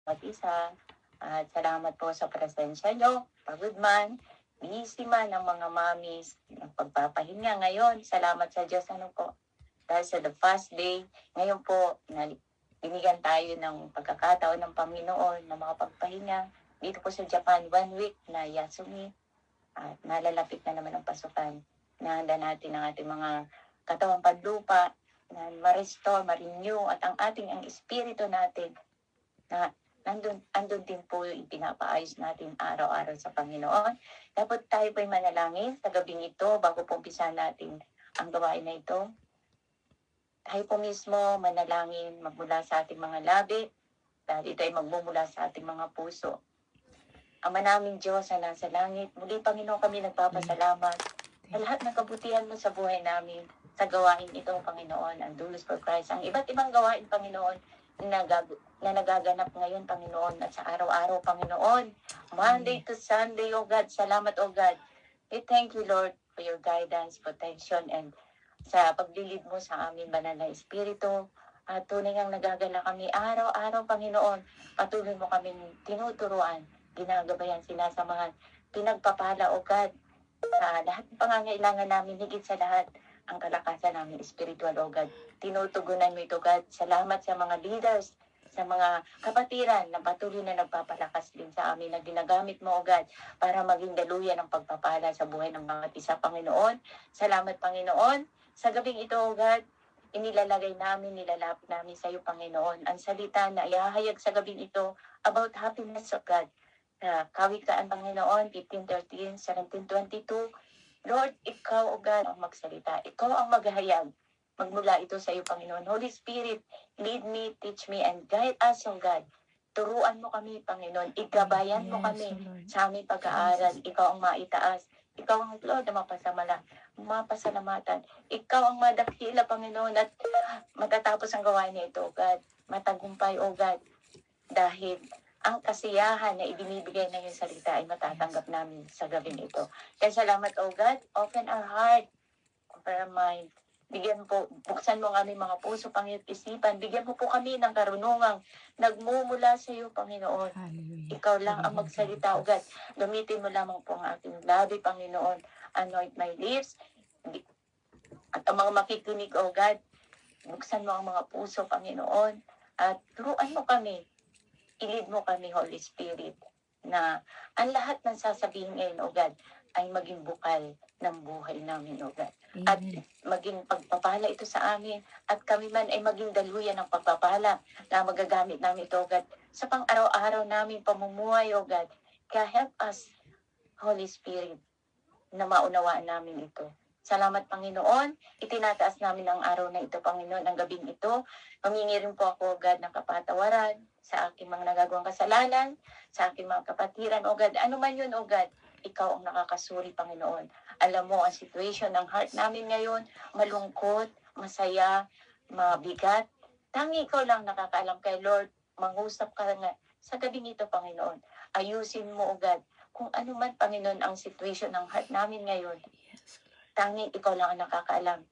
bawat isa. At salamat po sa presensya nyo. Pagod man, busy man ang mga mamis ng pagpapahinga ngayon. Salamat sa Diyos, ano po. Dahil sa the fast day, ngayon po, binigyan tayo ng pagkakataon ng Panginoon na makapagpahinga. Dito po sa Japan, 1 week na Yasumi. At nalalapit na naman ang pasukan. Nahanda natin ang ating mga katawang panlupa na ma-restore, ma-renew, at ang espiritu natin na andun din po yung ipinapaayos natin araw-araw sa Panginoon. Dapat tayo po'y manalangin sa gabing ito bago po umpisa natin ang gawain na ito. Tayo po mismo manalangin magmula sa ating mga labi dahil ito ay magmumula sa ating mga puso. Ama naming Diyos na nasa langit, muli Panginoon kami nagpapasalamat sa lahat ng kabutihan mo sa buhay namin sa gawain ito, Panginoon, ang Dulos for Christ. Ang iba't ibang gawain, Panginoon, na nagaganap ngayon, Panginoon, at sa araw-araw, Panginoon. Monday to Sunday, O God. Salamat, O God. We thank you, Lord, for your guidance, protection, and sa paglilid mo sa amin, banal na Espiritu. At tunay ngang nagaganap kami araw-araw, Panginoon. Patuloy mo kaming tinuturuan, ginagabayan, sinasamahan, pinagpapala, O God, sa lahat ng pangangailangan namin, higit sa lahat, ang kalakasan namin, spiritual, O God. Tinutugunan mo ito, God. Salamat sa mga leaders, sa mga kapatiran na patuloy na nagpapalakas din sa amin na ginagamit mo, O God, para maging daluyan ng pagpapala sa buhay ng mga isa, Panginoon. Salamat, Panginoon. Sa gabing ito, O God, nilalapit namin sa iyo, Panginoon, ang salita na ihahayag sa gabing ito about happiness of God. Kawikaan, Panginoon, 15:13, 17:22. Lord, ikaw, O God, ang magsalita. Ikaw ang maghahayag. Magmula ito sa iyo, Panginoon. Holy Spirit, lead me, teach me, and guide us, O God. Turuan mo kami, Panginoon. Igabayan mo kami sa aming pag-aaral. Ikaw ang maitaas. Ikaw ang Lord na mapasalamatan. Ikaw ang madakila, Panginoon, at matatapos ang gawain na ito, O God. Matagumpay, O God. Dahil ang kasiyahan na ibinibigay ng iyong salita ay matatanggap namin sa gabing ito. Kaya salamat, O God. Open our heart, open our mind. Buksan mo ang aming mga puso, Panginoon, isipan. Bigyan mo po kami ng karunungang nagmumula sa iyo, Panginoon. Hallelujah. Ikaw lang ang magsalita, O God. Gamitin mo lamang po ang ating labi, Panginoon. Anoint my lips. At ang mga makikinig, O God, buksan mo ang mga puso, Panginoon. At turuan mo kami. I-lead mo kami, Holy Spirit, na ang lahat ng sasabihin ngayon, O God, ay maging bukal ng buhay namin, O God. Amen. At maging pagpapala ito sa amin, at kami man ay maging daluyan ng pagpapala na magagamit namin ito, O God, sa pang-araw-araw namin pamumuhay, O God. Kaya help us, Holy Spirit, na maunawaan namin ito. Salamat, Panginoon. Itinataas namin ang araw na ito, Panginoon, ang gabing ito. Humingi rin po ako, God, ng kapatawaran sa aking mga nagagawang kasalanan, sa aking mga kapatiran, O God. Ano man yun, O God, ikaw ang nakakasuri, Panginoon. Alam mo ang situation ng heart namin ngayon, malungkot, masaya, mabigat. Tangi ikaw lang nakakaalam. Kay Lord, mangusap ka nga sa gabing ito, Panginoon. Ayusin mo, O God, kung ano man, Panginoon, ang situation ng heart namin ngayon. Tanging ikaw lang ang nakakaalam.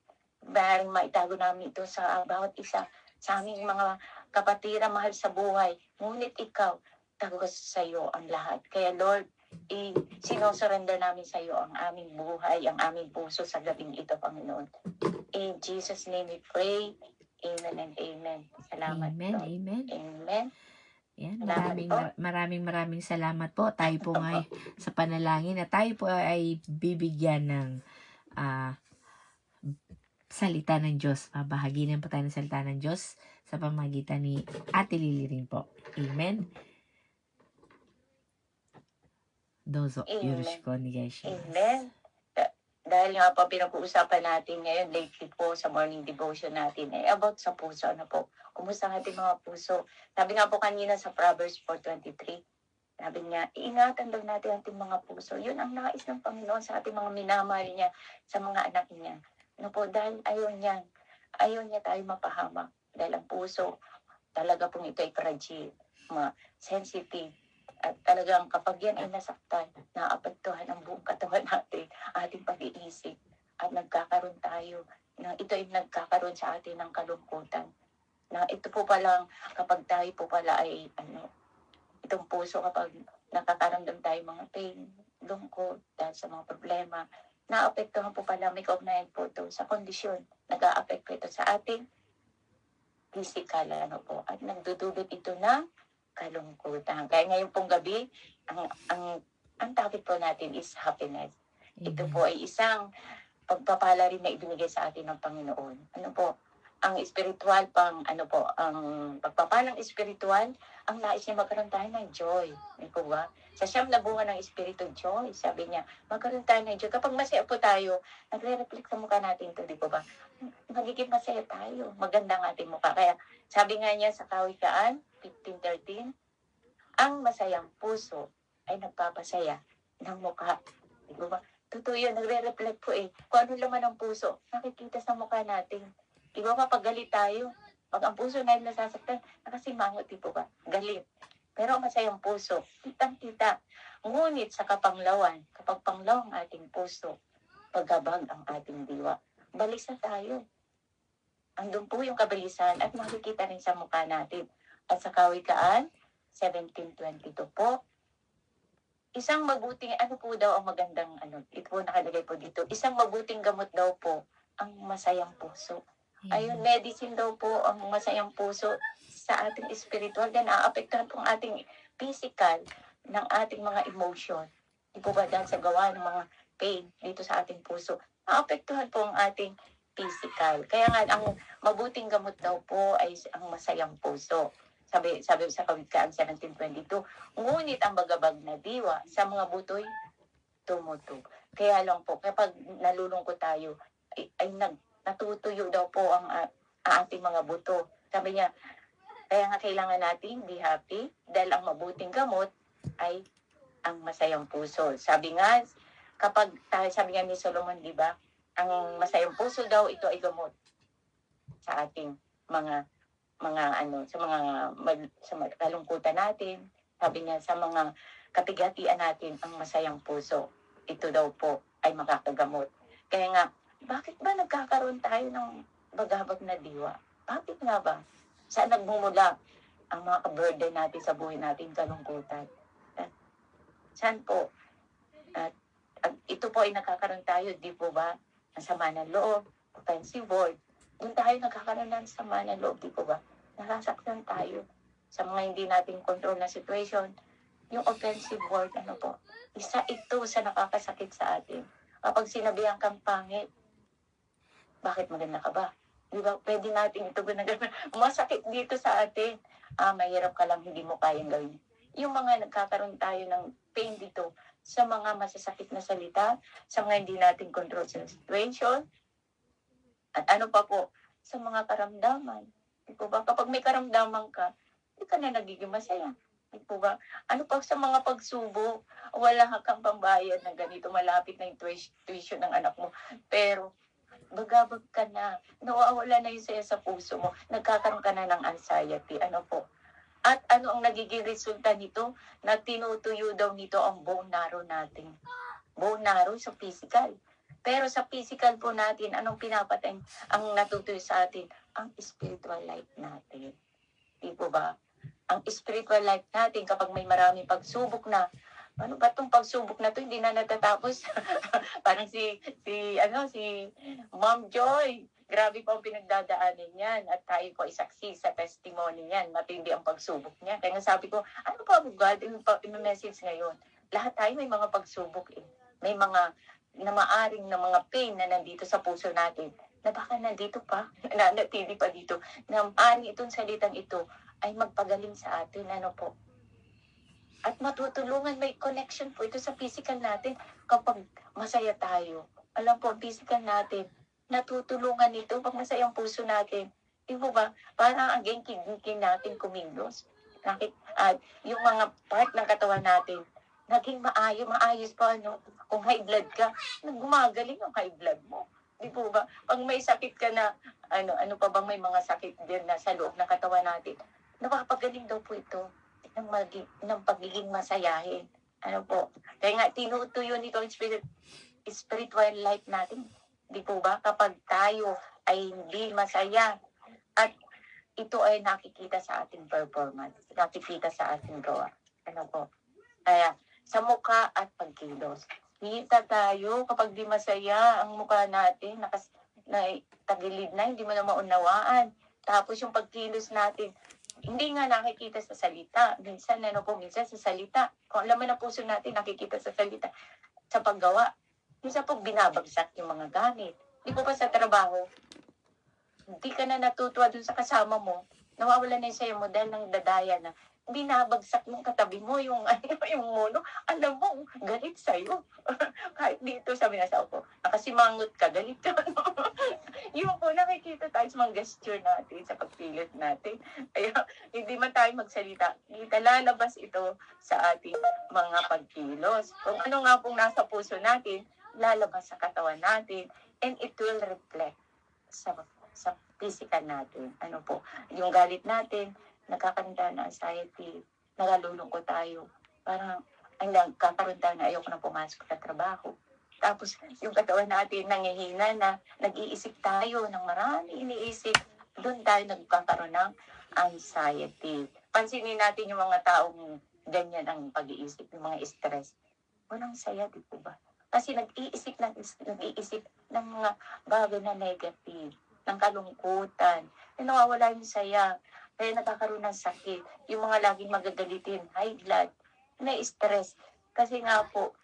Maaaring maitago namin ito sa bawat isa, sa aming mga kapatira, mahal sa buhay. Ngunit ikaw, tagos sa iyo ang lahat. Kaya Lord, sinosurrender namin sa iyo ang aming buhay, ang aming puso sa gabing ito, Panginoon. In Jesus' name we pray. Amen and amen. Salamat, Amen, Lord. amen. Amen. Yan, Salamat maraming salamat po. Tayo po nga sa panalangin na tayo po ay bibigyan ng salita ng Diyos. Mabahaginan po tayo ng salita ng Diyos sa pamagitan ni Ate Lily rin po. Amen. Dozo, yoroshiku onegai shimasu. Amen. Dahil nga po pinag-uusapan natin ngayon lately po sa morning devotion natin about sa puso. Ano po? Kumusta ang ating mga puso? Sabi nga po kanina sa Proverbs 4:23, sabi niya, iingatan daw natin ang ating mga puso. Yun ang nais ng Panginoon sa ating mga minamahal niya, sa mga anak niya. Ano po? Dahil ayaw niya tayo mapahamak. Dahil ang puso, talaga pong ito ay fragile, sensitive. At talagang kapag yan ay nasaktan, naapektuhan ang buong katawan natin, ating pag-iisip, at nagkakaroon tayo, ito ay nagkakaroon sa atin ng kalungkutan. Na ito po palang, kapag tayo po pala ay itong puso kapag nakakaramdam tayo mga pain, lungkot, dahil sa mga problema, naapektuhan po pala, may kaugnayan po ito sa kondisyon. Nag-a-apekto ito sa ating physical, at nagdudulot ito ng kalungkutan. Kaya ngayon pong gabi, ang topic po natin is happiness. Ito Amen. po ay isang pagpapala rin na ibinigay sa atin ng Panginoon. Ang espiritual ang pagpapalang espiritual, ang nais niya magkaroon tayo ng joy. Di po ba? Sa siyam na bunga ng espiritu joy, sabi niya, magkaroon tayo ng joy. Kapag masaya po tayo, nagre-reflect sa mukha natin ito, di po ba? Magiging masaya tayo. Maganda ang ating mukha. Kaya sabi nga niya sa Kawikaan 15:13, ang masayang puso ay nagpapasaya ng mukha. Di po ba? Totoo yun, nagre-reflect po kung ano laman ng puso, nakikita sa mukha natin. Di ba kapag galit tayo, pag ang puso natin nasasaktan, nakasimangot, di po ba? Galit. Pero ang masayang puso, kitang-kita. Ngunit sa kapanglawan, kapag panglaw ang ating puso, paghabag ang ating diwa, balisa tayo. Andun po yung kabalisan at makikita rin sa mukha natin. At sa Kawikaan 17:22 po, isang mabuting, po daw ang magandang, ito po nakalagay po dito, isang mabuting gamot daw po ang masayang puso. Ayun, medicine daw po ang masayang puso sa ating spiritual, then aapektuhan po ang ating physical ng ating mga emotion. Di po ba dahil sa gawa ng mga pain dito sa ating puso, aapektuhan po ang ating physical. Kaya nga, ang mabuting gamot daw po ay ang masayang puso. Sabi sa Kawikaan 17:22, ngunit ang bagabag na diwa sa mga butoy tumutog. Kaya lang po, kapag nalulungkot tayo, ay natutuyo daw po ang ating mga buto. Sabi niya, kaya nga kailangan natin be happy dahil ang mabuting gamot ay ang masayang puso. Sabi nga ni Solomon, di ba, ang masayang puso daw, ito ay gamot sa ating sa kalungkutan natin. Sabi niya, sa mga kapigatian natin, ang masayang puso, ito daw po ay makakagamot. Kaya nga, bakit ba nagkakaroon tayo ng bagabag na diwa? Bakit nga ba? Saan nagmumula ang mga ka-burden natin sa buhay natin, kalungkutan? Saan po? At ito po ay nakakaroon tayo, di po ba? Ang sama ng loob, offensive word. Doon tayo nagkakaroon ng sama ng loob, di po ba? Nasasaktan tayo sa mga hindi natin control na situation. Yung offensive word, isa ito sa nakakasakit sa atin. Kapag sinabihan kang pangit, bakit maganda ka ba? Di ba? Pwede natin ito ganagan. Masakit dito sa atin. Mahirap ka lang, hindi mo kayang gawin. Yung mga nagkakaroon tayo ng pain dito sa mga masasakit na salita, sa mga hindi natin control sa situation, at sa mga karamdaman. Di po ba? Kapag may karamdaman ka, hindi ka na nagiging masaya. Di po ba? Sa mga pagsubok, wala kang pambayad ng ganito, malapit na yung tuition ng anak mo. Pero, bagabag ka na, nawawala na yung saya sa puso mo, nagkakaroon ka na ng anxiety, At ano ang nagiging resulta nito? Na tinutuyo daw nito ang bone marrow natin. Bone marrow sa physical. Pero sa physical po natin, anong pinapatay? Ang natutuyo sa atin, ang spiritual life natin. Di po ba? Ang spiritual life natin, kapag may maraming pagsubok na, ano ba itong pagsubok na to, hindi na natatapos. Parang si Ma'am Joy, grabe po ang pinagdadaanin niyan at tayo po isaksi sa testimony niyan. Matindi ang pagsubok niya. Kaya nga sabi ko, ano pa po God, i-message ngayon? Lahat tayo may mga pagsubok May mga na maaring na mga pain na nandito sa puso natin na baka nandito pa, nanatili pa dito, na maaring itong salitang ito ay magpagaling sa atin, At matutulungan, may connection po ito sa physical natin kapag masaya tayo. Alam po, physical natin, natutulungan ito pag masayang puso natin. Di po ba? Parang ang gengking natin kumilos. Yung mga part ng katawan natin, naging maayos pa, Kung high blood ka, gumagaling ang high blood mo. Di po ba? Pag may sakit ka na, ano pa bang may mga sakit din na sa loob ng katawan natin, nakakapagaling daw po ito ng pagiging masayahin. Kaya nga, tinutuyo nito ang spiritual life natin. Di po ba? Kapag tayo ay hindi masaya at ito ay nakikita sa ating performance, nakikita sa ating gawa. Ano po? Kaya, sa mukha at pagkilos. Kita tayo kapag di masaya ang mukha natin, na tagilid na, hindi mo na maunawaan. Tapos yung pagkilos natin, hindi nga nakikita sa salita. Minsan, minsan sa salita. Kung alam mo na puso natin, nakikita sa salita. Sa paggawa. Minsan po, binabagsak yung mga gamit. Di po ba sa trabaho, hindi ka na natutuwa dun sa kasama mo, nawawala na yung sayo mo dahil ng dadaya na binabagsak ng katabi mo yung, yung mono. Alam mo, galit sa'yo. Kahit dito sabi na sa ako, nakasimangot ka, galit ka. Yung po, nakikita tayo sa mga gesture natin, sa pagpilit natin. Kaya, hindi man tayo magsalita. Kita lalabas ito sa ating mga pagkilos. Kung ano nga pong nasa puso natin, lalabas sa katawan natin, and it will reflect sa physical natin. Ano po, yung galit natin, nakakanda na anxiety, nakalulungkot tayo. Parang, ang nagkakaroon tayo na ayoko na pumasok sa trabaho. Tapos, yung katawan natin nangihina na, nag-iisip tayo ng marami iniisip. Doon tayo nagkakaroon ng anxiety. Pansinin natin yung mga taong ganyan ang pag-iisip, yung mga stress. Walang saya, di po ba? Kasi nag-iisip ng mga bagay na negative, ng kalungkutan, nawawala yung saya, kaya nakakaroon ng sakit. Yung mga laging magagalitin, high blood, na-stress. Kasi nga po,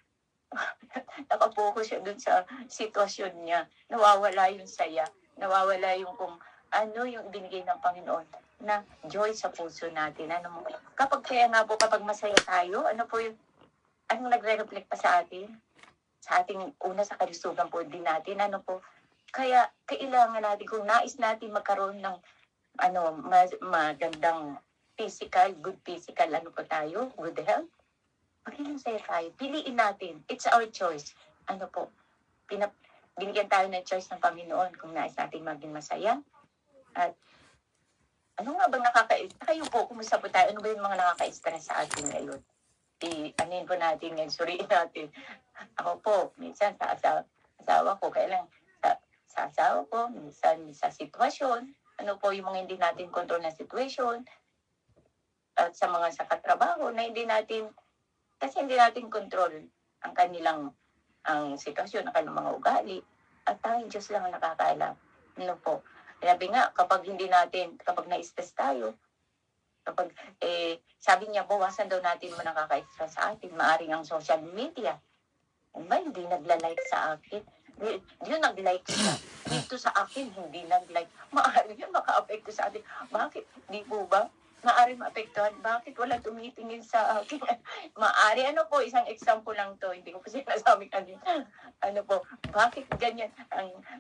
nakapokus siya dun sa sitwasyon niya. Nawawala yung saya, nawawala yung kung ano yung binigay ng Panginoon na joy sa puso natin. Ano mo? Kaya nga po, kapag masaya tayo, ano po yung, anong nagre-reflect pa sa atin? Sa ating una sa kalusugan po din natin, ano po, kaya kailangan natin, kung nais natin magkaroon ng magandang good physical, ano po tayo, good health, maging masaya tayo. Piliin natin. It's our choice. Ano po, binigyan tayo ng choice ng Panginoon kung nais natin maging masaya. At ano nga bang kayo po, kumusta po tayo? Ano ba yung mga nakaka-stress sa atin ngayon? Anin po natin ngayon, suriin natin. Ako po, minsan sa asawa ko, kailan sa asawa ko, minsan sa sitwasyon, ano po yung mga hindi natin control na sitwasyon, at sa mga sa katrabaho na hindi natin control ang kanilang ang sitwasyon, ang kanilang mga ugali, at tanging Diyos lang ang nakakaalam. Ano po? Sabi nga, kapag na-stress tayo, sabi niya, bawasan daw natin mo nakaka-stress sa atin, maaring ang social media. Hindi nagla-like sa akin. Yun nag-like siya. Dito sa akin, hindi nag-like. Maaari yun maka-apekto sa atin. Bakit? Di po ba? Maaari maapektuhan. Bakit wala tumitingin sa akin? Maaari, po, isang example lang to. Hindi ko po sinasabi kanina. Bakit ganyan?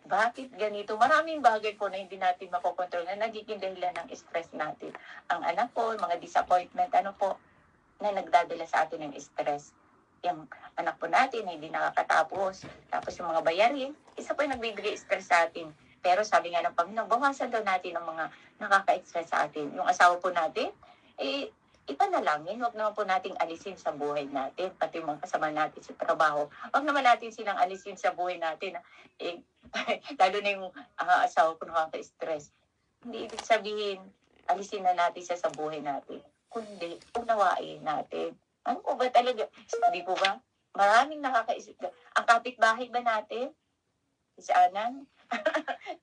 Bakit ganito? Maraming bagay po na hindi natin makokontrol na nagiging dahilan ng stress natin. Ang anak po, mga disappointment, na nagdadala sa atin ng stress. Yung anak po natin hindi nakakatapos. Tapos yung mga bayarin, isa po yung nagbibigay stress sa atin. Pero sabi nga ng Panginoon, bawasan daw natin ang mga nakaka-stress sa atin. Yung asawa po natin, ipanalangin. Huwag naman po nating alisin sa buhay natin. Pati yung mga kasama natin sa trabaho. Huwag naman natin silang alisin sa buhay natin. Lalo na yung asawa ko nakaka-stress. Hindi ibig sabihin, alisin na natin siya sa buhay natin. Kundi, unawain natin. Ano po ba talaga? Hindi po ba? Maraming nakakaisip. Ang kapitbahay ba natin? Si Anan?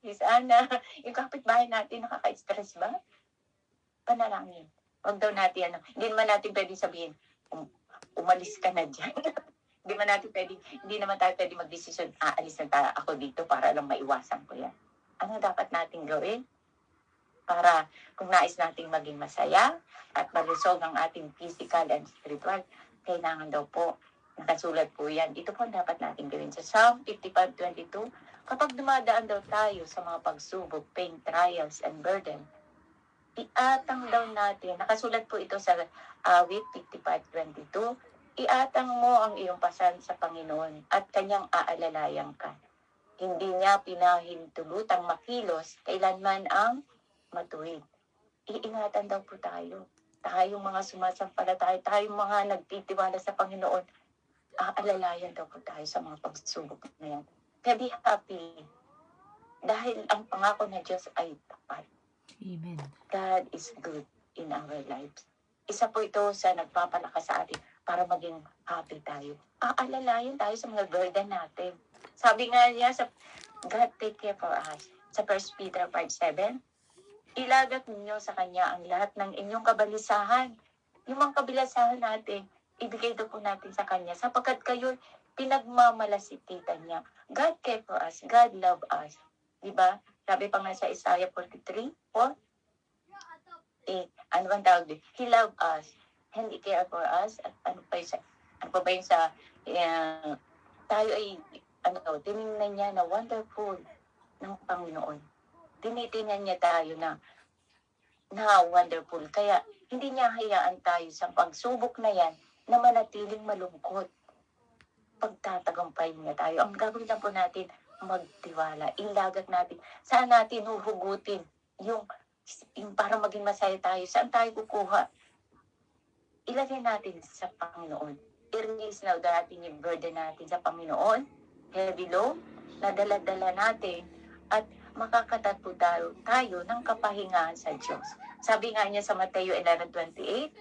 Si Ana? Yung kapitbahay natin nakaka-stress ba? Panalangin. Huwag daw natin, hindi naman natin pwede sabihin, umalis ka na dyan. Hindi naman tayo pwede mag-desisyon, aalis na tayo ako dito para lang maiwasan ko yan. Ano dapat natin gawin? Para kung nais nating maging masaya at malusog ang ating physical and spiritual, kailangan daw po, nakasulat po yan. Ito po dapat natin gawin. Sa Psalm 55:22, kapag dumadaan daw tayo sa mga pagsubok, pain, trials, and burden, iatang daw natin, nakasulat po ito sa awit 55:22, iatang mo ang iyong pasan sa Panginoon at kanyang aalalayan ka. Hindi niya pinahintulutang makilos kailanman ang matuwid. Iingatan daw po tayo. Tayong mga sumasampalataya, tayong mga nagtitiwala sa Panginoon, aalalayan daw po tayo sa mga pagsubok na yan. Kaya be happy. Dahil ang pangako na Diyos ay tapat. Amen. God is good in our lives. Isa po ito sa nagpapalakas sa atin para maging happy tayo. Aalalayan tayo sa mga burden natin. Sabi nga niya sa God take care for us. Sa 1 Peter 5:7, ilagat ninyo sa Kanya ang lahat ng inyong kabalisahan. Yung mga kabalisahan natin, ibigay daw po natin sa Kanya sapagkat kayo pinagmamalasikitan niya. God care for us. God love us. Diba? Sabi pa nga sa Isaiah 43:4, ano bang tawag din? He loved us. And He care for us. At ano pa ba yung sa, tayo ay, tinignan niya na wonderful ng Panginoon. Tinitingnan niya tayo na wonderful. Kaya, hindi niya hayaan tayo sa pagsubok na yan na manatiling malungkot. Pagtatagumpay niya tayo. Ang gagawin lang po natin, magtiwala. Ilagat natin. Saan natin huhugutin yung para maging masaya tayo? Saan tayo kukuha? Ilagay natin sa Panginoon. I-release na natin yung burden natin sa Panginoon. Heavy load na dala-dala natin at makakatatpo tayo ng kapahingahan sa Diyos. Sabi nga niya sa Mateo 11:28,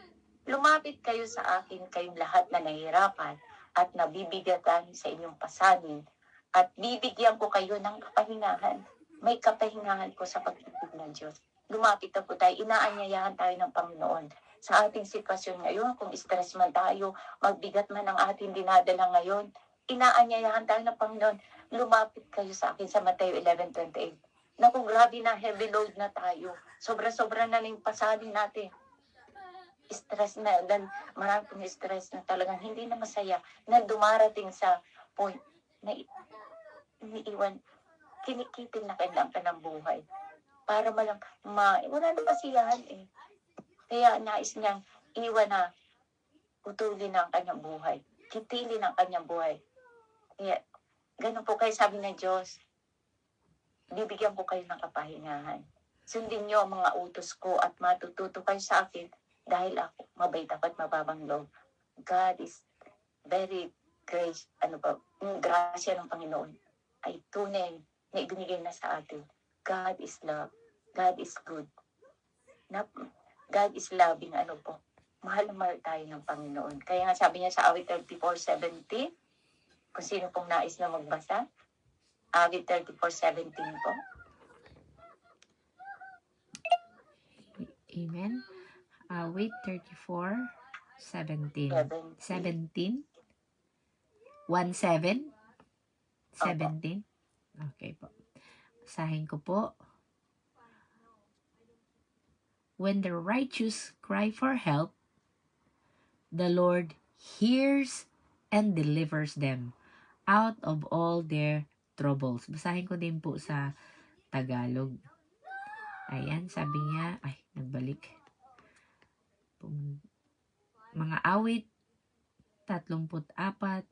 lumapit kayo sa akin kayong lahat na nahihirapan at nabibigatan sa inyong pasanin at bibigyan ko kayo ng kapahingahan. May kapahingahan ko sa pag-ibig ng Diyos. Lumapit na po tayo, inaanyayahan tayo ng Panginoon. Sa ating sitwasyon ngayon, kung stress man tayo, magbigat man ang ating dinadala ngayon, inaanyayahan tayo ng Panginoon. Lumapit kayo sa akin sa Mateo 11:28. Naku, grabe na, heavy load na tayo. Sobra-sobra na yung pasanin natin. Stress na, dan marami pong stress na talagang hindi na masaya, na dumarating sa point na iniiwan, kinikitin na kailangan ka ng buhay. Para wala na kasiyahan eh. Kaya nais niyang iwan na, utulin ang kanyang buhay. Kitilin ang kanyang buhay. Kaya, ganun po kayo sabi ng Diyos, bibigyan ko kayo ng kapahingahan. Sundin niyo ang mga utos ko at matututo kayo sa akin dahil ako mabait ako at mababang loob. God is very grace, yung grasya ng Panginoon ay tunay na ibinigay na sa atin. God is love. God is good. God is loving, mahal tayo ng Panginoon. Kaya nga sabi niya sa awit 34:17, kung sino pong nais na magbasa, awit 34:17 po. Amen. Awit 34:17. 17? 1:7? 17? Okay po. Basahin ko po. When the righteous cry for help, the Lord hears and delivers them out of all their troubles. Basahin ko din po sa Tagalog. Ayan, sabi niya, nagbalik. Mga awit 34,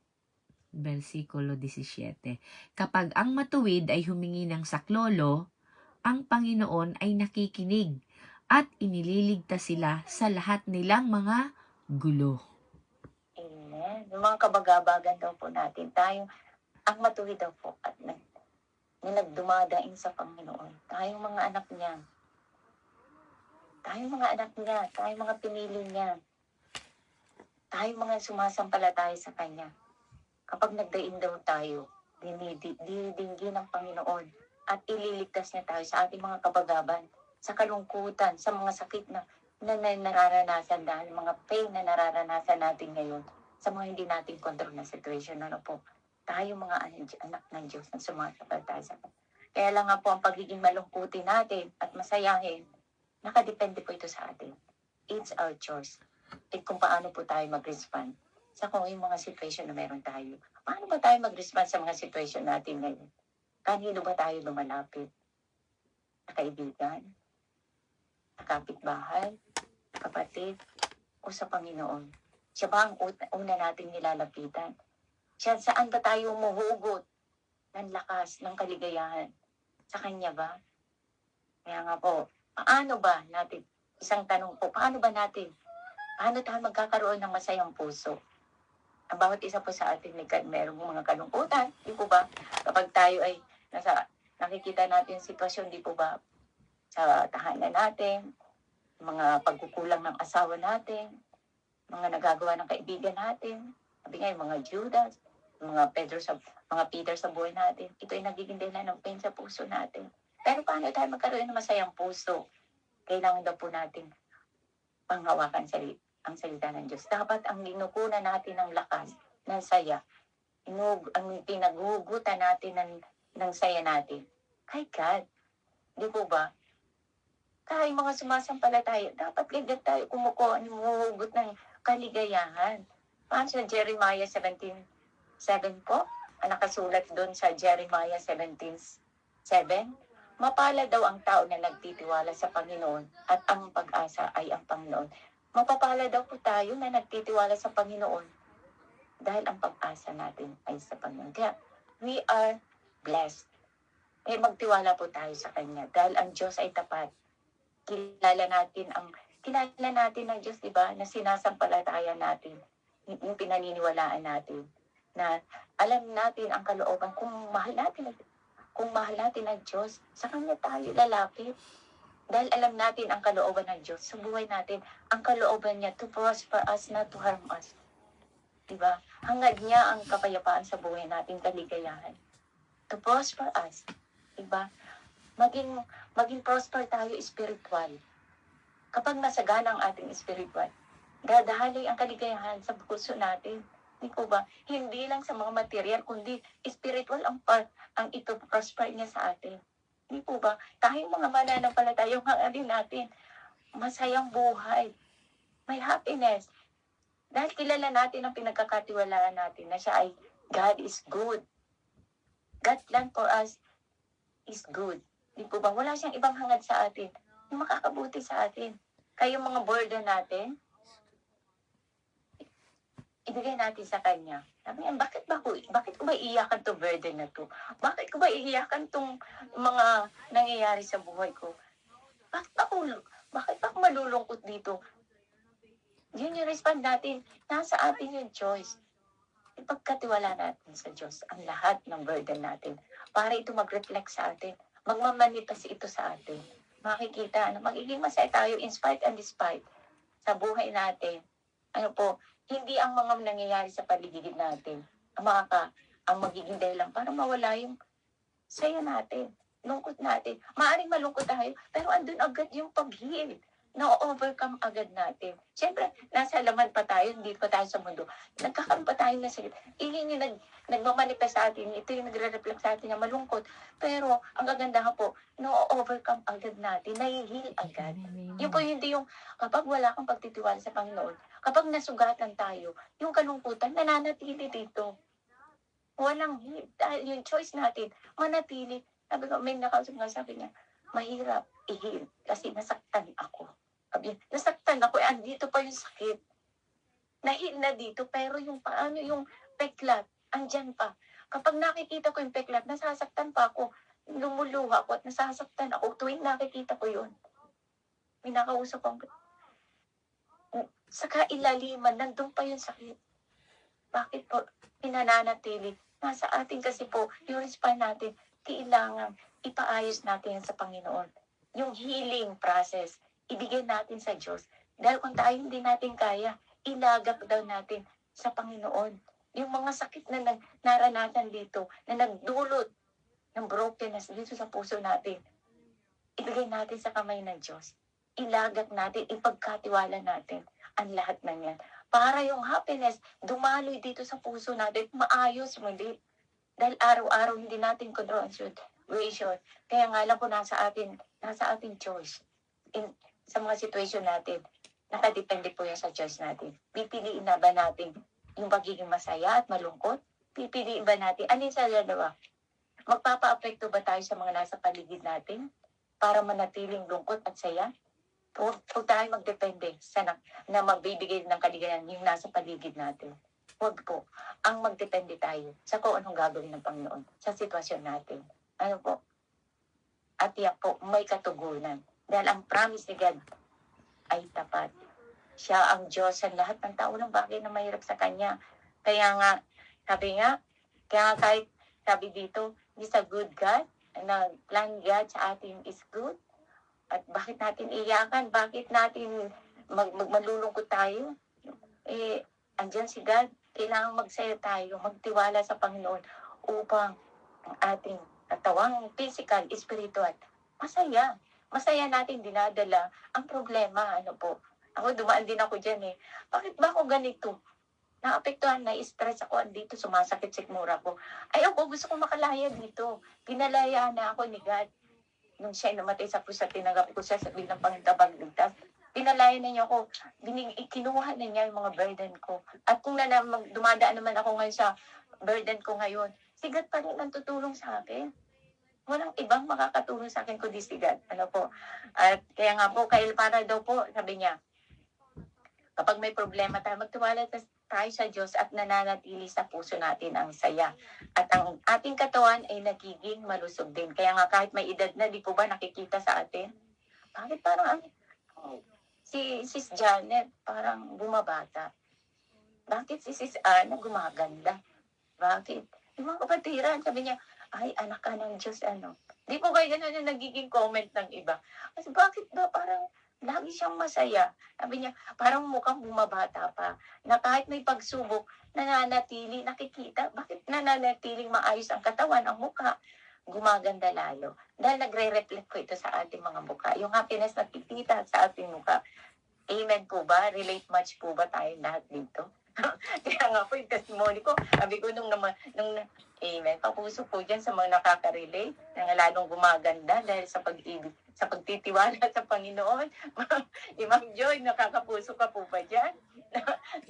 versikulo 17. Kapag ang matuwid ay humingi ng saklolo, ang Panginoon ay nakikinig at inililigtas sila sa lahat nilang mga gulo. Amen. Yung mga kabagabagan daw po natin, ang matuwid daw po at nagdumadaing sa Panginoon. Tayong mga anak niya. Tayong mga pinili niya. Tayong mga sumasampalataya sa Kanya. Kapag nagdaing daw tayo, dinidinggin ng Panginoon at ililigtas niya tayo sa ating mga kabagaban, sa kalungkutan, sa mga sakit na nararanasan dahil mga pain na nararanasan natin ngayon, sa mga hindi natin control na situation. Tayo mga anak ng Diyos na sumasampalataya sa Kanya. Kaya lang nga po ang pagiging malungkutin natin at masayahin, nakadepende po ito sa atin. It's our choice. Kung paano po tayo mag-respond sa kung yung mga situation na meron tayo. Paano ba tayo mag-respond sa mga situation natin ngayon? Kanino ba tayo lumalapit? Sa kaibigan? Sa kapitbahay? Kapatid? O sa Panginoon? Siya ba ang una nating nilalapitan? Siya saan ba tayo umuhugot ng lakas, ng kaligayahan? Sa Kanya ba? Kaya nga po, paano ba natin? Isang tanong po, paano tayo magkakaroon ng masayang puso? Ang bawat isa po sa atin mayroong mga kalungkutan, di po ba? Kapag tayo ay nakikita natin yung sitwasyon, di po ba? Sa tahanan natin, mga pagkukulang ng asawa natin, mga nagagawa ng kaibigan natin, sabi nga yung mga Judas, mga Peter sa buhay natin, ito ay nagiging dahilan ng pain sa puso natin. Pero paano tayo magkaroon ng masayang puso? Kailangan daw po natin panghawakan ang salita ng Diyos. Dapat ang linukunan natin ng lakas, ng saya, ang pinaghugutan natin ng saya natin. Kay God, di po ba? Tayo mga sumasampalataya, dapat ganyan tayo kumukuha, humuhugot ng kaligayahan. Paano sa Jeremiah 17:7 po? Ang nakasulat doon sa Jeremiah 17:7, mapala daw ang tao na nagtitiwala sa Panginoon at ang pag-asa ay ang Panginoon. Mapapala daw po tayo na nagtitiwala sa Panginoon dahil ang pag-asa natin ay sa Panginoon. Kaya we are blessed. Kaya magtiwala po tayo sa Kanya dahil ang Diyos ay tapat. Kilala natin ng Diyos, di ba, na sinasampalataya natin, yung pinaniniwalaan natin, na alam natin ang kalooban, kung mahal natin ang Diyos, sa Kanya tayo lalapit. Dahil alam natin ang kalooban ng Diyos sa buhay natin, ang kalooban niya to prosper us, not to harm us. Diba? Hangad niya ang kapayapaan sa buhay natin, kaligayahan. To prosper us. Diba? Maging prosper tayo spiritual. Kapag masagana ang ating spiritual, dadahali ang kaligayahan sa puso natin. Di ko ba? Hindi lang sa mga material, kundi spiritual ang ito prosper niya sa atin. Di po ba? Tayong mga mananampalataya, yung hangarin natin, masayang buhay. May happiness. Dahil kilala natin ang pinagkakatiwalaan natin na siya ay God is good. God's plan for us is good. Di po ba? Wala siyang ibang hangad sa atin. Yung makakabuti sa atin. Kaya yung mga burden natin, ibigay natin sa Kanya. Sabi niya, bakit ko ba iiyakan tong burden na to? Bakit ko ba iiyakan tong mga nangyayari sa buhay ko? Bakit ba ako malulungkot dito? Yun yung respond natin. Nasa atin yung choice. Ipagkatiwala natin sa Diyos ang lahat ng burden natin para ito mag-reflect sa atin. Magmamanifest ito sa atin. Makikita na magiging masaya tayo in spite and despite sa buhay natin. Hindi ang mga nangyayari sa paligid natin ang magiging dahilan para mawala yung saya natin, lungkot natin. Maaring malungkot tayo, pero andun agad yung pag-heal. Na-overcome agad natin. Siyempre, nasa laman pa tayo, hindi pa tayo sa mundo. Nagkakaroon pa tayo ng sakit. Iyon yung nagmamanifest sa atin. Ito yung nagre-reflect sa atin na malungkot. Pero, ang kagandahan po, na-overcome agad natin. Na-heal agad. Yun po hindi yung, kapag wala kang pagtitiwala sa Panginoon, kapag nasugatan tayo, yung kalungkutan, nananatili dito. Walang heal. Dahil yung choice natin, manatili. Sabi ko, may nakausap nga sa akin niya, mahirap i-heal kasi nasaktan ako. Sabi, nasaktan ako, andito pa yung sakit. Nahil na dito, pero yung paano yung peklat, andyan pa. Kapag nakikita ko yung peklat, nasasaktan pa ako. Lumuluha ako at nasasaktan ako tuwing nakikita ko yun. May nakausap ko, sa kailaliman, nandun pa yung sakit. Bakit po pinananatili? Nasa atin kasi po, yung respond natin, kailangan ipaayos natin sa Panginoon. Yung healing process, ibigay natin sa Diyos. Dahil kung tayo hindi natin kaya, ilagak daw natin sa Panginoon. Yung mga sakit na naranasan dito, na nagdulot ng brokenness dito sa puso natin, ibigay natin sa kamay ng Diyos. Ilagak natin, ipagkatiwala natin ang lahat ng yan. Para yung happiness, dumaloy dito sa puso natin, maayos muli. Dahil araw-araw hindi natin control ang situation. Kaya nga lang po nasa ating choice. Sa mga situation natin, nakadepende po yan sa choice natin. Pipiliin na ba natin yung pagiging masaya at malungkot? Pipiliin ba natin? Ano yung sa dalawa? Magpapa-apekto ba tayo sa mga nasa paligid natin para manatiling lungkot at saya? Huwag tayo magdepende na magbibigay ng kaligayahan yung nasa paligid natin. Huwag po. Ang magdepende tayo sa kung anong gagawin ng Panginoon sa sitwasyon natin. Ano po? At yan po, may katugunan. Dahil ang promise ni God ay tapat. Siya ang Diyos sa lahat ng tao ng bagay na mahirap sa Kanya. Kaya nga, kahit sabi dito, He's a good God, and the plan God sa atin is good. At bakit natin iyakan? Bakit natin malulungkot tayo? Eh, andyan si God. Kailangan magsaya tayo, magtiwala sa Panginoon upang ang ating katawang physical, spiritual, masaya. Masaya natin dinadala ang problema. Ano po? Ako, dumaan din ako dyan eh. Bakit ba ako ganito? Naapektuhan, na-stress ako, andito, sumasakit sikmura ko. Ay ako, gusto ko makalaya dito. Pinalaya na ako ni God. Nung siya namatay sa krus at tinanggap ko siya sa bilang Panginoon, pinalaya na niya ako. Kinuha na niya yung mga burden ko. At kung dumadaan naman ako ngayon sa burden ko ngayon, si God pa rin ang tutulong sa akin. Walang ibang makakatulong sa akin kundi si God. Ano po? At kaya nga po, para daw po, sabi niya, kapag may problema tayo, magtiwala tayo sa Diyos at nananatili sa puso natin ang saya. At ang ating katawan ay nagiging malusog din. Kaya nga kahit may edad na, di po ba nakikita sa atin? Bakit parang si Sis Janet parang bumabata? Bakit si Sis Ana gumaganda? Bakit? Yung mga kapatiran, sabi niya, ay, anak ka ng Diyos, ano. Di po kayo ganun yung nagiging comment ng iba. Kasi bakit ba parang lagi siyang masaya? Sabi niya, parang mukhang bumabata pa. Na kahit may pagsubok, nananatili, nakikita. Bakit nananatiling maayos ang katawan, ang mukha? Gumaganda lalo. Dahil nagre-reflect po ito sa ating mga mukha. Yung happiness na nakikita sa ating mukha. Amen po ba? Relate much po ba tayo lahat dito? Kaya nga po yung testimony ko, sabi ko amen, papuso po dyan sa mga nakaka-relate, na lalong gumaganda dahil sa pag-ibig, sa pagtitiwala sa Panginoon. Ma'am Joy, nakakapuso ka po ba dyan?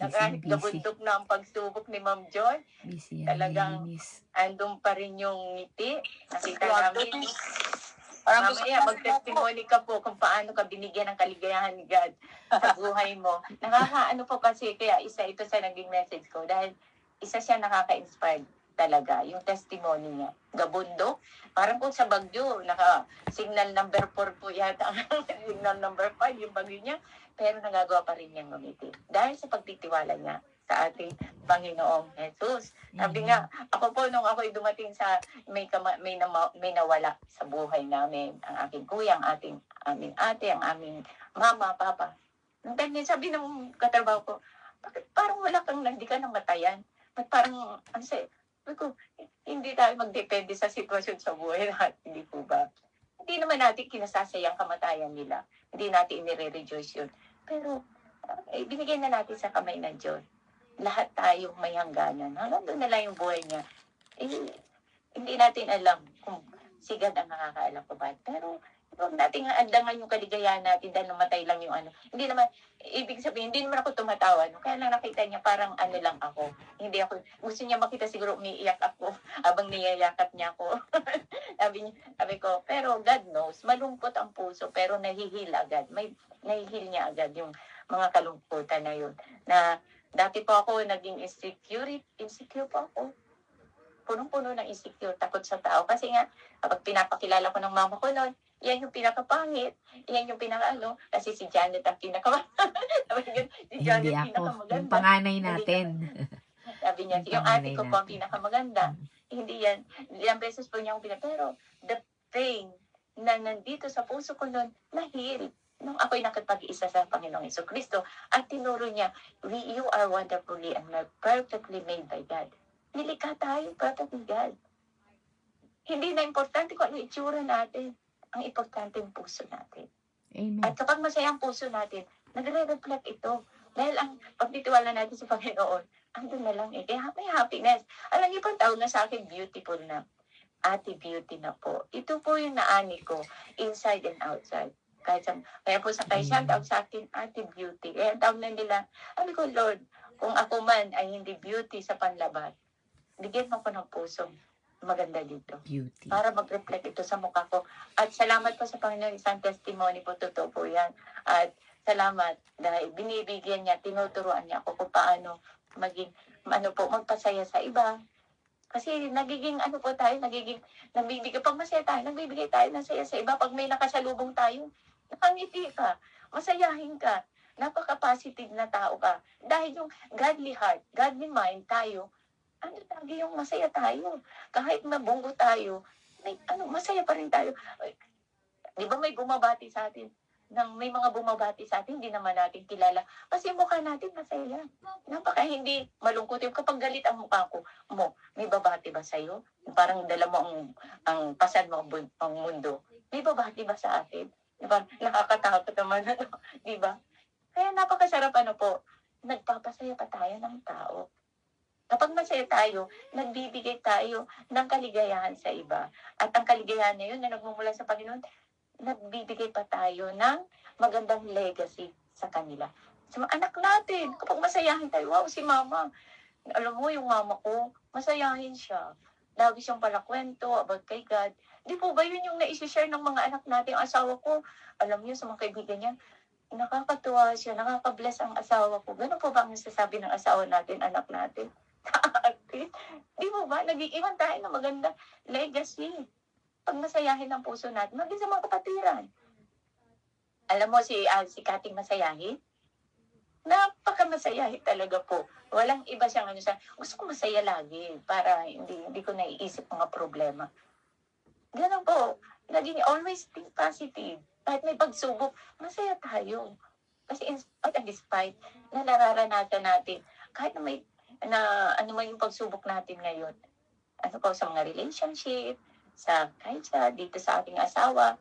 Na kahit Busy. gabundok na ang pagsubok ni Ma'am Joy, Busy talagang linis. andun pa rin yung ngiti. Nakita namin. Parang gusto Mamaya, ko mag-testimony ka po kung paano ka binigyan ng kaligayahan ni God sa buhay mo. Nakakaano po kasi, kaya isa ito sa naging message ko dahil isa siya nakaka-inspire talaga, yung testimony niya. Gabundo, parang kung sa Bagyo, signal number 4 po yata, signal number 5 yung Bagyo niya, pero nagagawa pa rin niyang ngumiti. Dahil sa pagtitiwala niya sa ating Panginoong Jesus. Sabi nga, ako po nung ako'y dumating sa may nawala sa buhay namin, ang aking kuya, aming ate, ang aming mama, papa. Nung time niya, sabi ng katrabaho ko, bakit parang hindi ka namatayan? Ba't parang, sabi ko, hindi tayo magdepende sa sitwasyon sa buhay natin, hindi po ba? Hindi naman natin kinasasayang kamatayan nila. Hindi natin inire-rejoice yun. Pero, binigay na natin sa kamay ng Diyos. Lahat tayo may hangganan. Hanggang doon na lang yung buhay niya. Hindi natin alam kung si God ang nakakaalam ko ba. Pero huwag natin andangan yung kaligayahan natin dahil namatay lang yung ano. Hindi naman, ibig sabihin, hindi naman ako tumatawa. No? Kaya lang nakita niya parang ano lang ako. Hindi ako, gusto niya makita siguro umiiyak ako habang niyayakap niya ako. sabi ko, pero God knows, malungkot ang puso pero nahihil agad. Nahihil niya agad yung mga kalungkutan na yun. Na dati po ako naging insecure po ako. Punong-puno ng insecure, takot sa tao. Kasi nga, kapag pinapakilala ko ng mama ko noon, yan yung pinakapangit, yan yung kasi si Janet ang si Janet Hindi ako. pinakamaganda. Yung panganay natin. Sabi niya, yung ate ko po ang pinakamaganda. Hindi yan. Ilang beses po niya akong pero the pain na nandito sa puso ko noon, nahil. Nung ako'y nakipag-isa sa Panginoong Jesucristo, at tinuro niya, you are wonderfully and perfectly made by God. Nilikha tayo, perfectly God. Hindi na importante kung ano itsura natin. Ang importante yung puso natin. Amen. At kapag masaya ang puso natin, nagre-reflect ito. Dahil ang pagtitiwala natin sa Panginoon, andun na lang eh. Kaya may happiness. Alam niyo pang tawag na sa akin, beautiful na. Ate Beauty na po. Ito po yung naani ko, inside and outside. Kaya po sa kaisyan, tawag sa akin, Ate Beauty. Kaya tawag na nila, sabi ko, Lord, kung ako man ay hindi beauty sa panlabas, bigyan mo ko ng pusong maganda dito. Beauty. Para mag-reflect ito sa mukha ko. At salamat po sa Panginoon, isang testimony po, totoo po yan. At salamat dahil binibigyan niya, tinuturuan niya ako kung paano magpasaya sa iba. Kasi pag masaya tayo, nagbibigay tayo ng saya sa iba. Pag may nakasalubong tayo, nakangiti ka, masayahin ka, napaka-positive na tao ka. Dahil yung godly heart, godly mind tayo, lagi yung masaya tayo. Kahit mabunggo tayo, masaya pa rin tayo. Di ba may bumabati sa atin? May mga bumabati sa atin, hindi naman natin kilala. Kasi mukha natin masaya. Napaka hindi malungkot yung kapag galit ang mukha mo, may babati ba sa'yo? Parang dala mo ang pasan mo ang mundo. May babati ba sa atin? Diba? Nakakatakot naman, di ba? Kaya napakasarap po, nagpapasaya pa tayo ng tao. Kapag masaya tayo, nagbibigay tayo ng kaligayahan sa iba. At ang kaligayahan na yun na nagmumula sa Panginoon, nagbibigay pa tayo ng magandang legacy sa kanila. Sa mga anak natin, kapag masayahin tayo, wow, si mama. Alam mo, yung mama ko, masayahin siya. Lagi siyang palakwento about kay God. Di po ba yun yung naisishare ng mga anak natin? Ang asawa ko, alam niyo, sa mga kaibigan niya, nakakatuwa siya, nakaka-bless ang asawa ko. Ganun po ba ang nasasabi ng asawa natin, anak natin? Di po ba? Nag-iiwan tayo ng magandang legacy. Pag masayahin ang puso natin, maging sa mga kapatiran. Alam mo si Kating masayahin? Napaka-masayahin talaga po. Walang iba siyang gusto ko masaya lagi para hindi ko naiisip mga problema. Ganun po. Naging always think positive. Kahit may pagsubok, masaya tayo. Kasi in spite and despite na nararanasan natin, kahit ano man yung pagsubok natin ngayon, sa mga relationship, kahit dito sa ating asawa,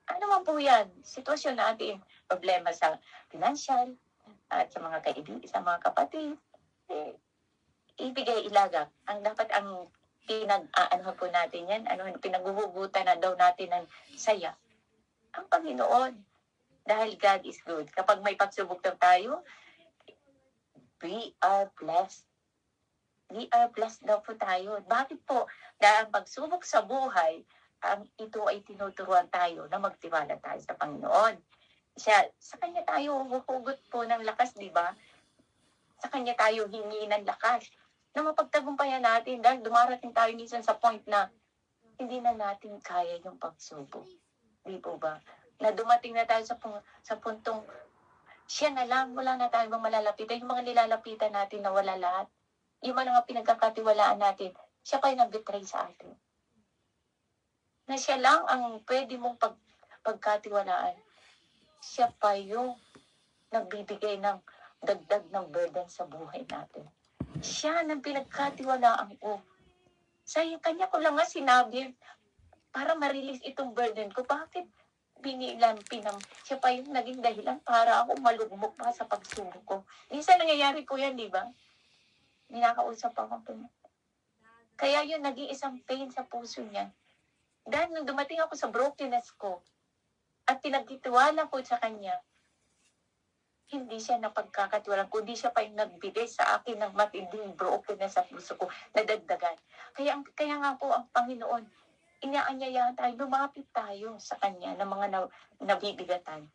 ano man po yan, sitwasyon natin, problema sa financial, at sa mga kaibigan, sa mga kapatid, ibigay ilagak. Ang po natin yan, pinaghuhugutan na daw natin ng saya, ang Panginoon. Dahil God is good. Kapag may pagsubok tayo, we are blessed. We are blessed daw po tayo. Bakit po? Dahil ang pagsubok sa buhay, ito ay tinuturuan tayo na magtiwala tayo sa Panginoon. Sa Kanya tayo huhugot po ng lakas, di ba? Sa Kanya tayo hingi ng lakas na mapagtagumpayan natin dahil dumarating tayo minsan sa point na hindi na natin kaya yung pagsubok. Di po ba? Na dumating na tayo sa puntong siya na lang, wala na tayo bang malalapitan. Yung mga nilalapitan natin na wala lahat. Yung mga pinagkakatiwalaan natin, siya pa yung nag-betray sa atin. Na siya lang ang pwede mong pagkatiwalaan. Siya pa yung nagbibigay ng dagdag ng burden sa buhay natin. Siya ang pinagkatiwalaan ko. Sa kanya ko lang nga sinabi para ma-release itong burden ko. Bakit siya pa yung naging dahilan para ako malugmok pa sa pagsubok ko. Minsan nangyayari po yan, di ba? Ninakausap ako po. Kaya yun, naging isang pain sa puso niya. Dahil nung dumating ako sa brokenness ko, at pinagtitiwala ko sa kanya, hindi siya napagkakatiwalaan, kundi siya pa yung nagbigay sa akin ng matinding brokenness sa puso ko, nadagdagan. Kaya nga po ang Panginoon, inaanyayahan tayo, lumapit tayo sa kanya ng mga nabibigatan.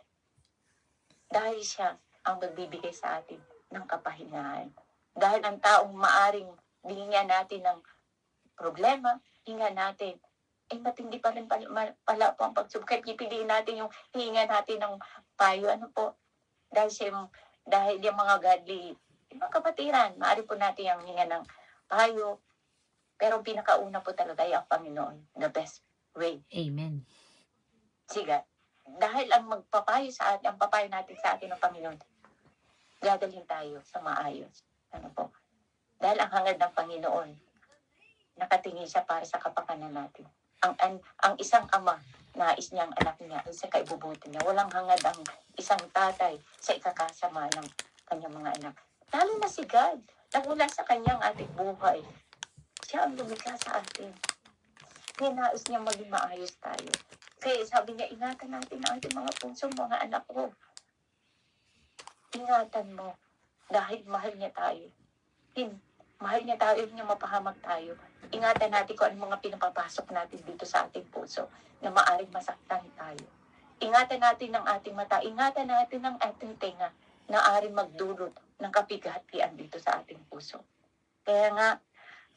Dahil siya ang magbibigay sa atin ng kapahingahan. Dahil ang taong maaring bigyan natin ng problema, hinga natin, matindi pa rin pala po ang pagsubok. Kaya pipiliin natin yung hinga natin ng payo. Dahil yung mga godly, yung mga kapatiran, maaari po natin yung hinga ng payo. Pero pinakauna po talaga ay ang Panginoon. The best way. Amen. Sige. Dahil ang magpapayo sa atin, ang papayo natin sa atin ng Panginoon, dadalhin tayo sa maayos. Dahil ang hangad ng Panginoon, nakatingin siya para sa kapakanan natin. Ang isang ama, nais niya ang anak niya, ay sa kaibubuti niya. Walang hangad ang isang tatay sa ikakasama ng kanyang mga anak. Lalo na si God, nagmula sa kanyang ating buhay. Siya ang lumikha sa atin. Ninais niya maging maayos tayo. Kaya sabi niya, ingatan natin ang ating mga puso, mga anak ko. Ingatan mo, dahil mahal niya tayo. Mahal niya tayo, niya mapahamak tayo. Ingatan natin kung anong mga pinapapasok natin dito sa ating puso na maaring masaktan tayo. Ingatan natin ng ating mata, ingatan natin ng ating tenga na maaring magdulot ng kapigatian dito sa ating puso. Kaya nga,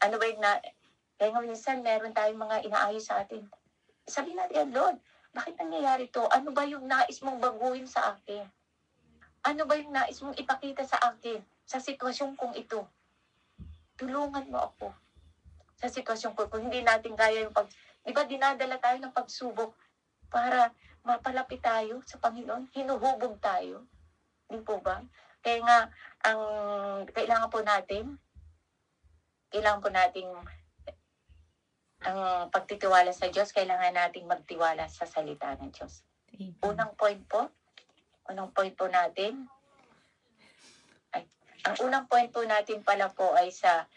kaya nga minsan meron tayong mga inaayos sa atin. Sabihin natin, Lord, bakit nangyayari to? Ano ba yung nais mong baguhin sa akin? Ano ba yung nais mong ipakita sa akin sa sitwasyon kong ito? Tulungan mo ako sa sitwasyon ko. Kung hindi natin kaya di ba dinadala tayo ng pagsubok para mapalapit tayo sa Panginoon, hinuhubog tayo. Di po ba? Kaya nga, ang kailangan po natin ang pagtitiwala sa Diyos, kailangan nating magtiwala sa salita ng Diyos. Amen. Unang point po natin, ang unang point po natin pala po ay sa,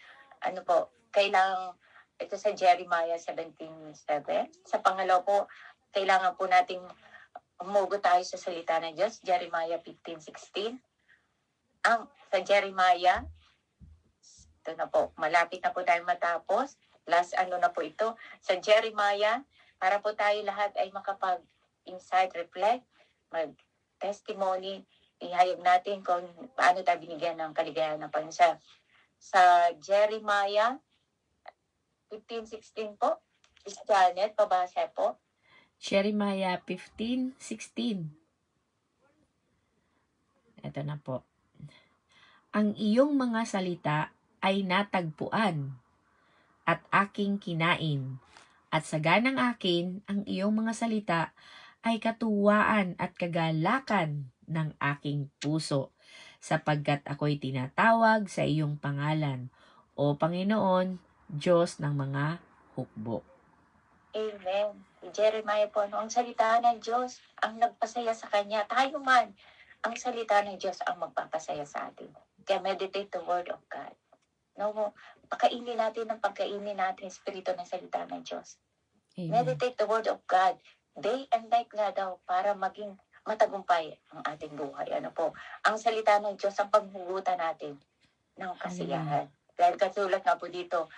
ito sa Jeremiah 17:7. Sa pangalawa po, kailangan po nating umugot tayo sa salita ng Diyos, Jeremiah 15:16. Sa Jeremiah, ito na po, malapit na po tayo matapos. Last na po ito. Sa Jeremiah, para po tayo lahat ay makapag-insight, reflect, mag-testimony, ihayag natin kung paano tayo binigyan ng kaligayahan ng Panginoon. Sa Jeremiah 15:16 po, Miss Janet, pabasa po. Jeremiah 15:16. Ito na po. Ang iyong mga salita ay natagpuan at aking kinain. At saganang akin, ang iyong mga salita ay katuwaan at kagalakan ng aking puso, sapagkat ako'y tinatawag sa iyong pangalan, o Panginoon, Diyos ng mga hukbo. Amen. Jeremiah po, ang salita ng Diyos ang nagpasaya sa Kanya. Tayo man, ang salita ng Diyos ang magpapasaya sa atin. Kaya meditate the Word of God. No, pagkainin natin Espiritu ng salita ng Diyos. Amen. Meditate the Word of God. Day and night nga daw para maging matagumpay ang ating buhay. Ang salita ng Diyos ang paghugutan natin ng kasiyahan. Dahil katulad nga po dito,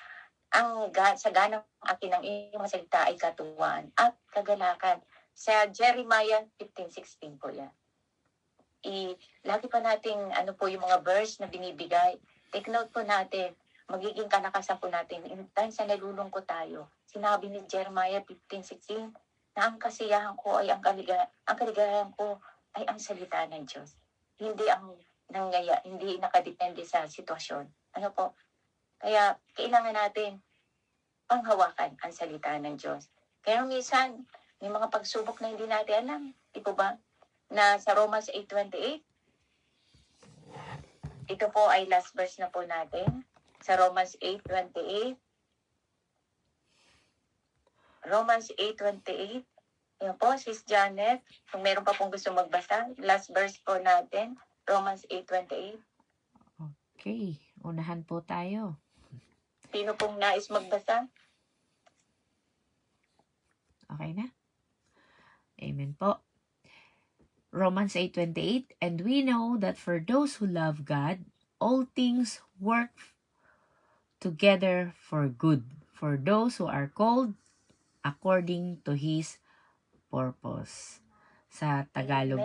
sa ganang akin ng iyong salita ay katuwaan at kagalakan. Sa Jeremiah 15:16 po yan. Lagi pa nating yung mga verse na binibigay. Take note po natin, magiging kalakasan po natin. In times na nalulungkot tayo, sinabi ni Jeremiah 15:16 na ang kasiyahan ko ay ang kaligayahan ko ay ang salita ng Diyos. Hindi hindi nakadepende sa sitwasyon. Kaya kailangan natin panghawakan ang salita ng Diyos. Kaya minsan, may mga pagsubok na hindi natin alam. Di po ba? Na sa Romans 8:28, ito po ay last verse na po natin. Sa Romans 8:28. Romans 8:28. Yan po, Sis Janet. Kung meron pa pong gusto magbasa, last verse po natin. Romans 8:28. Okay, unahan po tayo. Sino pong nais magbasa? Okay na? Amen po. Romans 8:28, and we know that for those who love God, all things work together for good, for those who are called according to His purpose. Sa Tagalog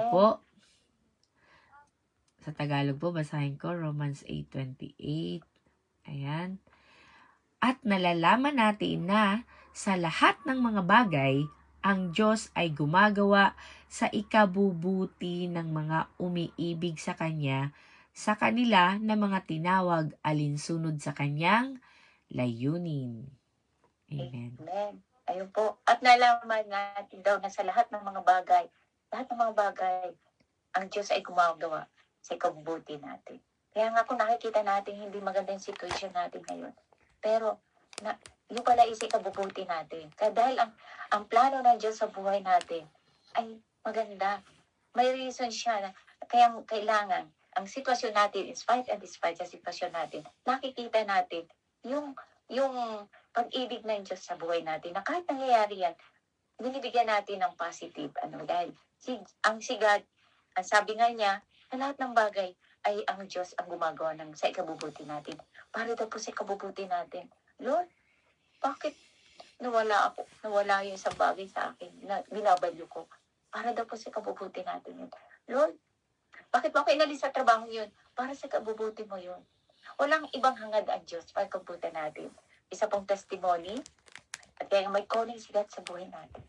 po, basahin ko, Romans 8:28. Ayan. At nalalaman natin na sa lahat ng mga bagay, ang Diyos ay gumagawa sa ikabubuti ng mga umiibig sa Kanya, sa kanila na mga tinawag alinsunod sa Kanyang layunin. Amen. Amen. Ayun po. At nalaman natin daw na sa lahat ng mga bagay, ang Diyos ay gumagawa sa ikabubuti natin. Kaya nga kung nakikita natin hindi maganda yung situation natin ngayon, pero yung pala is ikabubuti natin. Kaya dahil ang plano ng Diyos sa buhay natin ay maganda. May reason siya na kaya kailangan ang sitwasyon natin, despite sa sitwasyon natin, nakikita natin yung pag-ibig ng Diyos sa buhay natin na kahit nangyayari yan, binibigyan natin ng positive. Dahil ang God, ang sabi nga niya, na lahat ng bagay ay ang Diyos ang gumagawa sa ikabubuti natin. Para daw po sa ikabubuti natin. Lord, bakit nawala yung isang bagay sa akin na binabalyo ko? Para daw po sa ikabubuti natin yun. Lord, bakit mo ako inalis sa trabaho yun? Para sa ikabubuti mo yun. Walang ibang hangad ang Diyos para ikabubuti natin. Isa pong testimony, at kaya may calling si God sa buhay natin.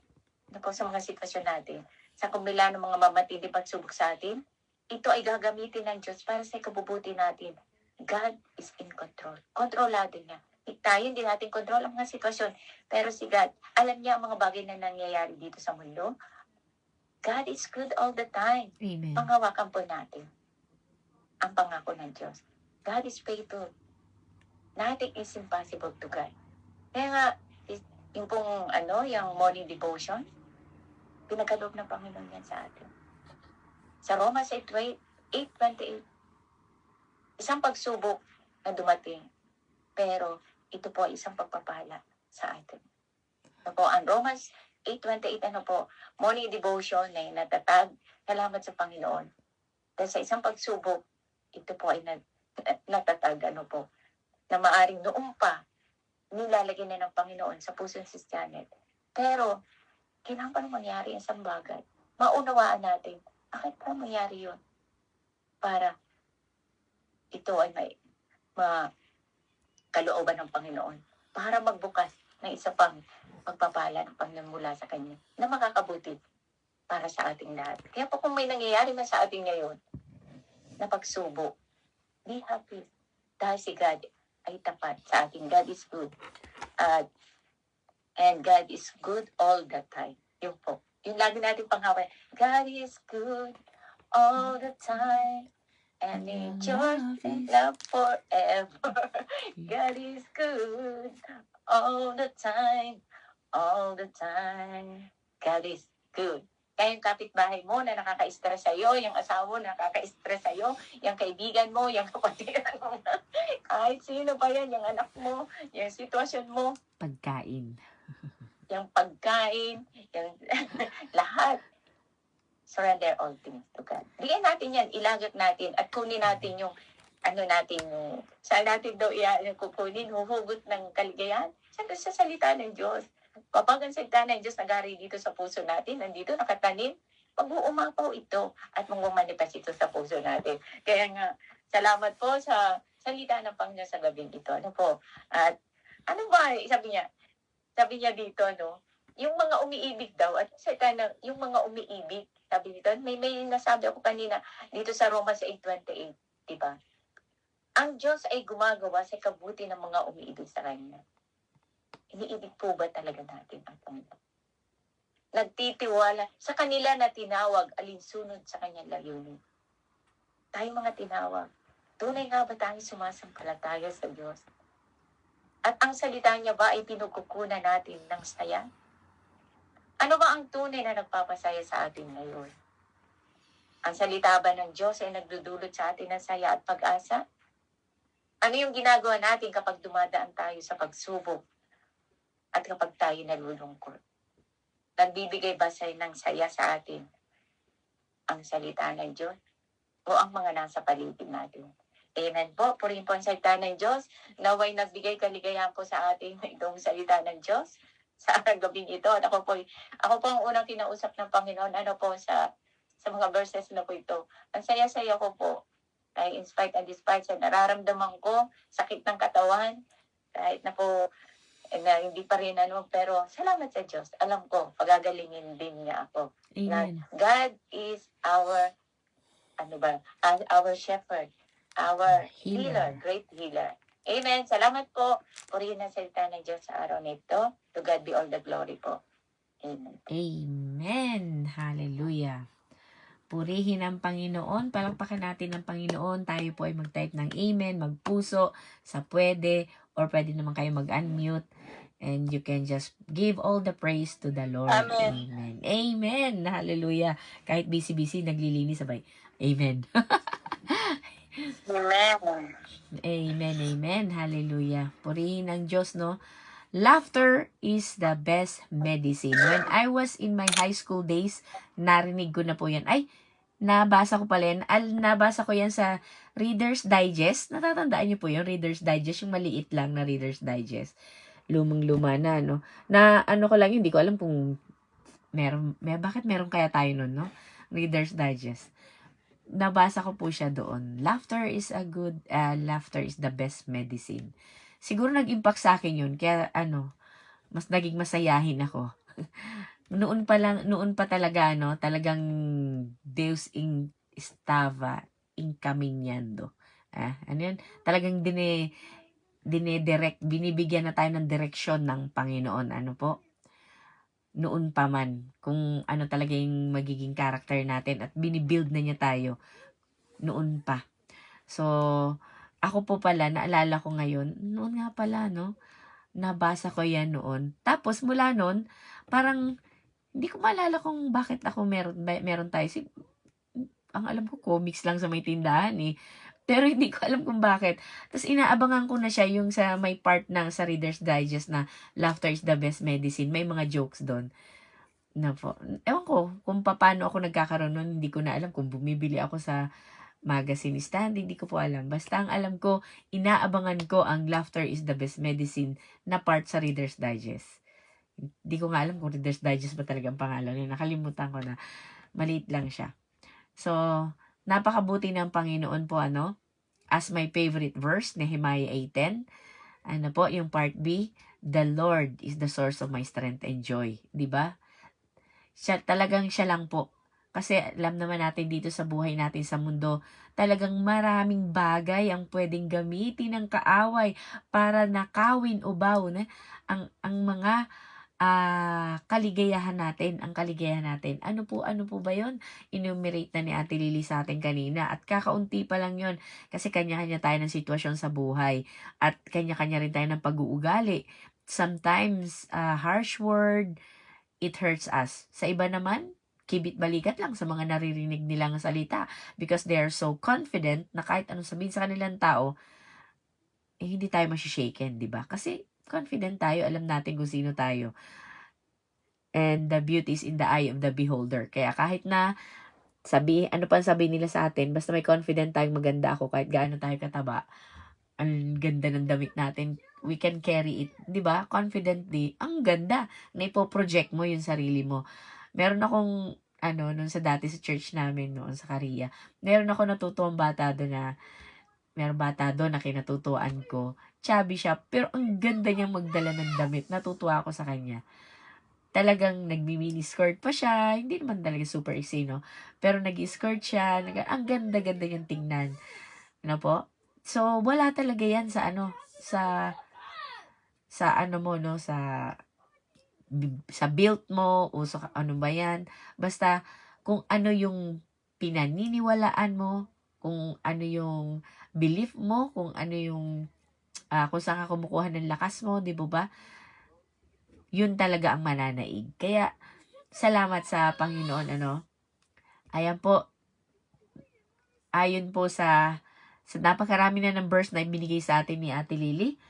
Po sa mga sitwasyon natin. Sa kumila ng mga mamatindi pagsubok sa atin, ito ay gagamitin ng Diyos para sa ikabubuti natin. God is in control. Kontrolado niya. Tayo hindi natin kontrol ang mga sitwasyon. Pero si God, alam niya ang mga bagay na nangyayari dito sa mundo. God is good all the time. Amen. Panghawakan po natin ang pangako ng Diyos. God is faithful. Nothing is impossible to God. Kaya nga, yung pong yung morning devotion, pinagkaloob ng Panginoon yan sa atin. Sa Romans 8:28, isang pagsubok na dumating, pero ito po ay isang pagpapala sa atin. Ano po, ang Romans 8:28, morning devotion na natatag, salamat sa Panginoon. Dahil sa isang pagsubok, ito po ay natatag, na maaring noong pa, nilalagay na ng Panginoon sa puso ng Christianet. Pero, kailangan pa mangyari ang isang bagay. Maunawaan natin, bakit pa mangyari yun? Para ito ay may kalooban ng Panginoon. Para magbukas ng isa pang pagpapala ng Panginoon mula sa Kanya na makakabuti para sa ating lahat. Kaya po kung may nangyayari na sa ating ngayon na pagsubok, be happy. Dahil si God ay tapat sa ating. God is good. And God is good all the time. Yun po. Yung lagi natin panghaway. God is good all the time. And endures in love forever. God is good all the time. All the time. God is good. Kaya yung kapitbahay mo na nakaka-stress sa'yo, yung asawa mo na nakaka-stress sa'yo, yung kaibigan mo, yung kapatiran mo, kahit sino pa yan, yung anak mo, yung sitwasyon mo. Pagkain. Yung pagkain, yung lahat. Surrender all things to God. Bigyan natin yan, ilagat natin, at kunin natin yung, saan natin daw kukunin, huhugot ng kaligayahan. Siyempre sa salita ng Diyos. Kapag ang salita ng Diyos nagari dito sa puso natin, nandito nakatanim, pag-uumapaw ito at manifest ito sa puso natin. Kaya nga, salamat po sa salita ng Panginoon sa gabing ito. At sabi niya dito, yung mga umiibig daw, at yung mga umiibig, sabi dito, may nasabi ako kanina dito sa Romans 8:28, diba? Ang Diyos ay gumagawa sa kabuti ng mga umiibig sa Kanya. Iniibig po ba talaga natin ang Panginoon? Nagtitiwala sa kanila na tinawag, alinsunod sa Kanyang layunin. Tayo mga tinawag, tunay nga ba tayong sumasampalataya sa Diyos? At ang salita niya ba ay pinagkukunan natin ng saya? Ano ba ang tunay na nagpapasaya sa atin ngayon? Ang salita ba ng Diyos ay nagdudulot sa atin ng saya at pag-asa? Ano yung ginagawa natin kapag dumadaan tayo sa pagsubok at kapag tayo nalulungkot? Nagbibigay ba ng saya sa atin ang salita ng Diyos o ang mga nasa paligid natin? Amen po. Purihin po ang salita ng Diyos. Naway nagbigay kaligayahan po sa atin itong salita ng Diyos sa gabing ito. At ako po ang unang kinausap ng Panginoon sa mga verses na po ito. Ang saya-saya ko po. Ay in spite and despite sa nararamdaman ko, sakit ng katawan, kahit na po na hindi pa rin pero salamat sa Diyos. Alam ko, pagagalingin din niya ako. Amen. Na God is our shepherd, our healer, great healer. Amen. Salamat po. Purihin ang salita ng Diyos sa araw na ito. To God be all the glory po. Amen. Amen. Hallelujah. Purihin ang Panginoon. Palakpakan natin ang Panginoon. Tayo po ay mag-type ng amen, magpuso, sa pwede, or pwede naman kayo mag-unmute. And you can just give all the praise to the Lord. Amen. Amen. Amen. Hallelujah. Kahit busy-busy, naglilinis sabay. Amen. Amen. Amen. Amen. Hallelujah. Purihin ang Diyos, no? Laughter is the best medicine. When I was in my high school days, narinig ko na po yan. Ay, nabasa ko pala yan. Nabasa ko yan sa Reader's Digest. Natatandaan niyo po yung Reader's Digest, yung maliit lang na Reader's Digest. Lumang-luma na, no? Na ko lang, hindi ko alam kung bakit meron kaya tayo nun, no? Reader's Digest. Nabasa ko po siya doon. Laughter is the best medicine. Siguro nag-impact sa akin yun. Kaya mas naging masayahin ako. noon pa talaga, talagang Deus estaba encaminando. Yun? Talagang binibigyan na tayo ng direksyon ng Panginoon. noon pa man, kung ano talaga yung magiging character natin at binibuild na niya tayo noon pa. So, ako po pala, naalala ko ngayon, noon nga pala, no? Nabasa ko yan noon. Tapos, mula noon, parang, hindi ko maalala kung bakit ako meron tayo. Ang alam ko, comics lang sa may tindahan eh. Pero hindi ko alam kung bakit. Tapos inaabangan ko na siya yung sa may part ng sa Reader's Digest na laughter is the best medicine. May mga jokes doon. Na po. Ewan ko kung paano ako nagkakaroon nun. Hindi ko na alam kung bumibili ako sa magazine stand. Hindi ko po alam. Basta ang alam ko, inaabangan ko ang laughter is the best medicine na part sa Reader's Digest. Hindi ko nga alam kung Reader's Digest ba talaga ang pangalan. Nakalimutan ko na. Maliit lang siya. So, napakabuti ng Panginoon po, ano? As my favorite verse, Nehemiah 8:10. Ano po, yung part B, the Lord is the source of my strength and joy. 'Di ba? Talagang siya lang po. Kasi alam naman natin dito sa buhay natin sa mundo, talagang maraming bagay ang pwedeng gamitin ng kaaway para nakawin o bawon ang mga kaligayahan natin, ang kaligayahan natin. Ano po ba yon? Enumerate na ni Ate Lily sa atin kanina at kakaunti pa lang yon kasi kanya-kanya tayo ng sitwasyon sa buhay at kanya-kanya rin tayo ng pag-uugali. Sometimes, harsh word, it hurts us. Sa iba naman, kibit-balikat lang sa mga naririnig nilang salita because they are so confident na kahit anong sabihin sa kanilang tao, hindi tayo masishaken, di ba? Kasi confident tayo, alam natin kung sino tayo. And the beauty is in the eye of the beholder. Kaya kahit na ano pa sabihin nila sa atin, basta may confident tayong maganda ako kahit gaano tayo kataba, ang ganda ng damit natin, we can carry it, di ba? Confidently, ang ganda na ipoproject mo yung sarili mo. Meron akong, noon sa dati sa church namin noon sa Korea, meron ako natutuwang bata doon na kinatutuan ko. Chubby siya, pero ang ganda niyang magdala ng damit. Natutuwa ako sa kanya. Talagang nagmi-mini skirt pa siya. Hindi naman talaga super easy, no? Pero nag-skirt siya. Ang ganda-ganda niyang tingnan. Ano po? So, wala talaga yan sa mo, no? Sa build mo o sa ano ba yan. Basta, kung ano yung pinaniniwalaan mo, kung ano yung belief mo, kung ano yung kung saan ka kumukuha ng lakas mo, di ba? Yun talaga ang mananaig. Kaya, salamat sa Panginoon, Ayan po, ayon po sa napakarami na ng verse na ibinigay sa atin ni Ate Lily.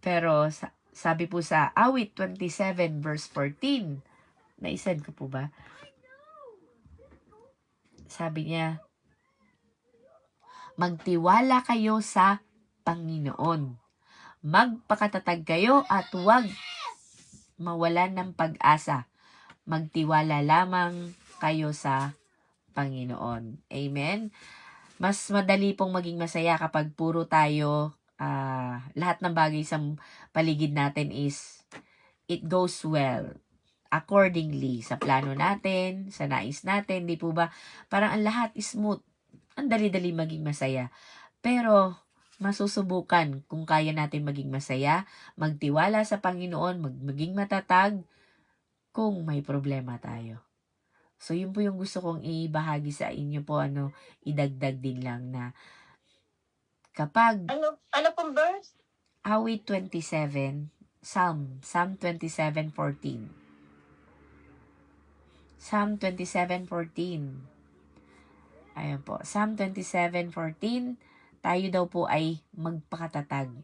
Pero, sabi po sa Awit 27 verse 14, naisend ko po ba? Sabi niya, magtiwala kayo sa Panginoon. Magpakatatag kayo at huwag mawalan ng pag-asa. Magtiwala lamang kayo sa Panginoon. Amen? Mas madali pong maging masaya kapag puro tayo, lahat ng bagay sa paligid natin is, it goes well. Accordingly, sa plano natin, sa nais natin, di po ba? Parang ang lahat is smooth. Ang dali-dali maging masaya. Pero, masusubukan kung kaya natin maging masaya, magtiwala sa Panginoon, maging matatag, kung may problema tayo. So, yun po yung gusto kong ibahagi sa inyo po, idagdag din lang na kapag Ano pong verse? Awit 27, Psalm 27:14. Psalm 27:14. Ayan po, Psalm 27:14, tayo daw po ay magpakatatag.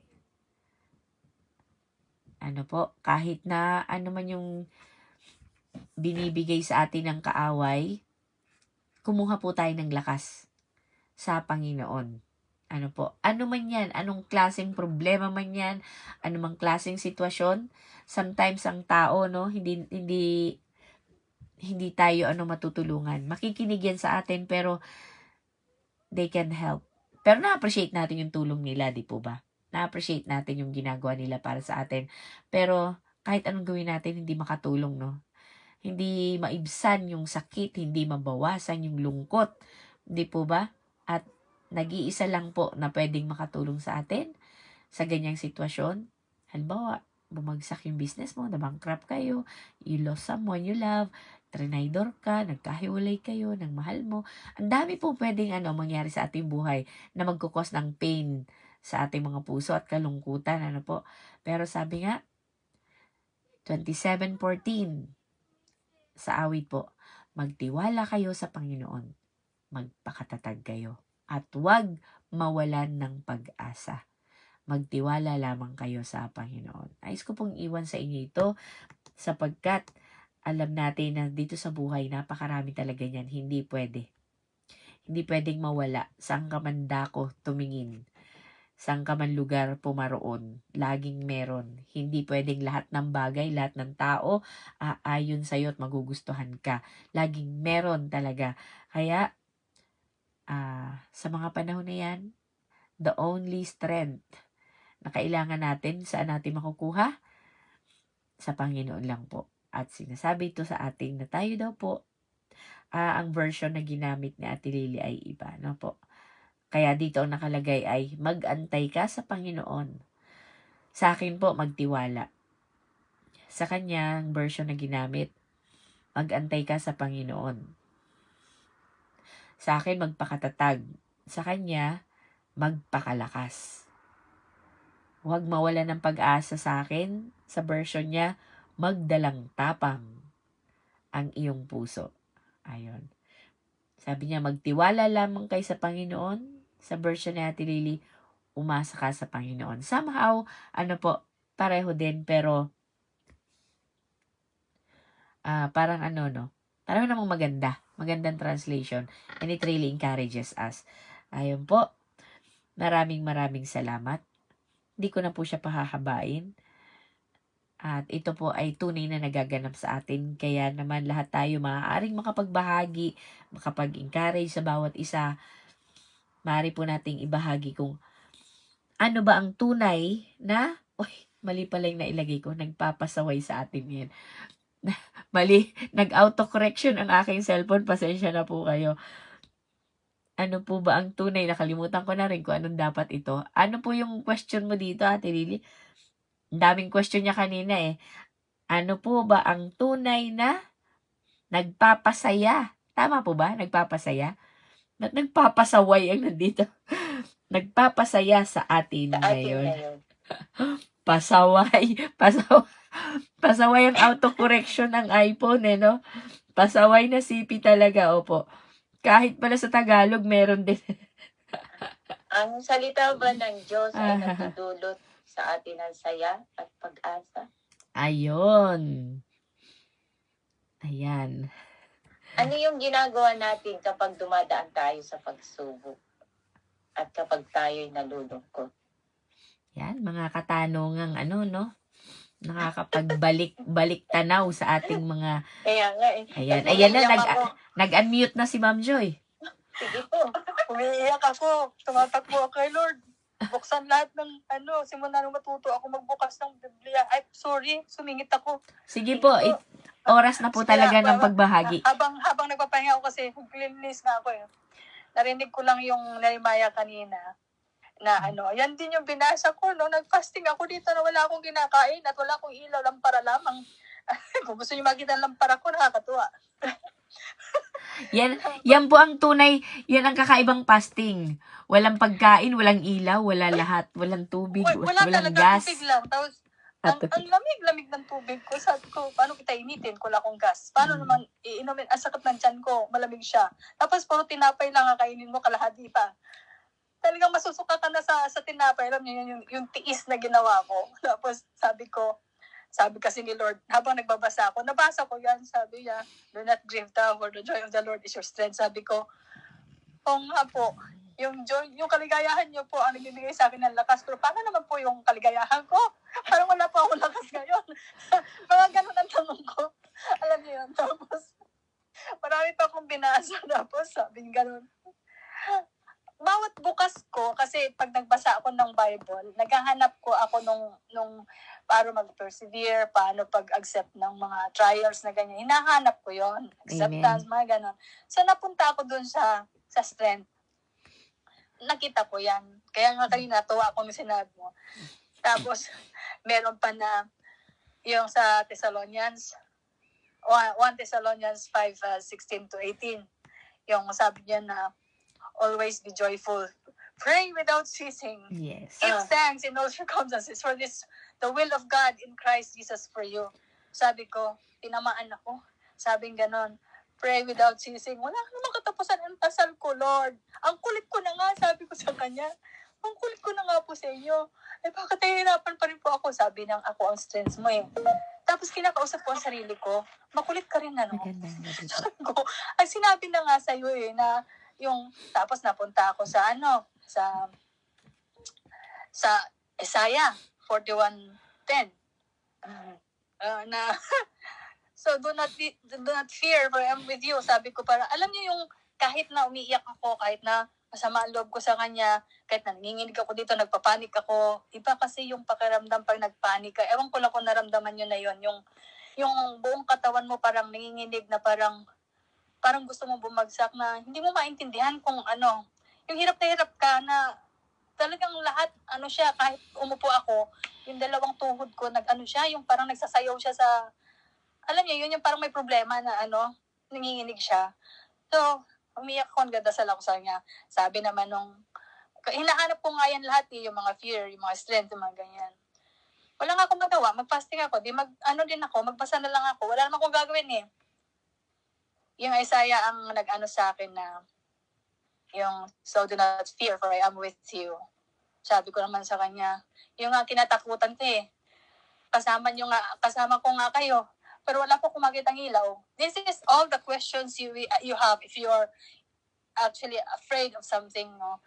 Kahit na ano man yung binibigay sa atin ng kaaway, kumuha po tayo ng lakas sa Panginoon. Ano man yan, anong klaseng problema man yan, anumang klaseng sitwasyon, sometimes ang tao, hindi tayo matutulungan. Makikinig yan sa atin, pero they can help. Pero na-appreciate natin yung tulong nila, di po ba? Na-appreciate natin yung ginagawa nila para sa atin. Pero kahit anong gawin natin, hindi makatulong, no? Hindi maibsan yung sakit, hindi mabawasan yung lungkot. Di po ba? At nag-iisa lang po na pwedeng makatulong sa atin sa ganyang sitwasyon. Halimbawa, bumagsak yung business mo, na-bankrupt kayo, you lost someone you love, trinidor ka, nagkahiwalay kayo ng mahal mo. Ang dami po pwedeng mangyari sa ating buhay na magkukos ng pain sa ating mga puso at kalungkutan. Po? Pero sabi nga, 27:14 sa awit po, magtiwala kayo sa Panginoon, magpakatatag kayo, at huwag mawalan ng pag-asa. Magtiwala lamang kayo sa Panginoon. Ayos ko pong iwan sa inyo ito sapagkat alam natin na dito sa buhay, napakarami talaga niyan. Hindi pwede. Hindi pwedeng mawala. Saan ka man dako tumingin. Saan ka man lugar pumaroon. Laging meron. Hindi pwedeng lahat ng bagay, lahat ng tao aayon sa'yo at magugustuhan ka. Laging meron talaga. Kaya, sa mga panahon na yan, the only strength na kailangan natin, saan natin makukuha? Sa Panginoon lang po. At sinasabi ito sa atin na tayo daw po, ang version na ginamit ni Ate Lily ay iba. No po? Kaya dito ang nakalagay ay, mag-antay ka sa Panginoon. Sa akin po, magtiwala. Sa kanyang version na ginamit, mag-antay ka sa Panginoon. Sa akin, magpakatatag. Sa kanya, magpakalakas. Huwag mawala ng pag-asa sa akin. Sa version niya, magdalang tapang ang iyong puso. Ayon. Sabi niya, magtiwala lamang kay sa Panginoon. Sa version ni Ate Lily, umasa ka sa Panginoon. Somehow, pareho din, pero parang parang namang maganda. Magandang translation. And it really encourages us. Ayun po. Maraming salamat. Hindi ko na po siya pahahabain. At ito po ay tunay na nagaganap sa atin. Kaya naman lahat tayo maaaring makapagbahagi, makapag-encourage sa bawat isa. Maaari po nating ibahagi kung ano ba ang tunay na, mali pala yung nailagay ko, nagpapasaway sa atin yan. Mali, nag-autocorrection ang aking cellphone. Pasensya na po kayo. Ano po ba ang tunay? Nakalimutan ko na rin kung anong dapat ito. Ano po yung question mo dito, Ate Lily? Ang daming question niya kanina eh. Ano po ba ang tunay na nagpapasaya? Tama po ba? Nagpapasaya? Nagpapasaway ang nandito. Nagpapasaya sa atin ngayon. Pasaway. Pasaway ang autocorrection ng iPhone no? Pasaway na sipi talaga, opo. Kahit pala sa Tagalog, meron din. Ang salita ba ng Diyos ay nagdudulot sa atin ng saya at pag-asa? Ayon. Ayan. Ano yung ginagawa natin kapag dumadaan tayo sa pagsubok? At kapag tayo'y nalulungkot? Yan, mga katanungang nakakapagbalik tanaw sa ating mga... Kaya nga eh. Ayan na, nag-unmute na si Ma'am Joy. Sige po. Umiiyak ako. Tumatakbo ako kay Lord. Buksan lahat ng simula nung matuto ako magbukas ng Biblia. Ay, sorry, sumingit ako. Sige po, oras na po talaga ng pagbahagi. Habang nagpapahinga ako kasi naglilinis nga ako eh. Narinig ko lang yung Nehemiah kanina na yan din yung binasa ko, no? Nag-fasting ako dito na wala akong kinakain at wala akong ilaw, lampara lamang. Kung gusto niyo makita ang lampara ko, nakakatuwa. Yan po ang tunay, yan ang kakaibang fasting. Walang pagkain, walang ilaw, wala lahat, walang tubig, walang gas. Tubig lang. Tapos, ang lamig ng tubig ko. Sabi ko, paano kita initin? Wala akong gas. Paano naman iinumin? Ang sakit ng tiyan ko, malamig siya. Tapos, puro tinapay lang kakainin mo, kalahati pa. Talagang masusuka ka na sa tinapay. Alam niyo, yung tiis na ginawa ko. Tapos, sabi kasi ni Lord, habang nagbabasa ako, nabasa ko yan, sabi niya, do not grieve thou, for the joy of the Lord is your strength. Sabi ko, nga po, yung kaligayahan niyo po ang nagbibigay sa akin ng lakas. Pero paano naman po yung kaligayahan ko? Parang wala pa akong lakas ngayon. Mga ganun ang tanong ko. Alam niyo yun. Tapos, marami pa akong binasa. Tapos, sabi ganun. Bawat bukas ko, kasi pag nagbasa ako ng Bible, naghahanap ko ako nung paano mag-persevere, paano pag-accept ng mga trials na ganyan. Hinahanap ko yon, acceptance, mga ganon. So, napunta ako dun sa strength. Nakita ko yan. Kaya nga kanina, tuwa ako nung sinabi mo. Tapos, meron pa na, Yung sa Thessalonians, 1 Thessalonians 5:16-18. Yung sabi niya na, always be joyful. Pray without ceasing. Yes. Give thanks in all circumstances, for this the will of God in Christ Jesus for you. Sabi ko, tinamaan ako. Sabing ganon, pray without ceasing. Wala namang katapusan ang dasal ko, Lord. Ang kulit ko na nga, sabi ko sa kanya. Ang kulit ko na nga po sa inyo. Bakit nahihirapan pa rin po ako? Sabi ng ako ang strength mo eh. Tapos kinakausap ko ang sarili ko, makulit ka rin ano. Magandang gabi po. Sabi ko, ay sinabi na nga sa'yo eh, na yung, tapos napunta ako sa sa Isaiah 41:10. Na so do not fear, for I am with you. Sabi ko para alam niyo yung kahit na umiiyak ako, kahit na masama ang loob ko sa kanya, kahit na nanginginig ako dito, nagpapanik ako. Iba kasi yung pakiramdam pag nagpanik ka. Ewan ko lang kung naramdaman niyo na yon, yung buong katawan mo parang nanginginig na parang gusto mo bumagsak na hindi mo maintindihan kung ano. Yung hirap na hirap ka na talagang lahat, siya, kahit umupo ako, yung dalawang tuhod ko, siya, yung parang nagsasayaw siya sa, alam niyo, yun yung parang may problema na nanginginig siya. So, umiyak ko, nagdadasal ako sa kanya. Sabi naman hinahanap ko nga yan lahat yung mga fear, yung mga strength, yung mga ganyan. Wala nga akong magawa, mag-fasting ako, magbasa na lang ako, wala naman akong gagawin eh. Yung Isaiah ang sa akin na yung, so do not fear, for I am with you. Sabi ko naman sa kanya, yung nga kinatakutan ko eh. Kasama ko nga kayo, pero wala po kumakitang ilaw. This is all the questions you have if you're actually afraid of something, no?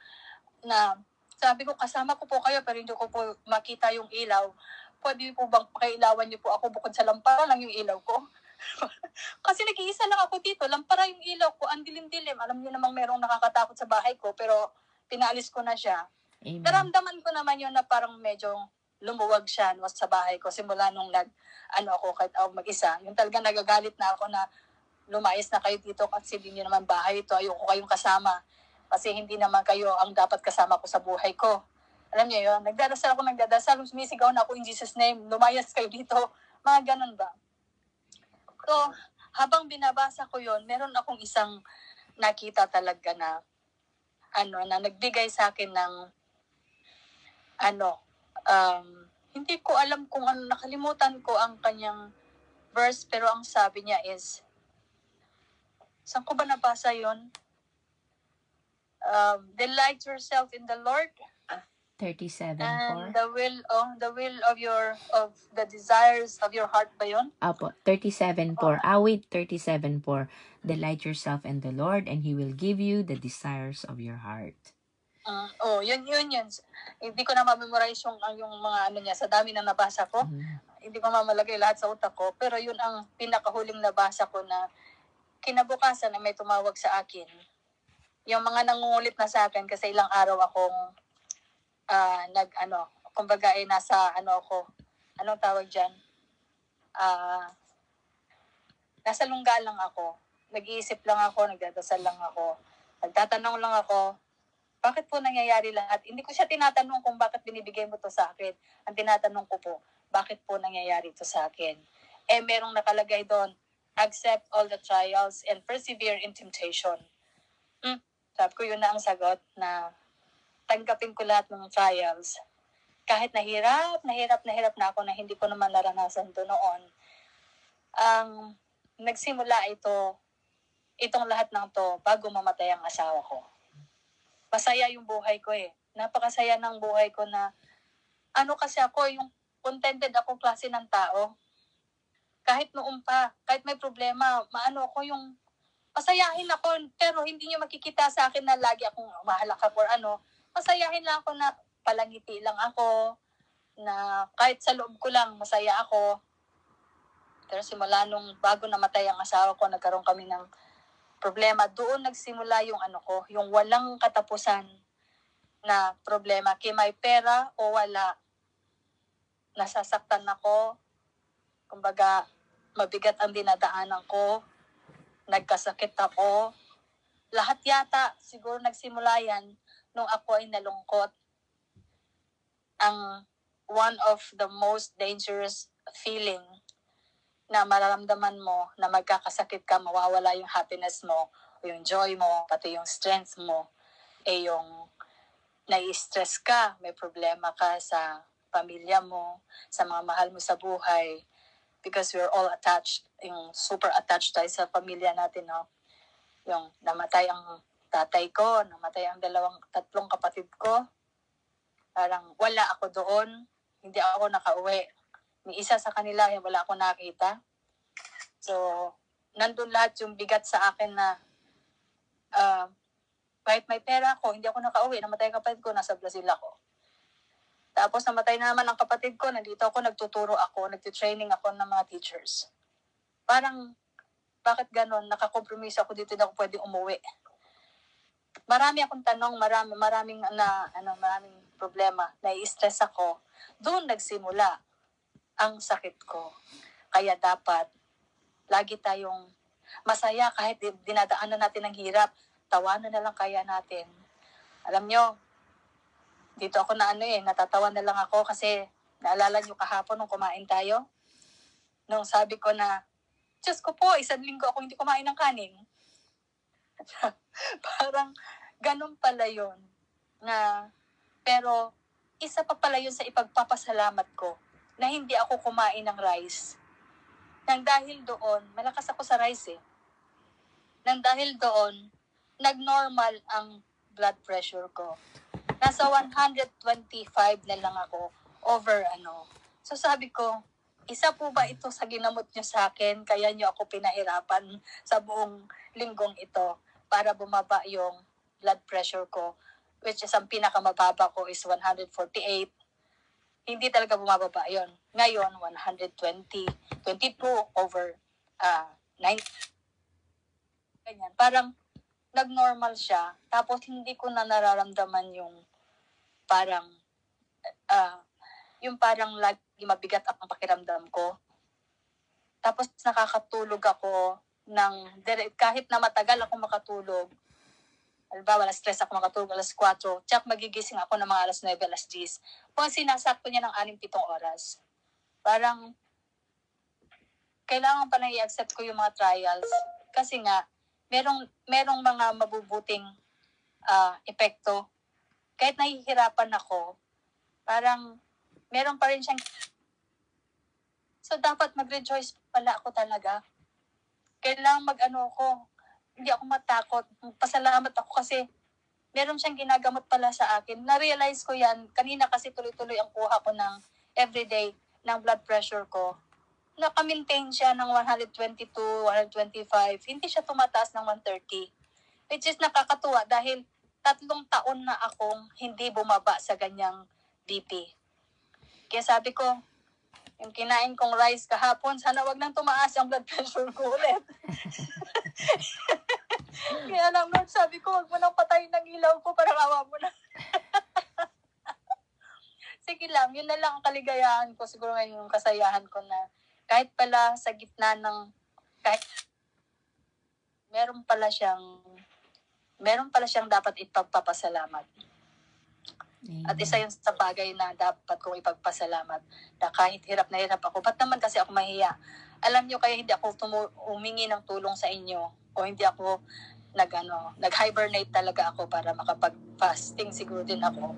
Na sabi ko, kasama ko po kayo pero hindi ko po makita yung ilaw. Pwede po bang pakailawan niyo po ako bukod sa lampara lang yung ilaw ko? Kasi nag-iisa lang ako dito, lampara yung ilaw ko, ang dilim-dilim. Alam niyo namang merong nakakatakot sa bahay ko, pero pinaalis ko na siya. Amen. Naramdaman ko naman yun na parang medyo lumuwag siya sa bahay ko simula nung ako kahit ako mag-isa. Yung talagang nagagalit na ako na lumayas na kayo dito kasi hindi niyo naman bahay ito. Ayoko kayong kasama kasi hindi naman kayo ang dapat kasama ko sa buhay ko. Alam niyo yun, nagdadasal, sumisigaw na ako in Jesus name, lumayas kayo dito. Mga ganun ba? So, habang binabasa ko yun, meron akong isang nakita talaga na na nagbigay sa akin ng hindi ko alam kung nakalimutan ko ang kanyang verse, pero ang sabi niya is, saan ko ba nabasa yun? Delight yourself in the Lord, 37:4. and the will of the desires of your heart ba yun? Apo, 37:4. Awit 37:4. Delight yourself in the Lord and He will give you the desires of your heart. Yun. Hindi ko na ma-memorize yung mga niya sa dami na nabasa ko. Hindi ko mamalagay lahat sa utak ko, pero yun ang pinakahuling nabasa ko na kinabukasan na may tumawag sa akin. Yung mga nangungulit na sa akin kasi ilang araw akong kumbaga nasa ako, anong tawag dyan? Nasa lungga lang ako. Nag-iisip lang ako, nagdadasal lang ako. Nagtatanong lang ako, bakit po nangyayari lahat? Hindi ko siya tinatanong kung bakit binibigay mo to sa akin. Ang tinatanong ko po, bakit po nangyayari to sa akin? Merong nakalagay doon, accept all the trials and persevere in temptation. Sabi ko, yun na ang sagot na tanggapin ko lahat ng trials. Kahit nahirap na ako na hindi ko naman naranasan to noon. Nagsimula itong lahat ng to bago mamatay ang asawa ko. Masaya yung buhay ko eh. Napakasaya ng buhay ko na kasi ako, yung contented ako klase ng tao. Kahit noon pa, kahit may problema, ako yung pasayahin ako, pero hindi niyo makikita sa akin na lagi akong mahalakak or Pasayahin lang ako na palangiti lang ako, na kahit sa loob ko lang, masaya ako. Pero simula nung bago namatay ang asawa ko, nagkaroon kami ng problema. Doon nagsimula yung yung walang katapusan na problema. Kaya may pera o wala, nasasaktan ako. Kumbaga, mabigat ang dinadaanan ko. Nagkasakit ako. Lahat yata, siguro nagsimula yan nung ako ay nalungkot. Ang one of the most dangerous feeling na mararamdaman mo na magkakasakit ka, mawawala yung happiness mo, yung joy mo, pati yung strength mo, yung nai-stress ka, may problema ka sa pamilya mo, sa mga mahal mo sa buhay, because we're all attached, yung super attached tayo sa pamilya natin, no? Yung namatay ang tatay ko, namatay ang tatlong kapatid ko, parang wala ako doon, hindi ako nakauwi. Ni isa sa kanila, wala ako nakita. So, nandun lahat yung bigat sa akin na kahit may pera ako, hindi ako nakauwi. Namatay ang kapatid ko, nasa Brazil ako. Tapos namatay na naman ang kapatid ko, nandito ako, nagtuturo ako, nagtitraining ako ng mga teachers. Parang, bakit ganon? Nakakompromiso ako dito na ako pwede umuwi. Marami akong tanong, maraming problema. Nai-stress ako. Doon nagsimula ang sakit ko. Kaya dapat, lagi tayong masaya kahit dinadaanan natin ng hirap. Tawanan na lang kaya natin. Alam nyo, dito ako natatawa na lang ako kasi naalala nyo kahapon nung kumain tayo? Nung sabi ko na, Diyos ko po, 1 linggo ako hindi kumain ng kanin. Parang ganun pala yun. Pero isa pa pala yun sa ipagpapasalamat ko na hindi ako kumain ng rice. Nang dahil doon, malakas ako sa rice eh. Nang dahil doon, nag-normal ang blood pressure ko. Nasa 125 na lang ako over . So sabi ko, isa po ba ito sa ginamot nyo sa akin? Kaya nyo ako pinahirapan sa buong linggong ito para bumaba yung blood pressure ko, which is ang pinakamababa ko is 148. Hindi talaga bumababa yon. Ngayon, 120, 22 over 9. Ganyan. Parang nag-normal siya. Tapos hindi ko na nararamdaman yung parang lagi mabigat ang pakiramdam ko. Tapos nakakatulog ako kahit na matagal ako makatulog. Halimbawa, alas 3 ako makatulog, alas 4, tsak magigising ako ng mga alas 9, alas 10. Kung sinasakto niya ng 6-7 oras. Parang, kailangan pa na i-accept ko yung mga trials. Kasi nga, merong mga mabubuting epekto. Kahit nahihirapan ako, parang, meron pa rin siyang. So, dapat mag-rejoice pala ako talaga. Kailangan hindi ako matakot. Pasalamat ako kasi meron siyang ginagamot pala sa akin. Na-realize ko yan. Kanina kasi tuloy-tuloy ang kuha ko ng everyday ng blood pressure ko. Naka-maintain siya ng 122, 125. Hindi siya tumataas ng 130. Which is nakakatuwa dahil 3 taon na akong hindi bumaba sa ganyang BP. Kaya sabi ko, yung kinain kong rice kahapon, sana wag nang tumaas ang blood pressure ko ulit. Kaya lang, Lord, sabi ko, wag mo nang patayin ng ilaw ko, parang awa mo na. Sige lang, yun na lang ang kaligayahan ko, siguro ngayon yung kasayahan ko na kahit pala sa gitna meron pala siyang dapat ipagpapasalamat. At isa yun sa bagay na dapat kong ipagpasalamat na kahit hirap na hirap ako, ba't naman kasi ako mahiya? Alam nyo, kaya hindi ako humingi ng tulong sa inyo o hindi ako nag-hibernate talaga ako para makapag-fasting siguro din ako.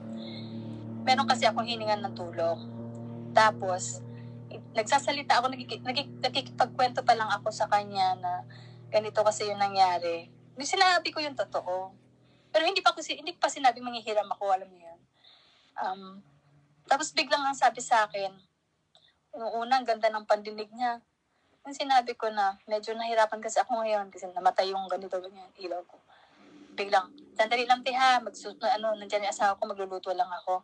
Meron kasi akong hiningan ng tulong. Tapos, nagsasalita ako, nakikipagkwento pa lang ako sa kanya na ganito kasi yung nangyari. Sinabi ko yung totoo. Pero hindi pa sinabing manghihiram ako, alam niyo yun. Tapos biglang ang sabi sa akin, yung una, ang ganda ng pandinig niya. Yung sinabi ko na, medyo nahirapan kasi ako ngayon kasi namatay yung ganito, ganyan, ilaw ko. Biglang, sandali lang tiha, nandiyan yung asawa ko, magluluto lang ako.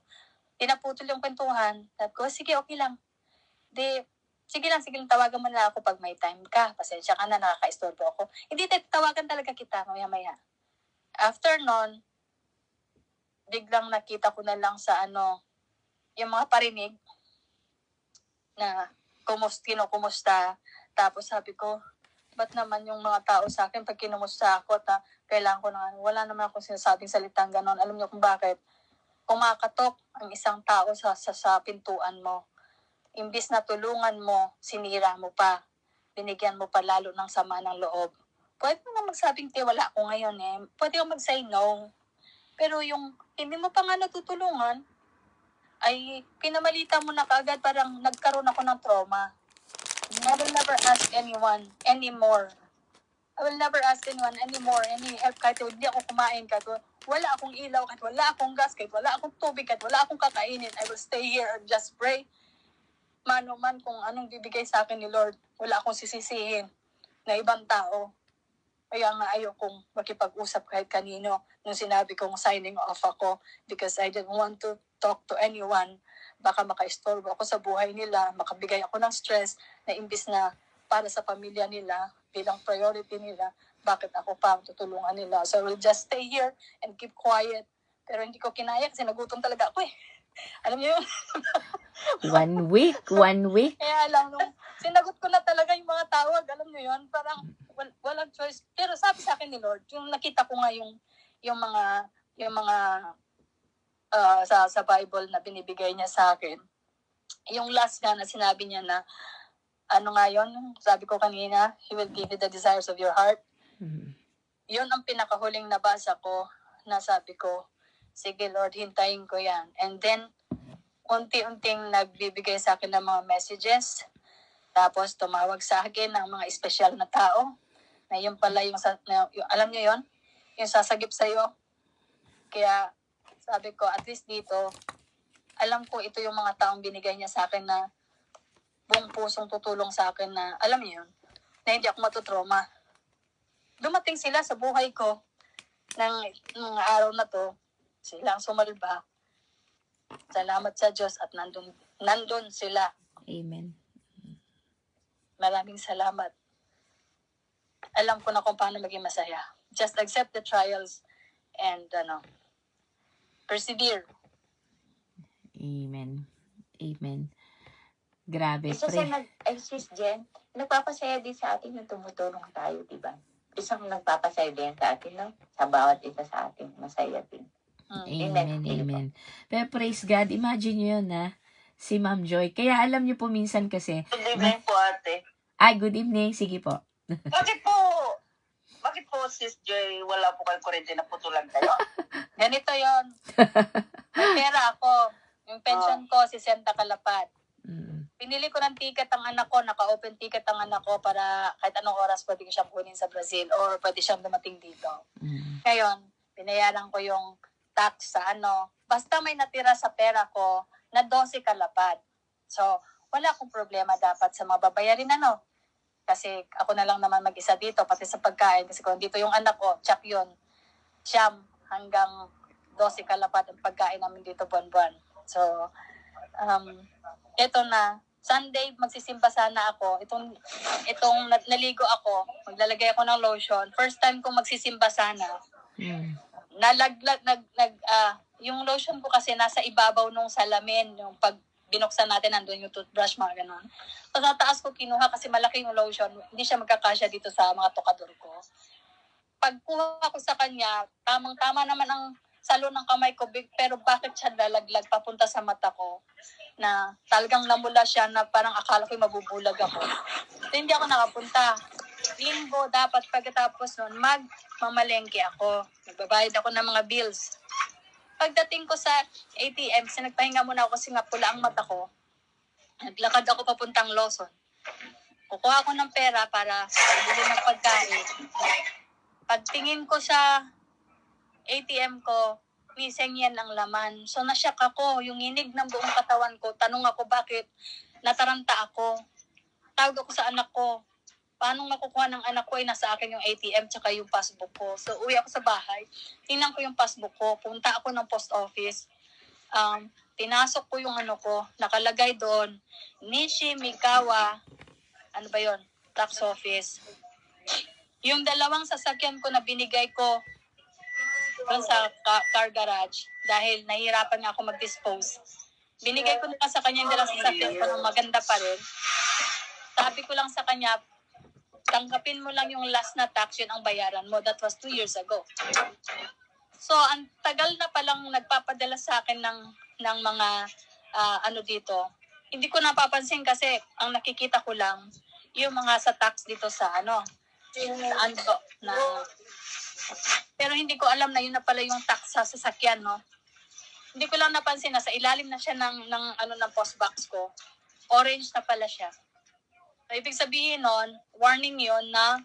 Tinaputol yung kwentuhan. Sabi ko, sige, okay lang. Sige lang, tawagan mo na ako pag may time ka. Pasensya ka na, nakaka-istorbo ako. Hindi, tawagan talaga kita, maya-maya. After nun, biglang nakita ko na lang sa yung mga parinig na kinukumusta. Tapos sabi ko, ba't naman yung mga tao sa akin pag kinumusta ako at kailangan ko na wala naman akong sinasabing salitang ganon. Alam niyo kung bakit? Kumakatok ang isang tao sa pintuan mo. Imbis na tulungan mo, sinira mo pa. binigyan mo pa lalo ng sama ng loob. Pwede mo na magsabing, wala ako ngayon eh. Pwede mo mag-say no. Pero yung hindi mo pa nga natutulungan, ay pinamalita mo na kaagad, parang nagkaroon ako ng trauma. I will never ask anyone anymore. I will never ask anyone anymore any help kahit hindi ako kumain, kahit wala akong ilaw, kahit wala akong gas, kahit wala akong tubig, kahit wala akong kakainin. I will stay here and just pray. Mano man kung anong bibigay sa akin ni Lord, wala akong sisisihin na ibang tao. Kaya nga ayokong makipag-usap kahit kanino nung sinabi kong signing off ako because I didn't want to talk to anyone. Baka makaistorbo ako sa buhay nila, makabigay ako ng stress na imbis na para sa pamilya nila, bilang priority nila, bakit ako pa ang tutulungan nila. So I will just stay here and keep quiet. Pero hindi ko kinaya kasi nagutom talaga ako eh. Alam niyo yun? 1 week. Kaya lang, nung sinagot ko na talaga yung mga tawag, alam niyo yun, parang walang choice. Pero sabi sa akin ni Lord, yung nakita ko nga yung mga sa Bible na binibigay niya sa akin. Yung last nga na sinabi niya na, ano nga yun, sabi ko kanina, He will give you the desires of your heart. Yun ang pinakahuling nabasa ko na sabi ko, sige Lord, hintayin ko yan. And then, unti-unting nagbibigay sa akin ng mga messages. Tapos tumawag sa akin ng mga espesyal na tao. Na yun pala yung alam niyo yun? Yung sasagip sa'yo. Kaya sabi ko, at least dito, alam ko ito yung mga taong binigay niya sa akin na buong pusong tutulong sa akin na, alam niyo yun, na hindi ako matutrauma. Dumating sila sa buhay ko ng araw na to, silang sumalba. Salamat sa Diyos at nandun sila. Amen. Maraming salamat. Alam ko na kung paano maging masaya. Just accept the trials and persevere. Amen. Grabe, Isa Sis Jen, nagpapasaya din sa atin yung tumutulong tayo, di ba? Isang nagpapasaya din sa atin, no? Sa bawat isa sa atin, masaya din. Amen. Pero praise God, imagine nyo yun si Ma'am Joy. Kaya alam nyo po minsan kasi, Good evening po, ate. good evening, sige po. Bakit po, Sis Joy, wala po kayong kurente na putulan kayo? Ganito yon. May pera ako. Yung pension ko, 60 kalapad. Pinili ko ng ticket ang anak ko, naka-open ticket ang anak ko para kahit anong oras pwede ko siyang kunin sa Brazil or pwede siyang dumating dito. Ngayon, binayaran ko yung tax sa basta may natira sa pera ko na 12 kalapad. So, wala akong problema dapat sa mga babayarin kasi ako na lang naman mag-isa dito, pati sa pagkain. Kasi kung dito yung anak ko, tsak yun. Siyam hanggang 12 kalapad ang pagkain namin dito buwan-buwan. So, eto na. Sunday, magsisimba sana ako. Itong naligo ako, maglalagay ako ng lotion. First time kong magsisimba sana. Nalaglag, yung lotion ko kasi nasa ibabaw nung salamin, yung pag binuksan natin, nandun yung toothbrush, mga ganon. So, sa taas ko kinuha kasi malaki yung lotion, hindi siya magkakasya dito sa mga tokador ko. Pagkuha ko sa kanya, tamang-tama naman ang salo ng kamay ko, pero bakit siya lalaglag papunta sa mata ko? Na talagang namula siya na parang akala ko mabubulag ako. So, hindi ako nakapunta. Linggo, dapat pagkatapos nun, mamalengke ako. Nagbabayad ako ng mga bills. Pagdating ko sa ATM, nagpahinga muna ako kasi nga pula ang mata ko. Naglakad ako papuntang Lawson. Kukuha ako ng pera para bili ng pagkain. Pagtingin ko sa ATM ko, missing yan ang laman. So nasyak ako, yung inig ng buong katawan ko. Tanong ako bakit nataranta ako. Tawag ako sa anak ko. Paano makukuha ng anak ko ay nasa akin yung ATM tsaka yung passbook ko. So uwi ako sa bahay, tingnan ko yung passbook ko. Punta ako ng post office. Tinasok ko yung nakalagay doon. Nishi Mikawa, tax office. Yung dalawang sasakyan ko na binigay ko doon sa car garage dahil nahihirapan nga ako mag-dispose. Binigay ko na sa kanya yung dalawang sasakyan ko na maganda pa rin. Sabi ko lang sa kanya, tanggapin mo lang yung last na tax, yun ang bayaran mo. That was 2 years ago. So, ang tagal na palang nagpapadala sa akin ng mga dito. Hindi ko napapansin kasi ang nakikita ko lang, yung mga sa tax dito sa Anto na pero hindi ko alam na yun na pala yung tax sa sasakyan, no. Hindi ko lang napansin na sa ilalim na siya ng post box ko. Orange na pala siya. So, ibig sabihin nun, warning yun na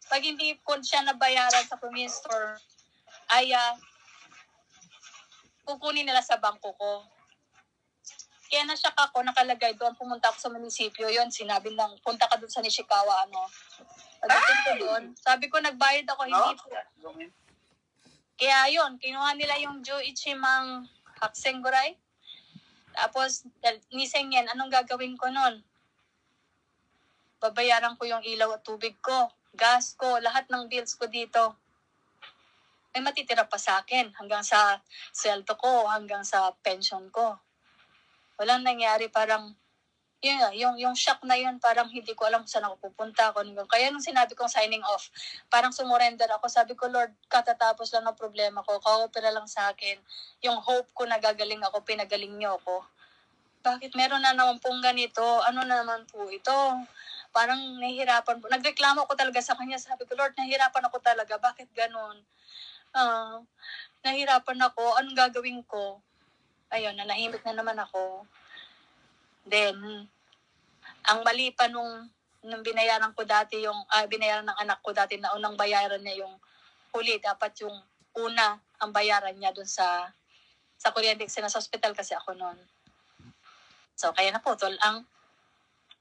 pag hindi ko siya nabayaran sa convenience store, ay kukunin nila sa bangko ko. Kaya nasyak ako, nakalagay doon, pumunta ako sa munisipyo, yun, sinabi lang, punta ka doon sa Nishikawa, Pagdating ko doon, sabi ko, nagbayad ako, hindi po. Kaya yun, kinuha nila yung Juichimang Haksengguray. Tapos, niseng yan, anong gagawin ko nun? Babayaran ko yung ilaw at tubig ko, gas ko, lahat ng bills ko dito. May matitira pa sa akin, hanggang sa sweldo ko, hanggang sa pension ko. Walang nangyari, parang, yung shock na yun, parang hindi ko alam kung saan ako pupunta. Kaya nung sinabi kong signing off, parang sumurrender ako. Sabi ko, Lord, katatapos lang ng problema ko. Ka-opera lang sa akin. Yung hope ko na gagaling ako, pinagaling niyo ako. Bakit meron na naman pong ganito? Ano na naman po ito? Parang nahihirapan po. Nagreklamo ko talaga sa kanya. Sabi ko, Lord, nahihirapan ako talaga. Bakit ganun? Nahihirapan ako. Anong gagawin ko? Ayun, nanahimik na naman ako. Then, ang mali pa nung binayaran ko dati binayaran ng anak ko dati na unang bayaran niya yung huli. Dapat yung una ang bayaran niya dun sa kuryente kasi nasa hospital kasi ako noon. So, kaya naputol ang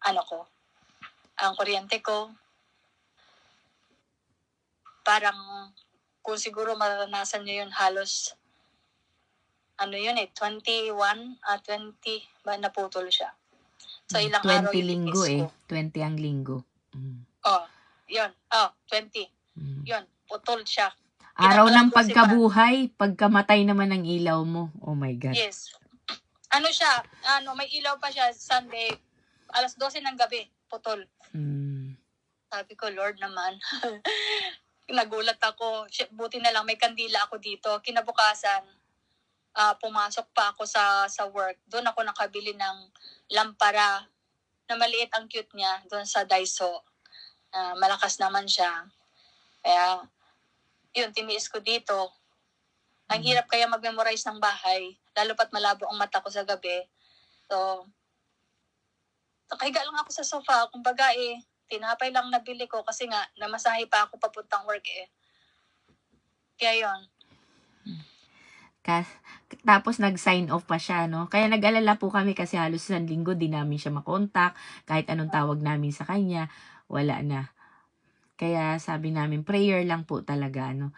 ang kuryente ko. Parang kung siguro maranasan niyo yun halos 21, 20 ba naputol siya. So, ilang 20 araw yung linggo itis ko. 20 ang linggo. Yun. 20. Yun, putol siya. Araw ng 12 pagkabuhay, pagkamatay naman ng ilaw mo. Oh my God. Yes. Siya, may ilaw pa siya Sunday, alas 12 ng gabi, putol. Sabi ko, Lord naman. Nagulat ako. Buti na lang, may kandila ako dito. Kinabukasan, pumasok pa ako sa work. Doon ako nakabili ng lampara na maliit ang cute niya doon sa Daiso. Malakas naman siya. Kaya, yun, tiniis ko dito. Ang hirap kaya mag-memorize ng bahay, lalo pat malabo ang mata ko sa gabi. So, nakahiga lang ako sa sofa. Kumbaga tinapay lang nabili ko kasi nga, namasahe pa ako papuntang work Kaya yun. Tapos nag-sign off pa siya, no? Kaya nag-alala po kami kasi halos isang linggo di namin siya makontak. Kahit anong tawag namin sa kanya, wala na. Kaya sabi namin, prayer lang po talaga, no?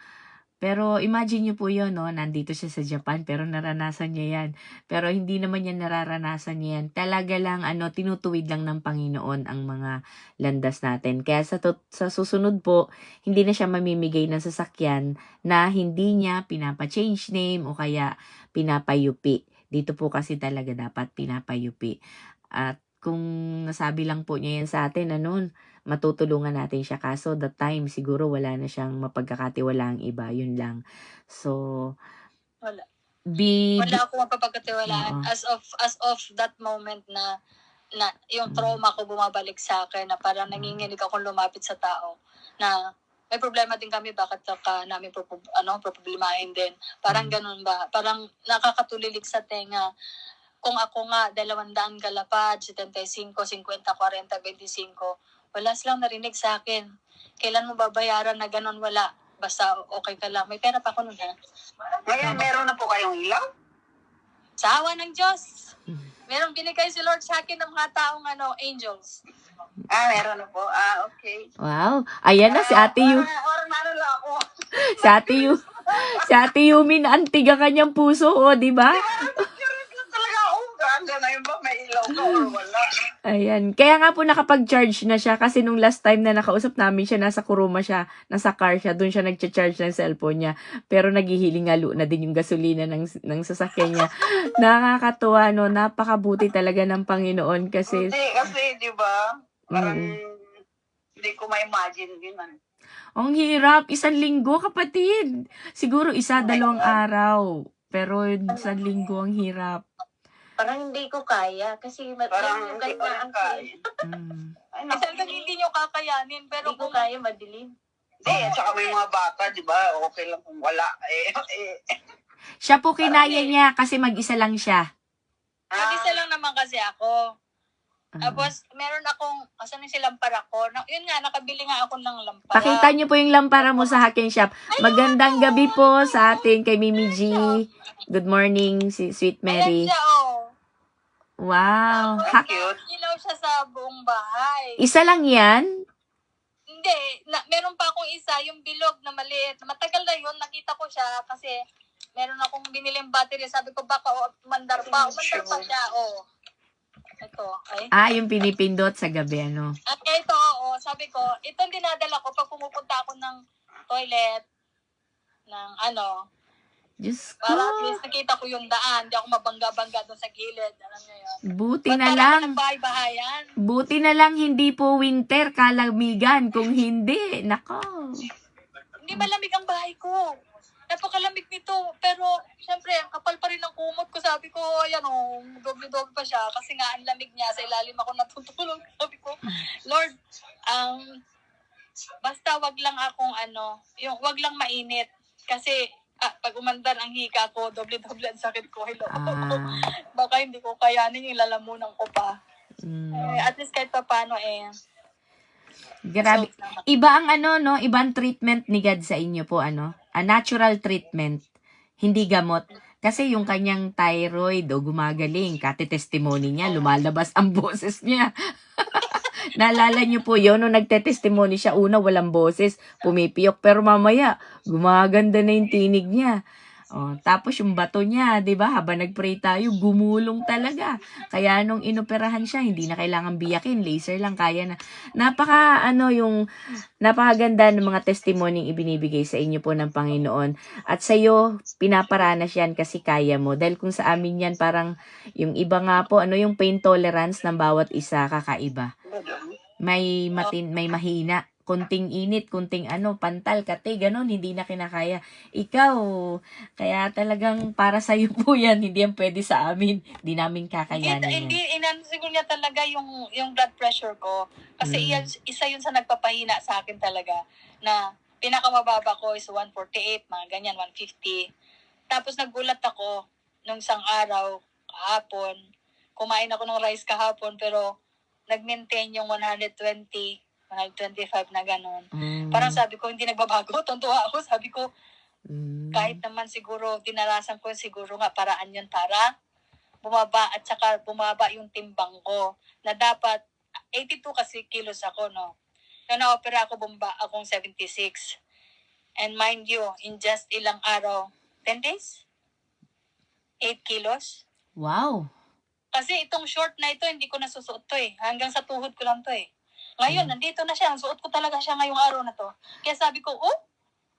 Pero imagine nyo po yun, no? Nandito siya sa Japan, pero naranasan niya yan. Pero hindi naman yan nararanasan niya yan. Talaga lang, tinutuwid lang ng Panginoon ang mga landas natin. Kaya sa susunod po, hindi na siya mamimigay ng sasakyan na hindi niya pinapa-change name o kaya pinapayupi. Dito po kasi talaga dapat pinapayupi. At kung nasabi lang po niya yan sa atin, matutulungan natin siya. Kaso that time, siguro wala na siyang mapagkakatiwalaang iba. Yun lang. So, wala akong mapapagkatiwalaan. As of that moment na yung trauma ko bumabalik sa akin na parang nanginginig akong lumapit sa tao na may problema din kami, bakit ka namin problemahin din. Parang ganun ba? Parang nakakatulilig sa tenga. Kung ako nga, 200 galapad, 75, 50, 40, 25, wala silang narinig sa akin. Kailan mo babayaran na ganun? Wala. Basta okay ka lang. May pera pa ako nun, ha? Ngayon, meron na po kayong ilaw? Sa awa ng Diyos. Meron binigay si Lord sa akin ng mga taong angels. Meron na po. Okay. Wow. Ayan na si Ate Yu. Lang ako. Si Ate Yumi na antig ang kanyang puso, di ba? Hanggang ngayon ba may ilaw ka or wala? Ayan. Kaya nga po nakapag-charge na siya kasi nung last time na nakausap namin siya, nasa Kuruma siya, nasa car siya, doon siya nagcha-charge ng cellphone niya. Pero naghihilingalo na din yung gasolina ng sasakyan niya. Nakakatuwa, napakabuti talaga ng Panginoon kasi... Kasi, di ba? Parang hindi ko ma-imagine yun. Ang hirap. 1 linggo, kapatid. Siguro 1-2 araw. Pero 1 linggo ang hirap. Parang hindi ko kaya kasi parang hindi ko kanya kaya. Ay, Kasi hanggang hindi nyo kakayanin. Pero Hindi ko kung kaya madilim. Hindi, at saka may mga bata, di ba? Okay lang kung wala. Siya po kinaya niya kasi mag-isa lang siya. mag-isa lang naman kasi ako. Ah. Tapos, meron akong, asan yung silampara ko? Yun nga, nakabili nga ako ng lampara. Pakita niyo po yung lampara mo sa Hack and Shop. Magandang gabi po sa atin kay Mimi G. Good morning, si Sweet Ayan Mary. siya, oh. Wow. Tapos, Cute. ilaw siya sa buong bahay. Isa lang yan? Hindi, meron pa akong isa, yung bilog na maliit. Matagal na yun, nakita ko siya kasi meron akong biniling battery. Sabi ko, baka umandar pa. Umandar pa siya, oh. Ito, ay. Yung pinipindot sa gabi, ano? At ito, oh, sabi ko, itong dinadala ko pag pumupunta ako ng toilet, ng ano, Diyos ko. para at least nakita ko yung daan. Hindi ako mabangga-bangga doon sa gilid. Alam niyo yun. Buti Ba't na para lang. ako nagbahay-bahayan? Buti na lang hindi po winter, kalamigan. Kung hindi, nako. Hindi malamig ang bahay ko. Napakalamig nito. Pero, syempre, ang kapal pa rin ng kumot ko. Sabi ko, ayan o, doble-doble pa siya. Kasi nga, ang lamig niya. Sa ilalim ako natutulog. Sabi ko, Lord, basta wag lang akong wag lang mainit. Kasi, pag umandar ang hika ko, doble-doble ang sakit ko. Hello. Baka hindi ko kayanin yung lalamunan ko pa. At least kahit pa paano Grabe. Iba ang ibang treatment ni God sa inyo po, A natural treatment. Hindi gamot. Kasi yung kanyang thyroid gumagaling. Kate-testimony niya, lumalabas ang boses niya. Naalala niyo po yun, nung nagte-testimony siya, una walang boses, pumipiyok, pero mamaya, gumaganda na yung tinig niya. Tapos yung bato niya, 'di ba? Habang nagpray tayo, gumulong talaga. Kaya nung inoperahan siya, hindi na kailangan biyakin, laser lang kaya na. Napakaganda ng mga testimony ibinibigay sa inyo po ng Panginoon. At sa iyo, pinaparanas yan kasi kaya mo. Dahil kung sa amin yan, parang yung iba nga po, yung pain tolerance ng bawat isa kakaiba. May mahina. Kunting init, kunting pantal, kate, ganun, hindi na kinakaya. Ikaw, kaya talagang para sa'yo po yan, hindi yan pwede sa amin. Hindi namin kakayanin yan. Hindi, siguro niya talaga yung blood pressure ko. Kasi isa yun sa nagpapahina sa akin talaga. Na pinakamababa ko is 148, mga ganyan, 150. Tapos nagulat ako nung isang araw, kahapon. Kumain ako ng rice kahapon, pero nag-maintain yung 120, 125 na gano'n. Parang sabi ko, hindi nagbabago. Tuntua ako. Sabi ko, kahit naman siguro, dinarasan ko siguro nga paraan yun para bumaba at saka bumaba yung timbang ko. Na dapat, 82 kasi kilos ako, no? Nung na-opera ako, bumaba akong 76. And mind you, in just ilang araw, 10 days? 8 kilos? Wow! Kasi itong short na ito, hindi ko nasusuot to eh. Hanggang sa tuhod ko lang to eh. Ngayon, nandito na siya. Suot ko talaga siya ngayong araw na to. Kaya sabi ko,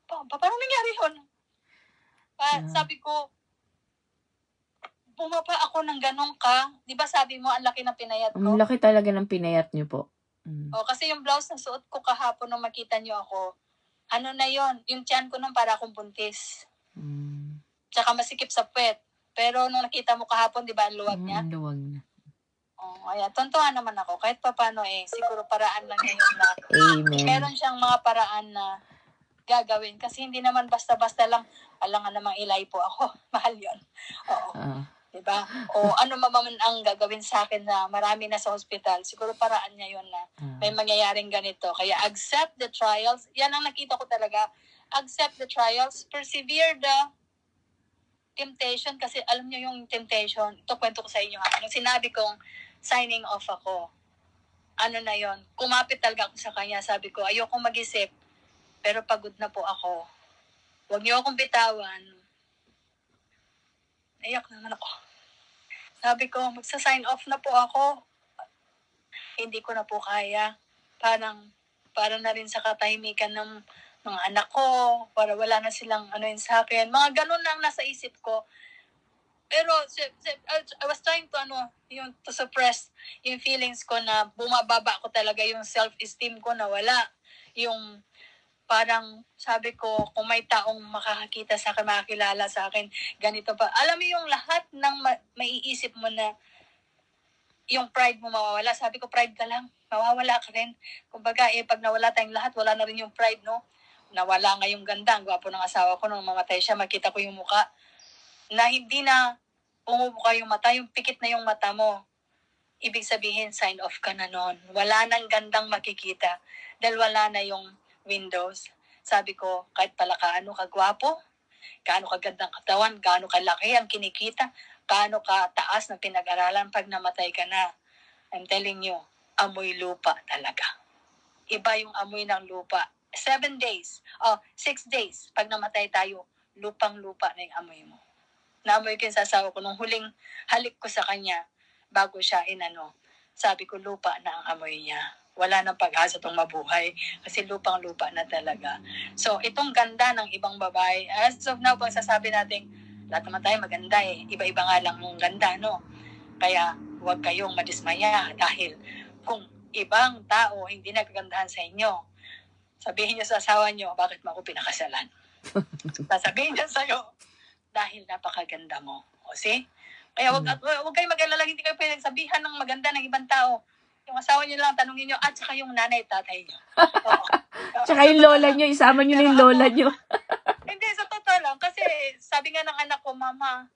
paano nangyari yun? Sabi ko, bumaba ako ng ganun ka. Di ba sabi mo, ang laki ng pinayat ko? Ang laki talaga ng pinayat niyo po. Kasi yung blouse na suot ko kahapon nung makita niyo ako, na yon, yung tiyan ko nung para akong buntis. Tsaka masikip sa puwet. Pero nung nakita mo kahapon, di ba, ang luwag niya? Ang luwag na. Ayan, tuntuhan naman ako. Kahit pa paano siguro paraan lang yun na Amen. meron siyang mga paraan na gagawin. Kasi hindi naman basta-basta lang, alangan namang ilay po ako. Mahal yun. Oo. Diba? O ano man ang gagawin sa akin na marami na sa hospital. Siguro paraan niya yun na may mangyayaring ganito. Kaya accept the trials. Yan ang nakita ko talaga. Accept the trials. Persevere the temptation. Kasi alam niyo yung temptation. Ito kwento ko sa inyo. Nung sinabi kong signing off ako. Na yon? Kumapit talaga ako sa kanya. Sabi ko, ayokong mag-isip. Pero pagod na po ako. Huwag niyo akong bitawan. Naiyak naman ako. Sabi ko, magsa-sign off na po ako. Hindi ko na po kaya. Parang na rin sa katahimikan ng mga anak ko. Para wala na silang yun sa akin. Mga ganun lang nasa isip ko. Pero I was trying to to suppress yung feelings ko na bumababa ko talaga yung self-esteem ko na wala. Yung parang sabi ko, kung may taong makakakita sa akin, makakilala sa akin, ganito pa. Alam mo yung lahat ng maiisip mo na yung pride mo mawawala. Sabi ko, pride ka lang. Mawawala ka rin. Kumbaga, pag nawala tayong lahat, wala na rin yung pride, no? Nawala nga yung ganda. Ang gwapo ng asawa ko nung mamatay siya, makita ko yung muka na hindi na pumupuka yung mata, yung pikit na yung mata mo. Ibig sabihin, sign off ka na nun. Wala nang gandang makikita dahil wala na yung windows. Sabi ko, kahit pala kaano kagwapo, kaano kagandang katawan, kaano kalaki ang kinikita, kaano kataas ng pinag-aralan pag namatay ka na. I'm telling you, amoy lupa talaga. Iba yung amoy ng lupa. 6 days, pag namatay tayo, lupang-lupa na yung amoy mo. Naamoy ko yung sasawa ko nung huling halik ko sa kanya bago siya sabi ko lupa na ang amoy niya. Wala nang pag-asa itong mabuhay kasi lupang-lupa na talaga. So, itong ganda ng ibang babae, as of now, pag sasabi natin, lahat naman tayo maganda eh. Iba-iba nga lang yung ganda, no? Kaya, huwag kayong madismaya dahil kung ibang tao hindi nagagandahan sa inyo, sabihin niyo sa asawa niyo, bakit mo ako pinakasalan? Sasabihin niya sa'yo, dahil napakaganda mo. O see? Kaya wag kayo mag-alala, hindi kayo pinagsabihan ng maganda ng ibang tao. Yung asawa niyo lang, tanungin niyo, at saka yung nanay, tatay niyo. Oo. Tsaka yung lola nyo, isama nyo na yung lola nyo. Hindi, sa totoo lang. Kasi sabi nga ng anak ko, Mama,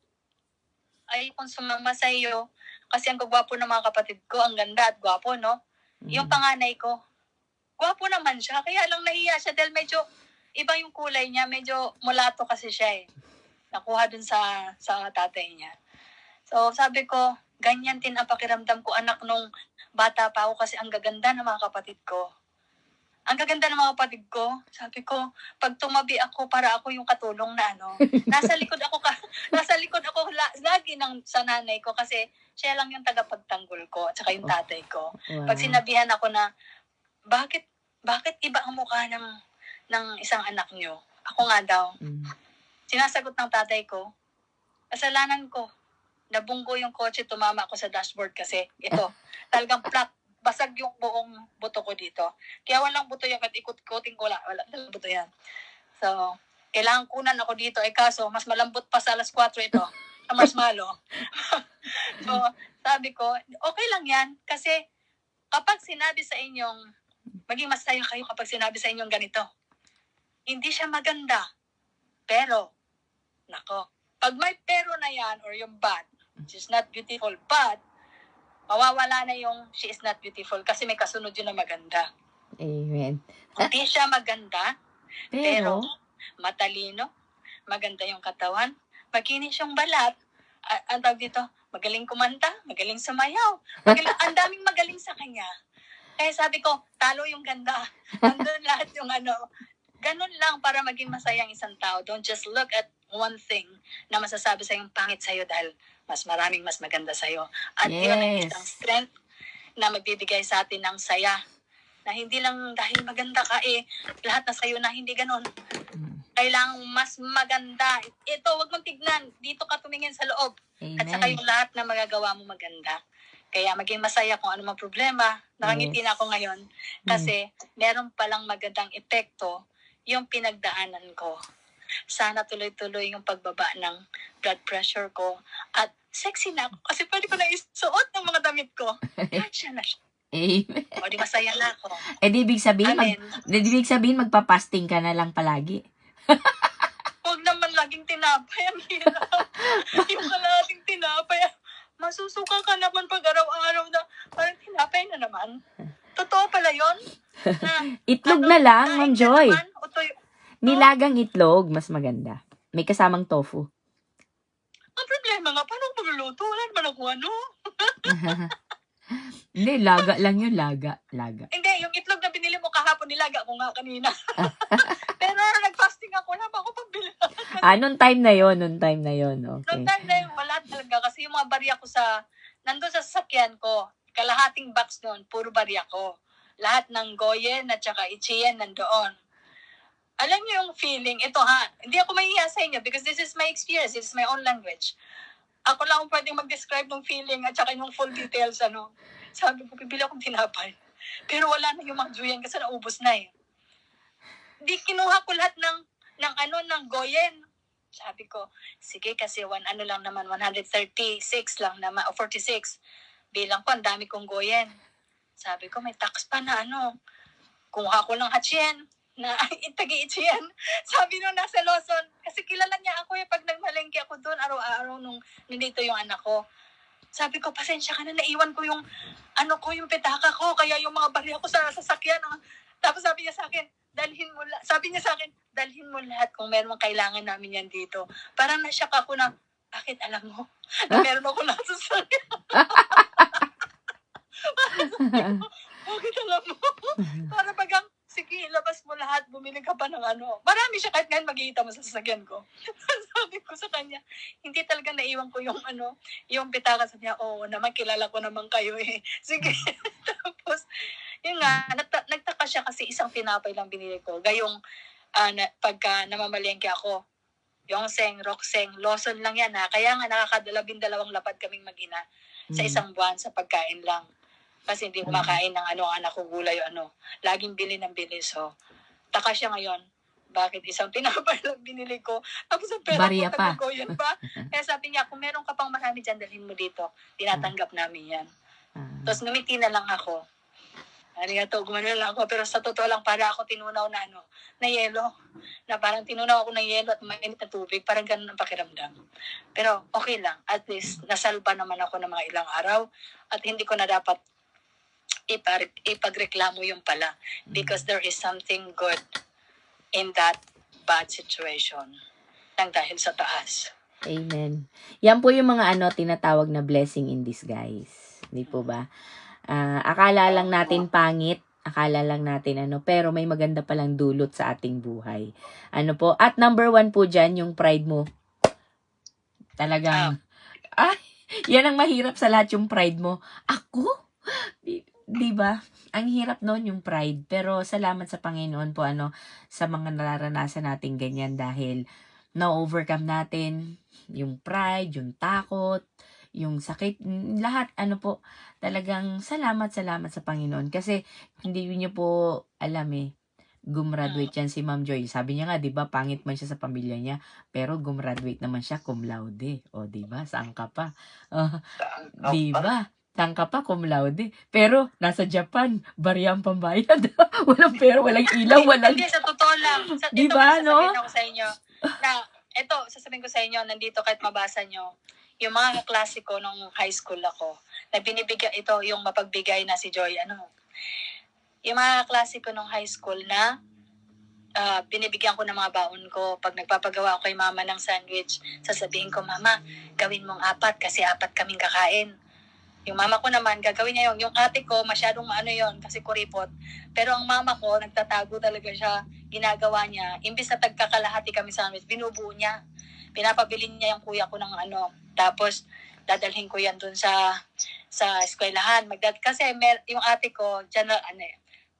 ay kung sumama sa iyo, kasi ang gwapo ng mga kapatid ko, ang ganda at gwapo, no? Yung panganay ko, gwapo naman siya, kaya lang nahiya siya dahil medyo iba yung kulay niya, medyo mulato kasi siya eh. Nakuha dun sa tatay niya. So, sabi ko, ganyan din ang pakiramdam ko, anak, nung bata pa ako kasi ang gaganda ng mga kapatid ko. Ang gaganda ng mga kapatid ko, sabi ko, pag tumabi ako, para ako yung katulong na nasa likod ako lagi sa nanay ko kasi siya lang yung tagapagtanggol ko at saka yung tatay ko. Wow. Pag sinabihan ako na, bakit iba ang mukha ng isang anak nyo? Ako nga daw. Sinasagot ng tatay ko, kasalanan ko. Nabunggo yung kotse, tumama ako sa dashboard kasi ito, talagang flat, basag yung buong buto ko dito. Kaya walang buto yan, kahit ikot-ikoting ko, wala buto yan. So, kailangan kunan ako dito. Kaso, mas malambot pa sa alas 4 ito, sa marshmallow. So, sabi ko, okay lang yan, kasi kapag sinabi sa inyong, maging masaya kayo kapag sinabi sa inyong ganito, hindi siya maganda, pero, nako, pag may pero na yan, or yung bad, she's not beautiful, but, mawawala na yung she is not beautiful kasi may kasunod yun na maganda. Amen. Hindi siya maganda, pero matalino, maganda yung katawan, makinis yung balat, ang tawag dito, magaling kumanta, magaling sumayaw, ang daming magaling sa kanya. Kaya sabi ko, talo yung ganda. Nandun lahat yung ganun lang para maging masaya ang isang tao. Don't just look at one thing na masasabi sa yung pangit sa'yo dahil mas maraming mas maganda sa'yo. At yun ang isang strength na magbibigay sa atin ng saya. Na hindi lang dahil maganda ka lahat na sa'yo na hindi ganun. Kailangang mas maganda. Ito, wag mong tignan. Dito ka tumingin sa loob. Amen. At saka yung lahat na magagawa mo maganda. Kaya maging masaya kung ano mang problema. Nakangiti na ako ngayon. Kasi meron palang magandang epekto yung pinagdaanan ko. Sana tuloy-tuloy yung pagbaba ng blood pressure ko. At sexy na ako. Kasi pwede ko na isuot ng mga damit ko. Siya na siya. Amen. O, di masaya na ako. Di ibig sabihin, Amen. magpa-fasting ka na lang palagi. Huwag naman laging tinapay. Ang hirap. Yung kalating tinapay. Masusuka ka naman pag araw-araw na parang tinapay na naman. Totoo pala yun? Itlog na lang, Ma'am Joy. Nilagang Nilagang itlog, mas maganda. May kasamang tofu. Ang problema nga, paano ako magluluto? Wala naman ako Hindi, laga lang yun, laga. Hindi, yung itlog na binili mo kahapon, nilaga ko nga kanina. Pero nag-fasting ako, wala pa ako pambili. Noong time na yon. Okay. Noong time na yun, wala talaga. Kasi yung mga barya ko nandun sa sasakyan ko, kalahating box noon, puro barya ko. Lahat ng goyen at saka ichiyen nandoon. Alam niyo yung feeling, ito hindi ako mahihiya sa inyo because this is my experience, this is my own language. Ako lang ang pwedeng mag-describe ng feeling at saka yung full details, Sabi ko, bibili akong tinapay. Pero wala na yung mga juyen kasi naubos na eh. Di kinuha ko lahat ng goyen. Sabi ko, sige kasi lang naman, 136 lang naman, o 46. bilang ko, ang dami kong goyen. Sabi ko, may tax pa na kumuha ko ng hatchen na itagi-itsi yan. Sabi nung nasa Lawson, kasi kilala niya ako pag nagmalengke ako doon, araw-araw nung nandito yung anak ko. Sabi ko, pasensya ka na, naiwan ko yung yung petaka ko, kaya yung mga barya ko sa sasakyan. Tapos sabi niya sa akin, dalhin mo lahat kung meron kailangan namin yan dito. Parang nasyak ako na, bakit alam mo na meron ako lahat sa sasakyan? Bakit alam mo? Para bagang, sige, labas mo lahat, bumili ka pa ng Marami siya, kahit ngayon makikita mo sa sasakyan ko. Sabi ko sa kanya, hindi talaga naiwan ko yung yung pitaka. Sabi niya, oo naman, kilala ko naman kayo eh. Sige. Tapos, yun nga, nagtaka siya kasi isang tinapay lang binili ko. Gayong, pagka namamalengke ako, Yongsheng, Rokseng, Lawson lang yan ha. Kaya nga nakakadalawang lapad kaming mag-ina sa isang buwan sa pagkain lang. Kasi hindi kumakain ng ang anak ko gulay laging bili ng bili. So, taka siya ngayon. Bakit isang tinapay lang binili ko? Tapos ang pera Barya ko, pa. nag-goyen pa. Kaya sabi niya, kung meron ka pang marami dyan, dalhin mo dito. Tinatanggap namin yan. Tapos ngumiti na lang ako. Gumano lang ako. Pero sa totoo lang, para ako tinunaw na yelo. Na parang tinunaw ako ng yelo at mainit na tubig. Parang ganun ang pakiramdam. Pero okay lang. At least, nasalba naman ako ng mga ilang araw. At hindi ko na dapat ipagreklamo yung pala. Because there is something good in that bad situation. Nang dahil sa taas. Amen. Yan po yung mga tinatawag na blessing in disguise. Di po ba? Akala lang natin pangit, akala lang natin pero may maganda palang dulot sa ating buhay. Po? At number 1 po dyan, yung pride mo. Talagang, yan ang mahirap sa lahat, yung pride mo. Ako? Di ba? Ang hirap noon yung pride. Pero salamat sa Panginoon po sa mga nararanasan natin ganyan dahil na-overcome natin yung pride, yung takot, yung sakit, lahat po, talagang salamat sa Panginoon. Kasi hindi niyo po alam gumraduate yan si Ma'am Joy. Sabi niya nga, di ba, pangit man siya sa pamilya niya, pero gumraduate naman siya cum laude. O, di ba, saan ka pa? Di ba? Saan ka pa, cum laude. Pero, nasa Japan, barya ang pambayad. Walang pera, walang ilaw, walang... Hindi, sa totoo lang. Di ba, sasabihin ako sa inyo. Sasabihin ko sa inyo, nandito kahit mabasa nyo, yung mga kaklase ko nung high school ako, na binibigyan ito, yung mapagbigay na si Joy, yung mga klase ko nung high school na binibigyan ko ng mga baon ko. Pag nagpapagawa ako kay mama ng sandwich, sasabihin ko, Mama, gawin mong 4 kasi 4 kaming kakain. Yung mama ko naman, gagawin niya yung ate ko, masyadong yon kasi kuripot. Pero ang mama ko, nagtatago talaga siya, ginagawa niya. Imbis na tagkakalahati kami sandwich, binubuo niya. Pinapabili niya yung kuya ko ng tapos dadalhin ko yan dun sa eskwelahan. Kasi yung ate ko, general,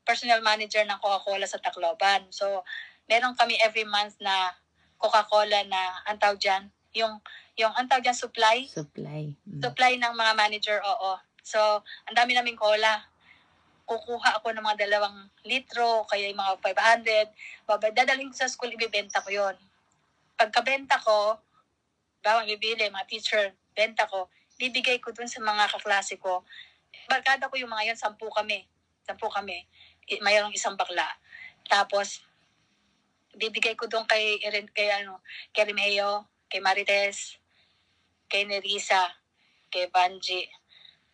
personal manager ng Coca-Cola sa Tacloban. So, meron kami every month na Coca-Cola na, ang tawag dyan, yung ang tawag dyan, supply. Supply ng mga manager, oo. So, ang dami naming cola. Kukuha ako ng mga 2 litro, kaya yung mga 500. Dadalhin ko sa school, ibibenta ko yon. Pagkabenta ko, bawang bibili, mga teacher, benta ko, bibigay ko dun sa mga kaklase ko. Barkada ko yung mga yan, 10 kami. Mayroong isang bakla. Tapos, bibigay ko dun kay Remeo, kay Marites, kay Nerissa, kay Vanji,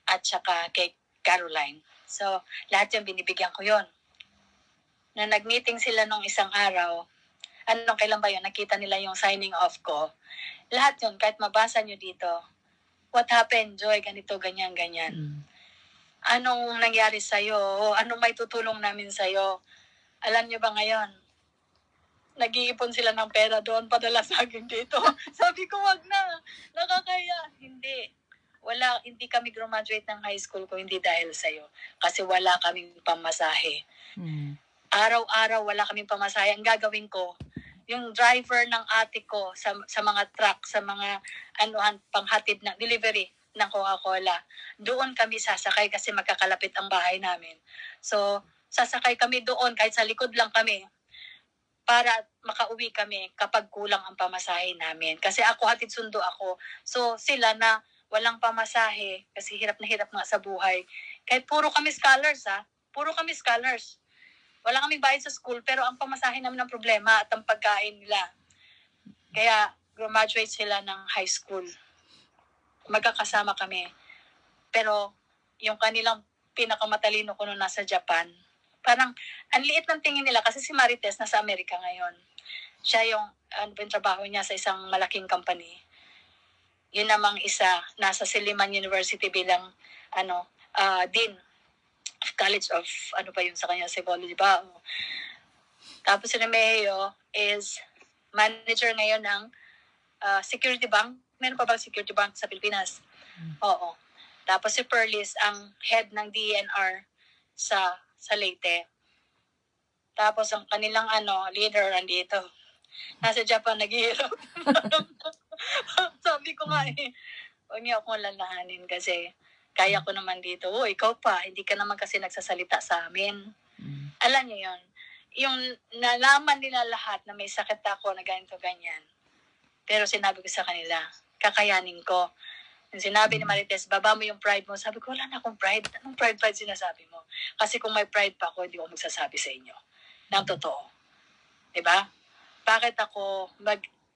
at saka kay Caroline. So, lahat yung binibigyan ko yon. Na nag-meeting sila nung isang araw, kailan ba yun? Nakita nila yung signing off ko. Lahat yun, kahit mabasa nyo dito, what happened, Joy? Ganito, ganyan, ganyan. Anong nangyari sa'yo? Anong may tutulong namin sa'yo? Alam nyo ba ngayon? Nag-iipon sila ng pera doon, padala sa akin dito. Sabi ko, wag na. Nakakaya. Hindi kami graduate ng high school ko, hindi dahil sa'yo. Kasi wala kaming pamasahe. Araw-araw wala kaming pamasahe. Ang gagawin ko, yung driver ng ate ko sa mga truck, sa mga panghatid ng delivery ng Coca-Cola, doon kami sasakay kasi magkakalapit ang bahay namin. So, sasakay kami doon kahit sa likod lang kami para makauwi kami kapag kulang ang pamasahe namin. Kasi ako, hatid sundo ako. So, sila na walang pamasahe kasi hirap na hirap nga sa buhay. Kahit puro kami scholars puro kami scholars. Wala kaming bayad sa school pero ang pamasahe namin ang problema at ang pagkain nila. Kaya graduate sila ng high school. Magkakasama kami. Pero yung kanilang pinakamatalino ko nung nasa Japan, parang ang liit ng tingin nila kasi si Marites nasa Amerika ngayon. Siya yung trabaho niya sa isang malaking company. Yun namang isa, nasa Silliman University bilang Dean of College of, sa kanya, psychology ba? Tapos si Remeo is manager ngayon ng security bank. Meron pa bang security bank sa Pilipinas? Oo. Tapos si Perlis ang head ng DNR sa Leyte. Tapos ang kanilang leader andito. Nasa Japan naghihirap. Sabi ko nga huwag niyo akong lalahanin kasi kaya ko naman dito. Ikaw pa, hindi ka naman kasi nagsasalita sa amin. Alam niyo yun. Yung nalaman nila lahat na may sakit ako na ganito, ganyan. Pero sinabi ko sa kanila, kakayanin ko. Yung sinabi ni Marites, baba mo yung pride mo. Sabi ko, wala na akong pride. Anong pride sinasabi mo? Kasi kung may pride pa ako, hindi ko magsasabi sa inyo. Ng totoo. Diba? Bakit ako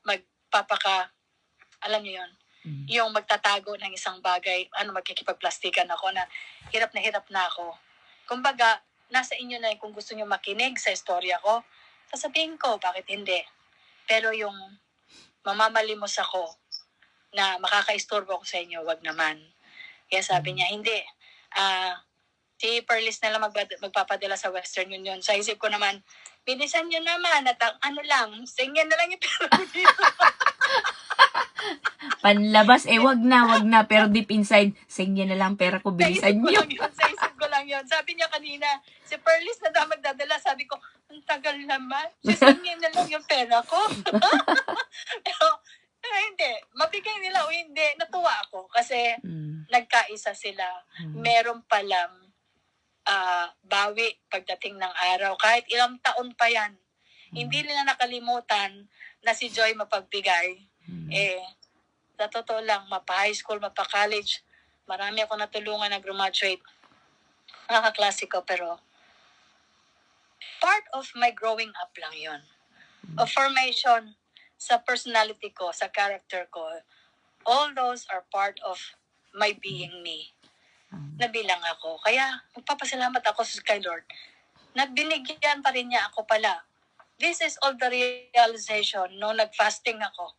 magpapaka, alam niyo yun, yung magtatago ng isang bagay, magkikipagplastikan ako na hirap na ako. Kumbaga, nasa inyo na kung gusto niyo makinig sa istorya ko, sasabihin ko, bakit hindi? Pero yung mamamalimos ako na makakaistorbo ko sa inyo, wag naman. Kaya sabi niya, hindi. Si Perlis na lang magpapadala sa Western Union. Sa isip ko naman, bilisan nyo naman at singyan na lang yung pera dito. Panlabas, wag na. Pero deep inside, singyan na lang pera ko, bilisan nyo. Sa isip ko lang yun. Sabi niya kanina, si Perlis na daw magdadala. Sabi ko, ang tagal naman. Singyan na lang yung pera ko. Pero hindi. Mabigay nila o hindi. Natuwa ako kasi nagkaisa sila. Meron palang bawi pagdating ng araw. Kahit ilang taon pa yan. Hindi nila nakalimutan na si Joy mapagbigay. Sa totoo lang, mapa-high school, mapa-college, marami ako natulungan na graduate. Nakakaklase ko, pero part of my growing up lang yun. Of formation sa personality ko, sa character ko. All those are part of my being me. Nabilang ako. Kaya, magpapasalamat ako kay Lord na binigyan pa rin niya ako pala. This is all the realization nung nag-fasting ako.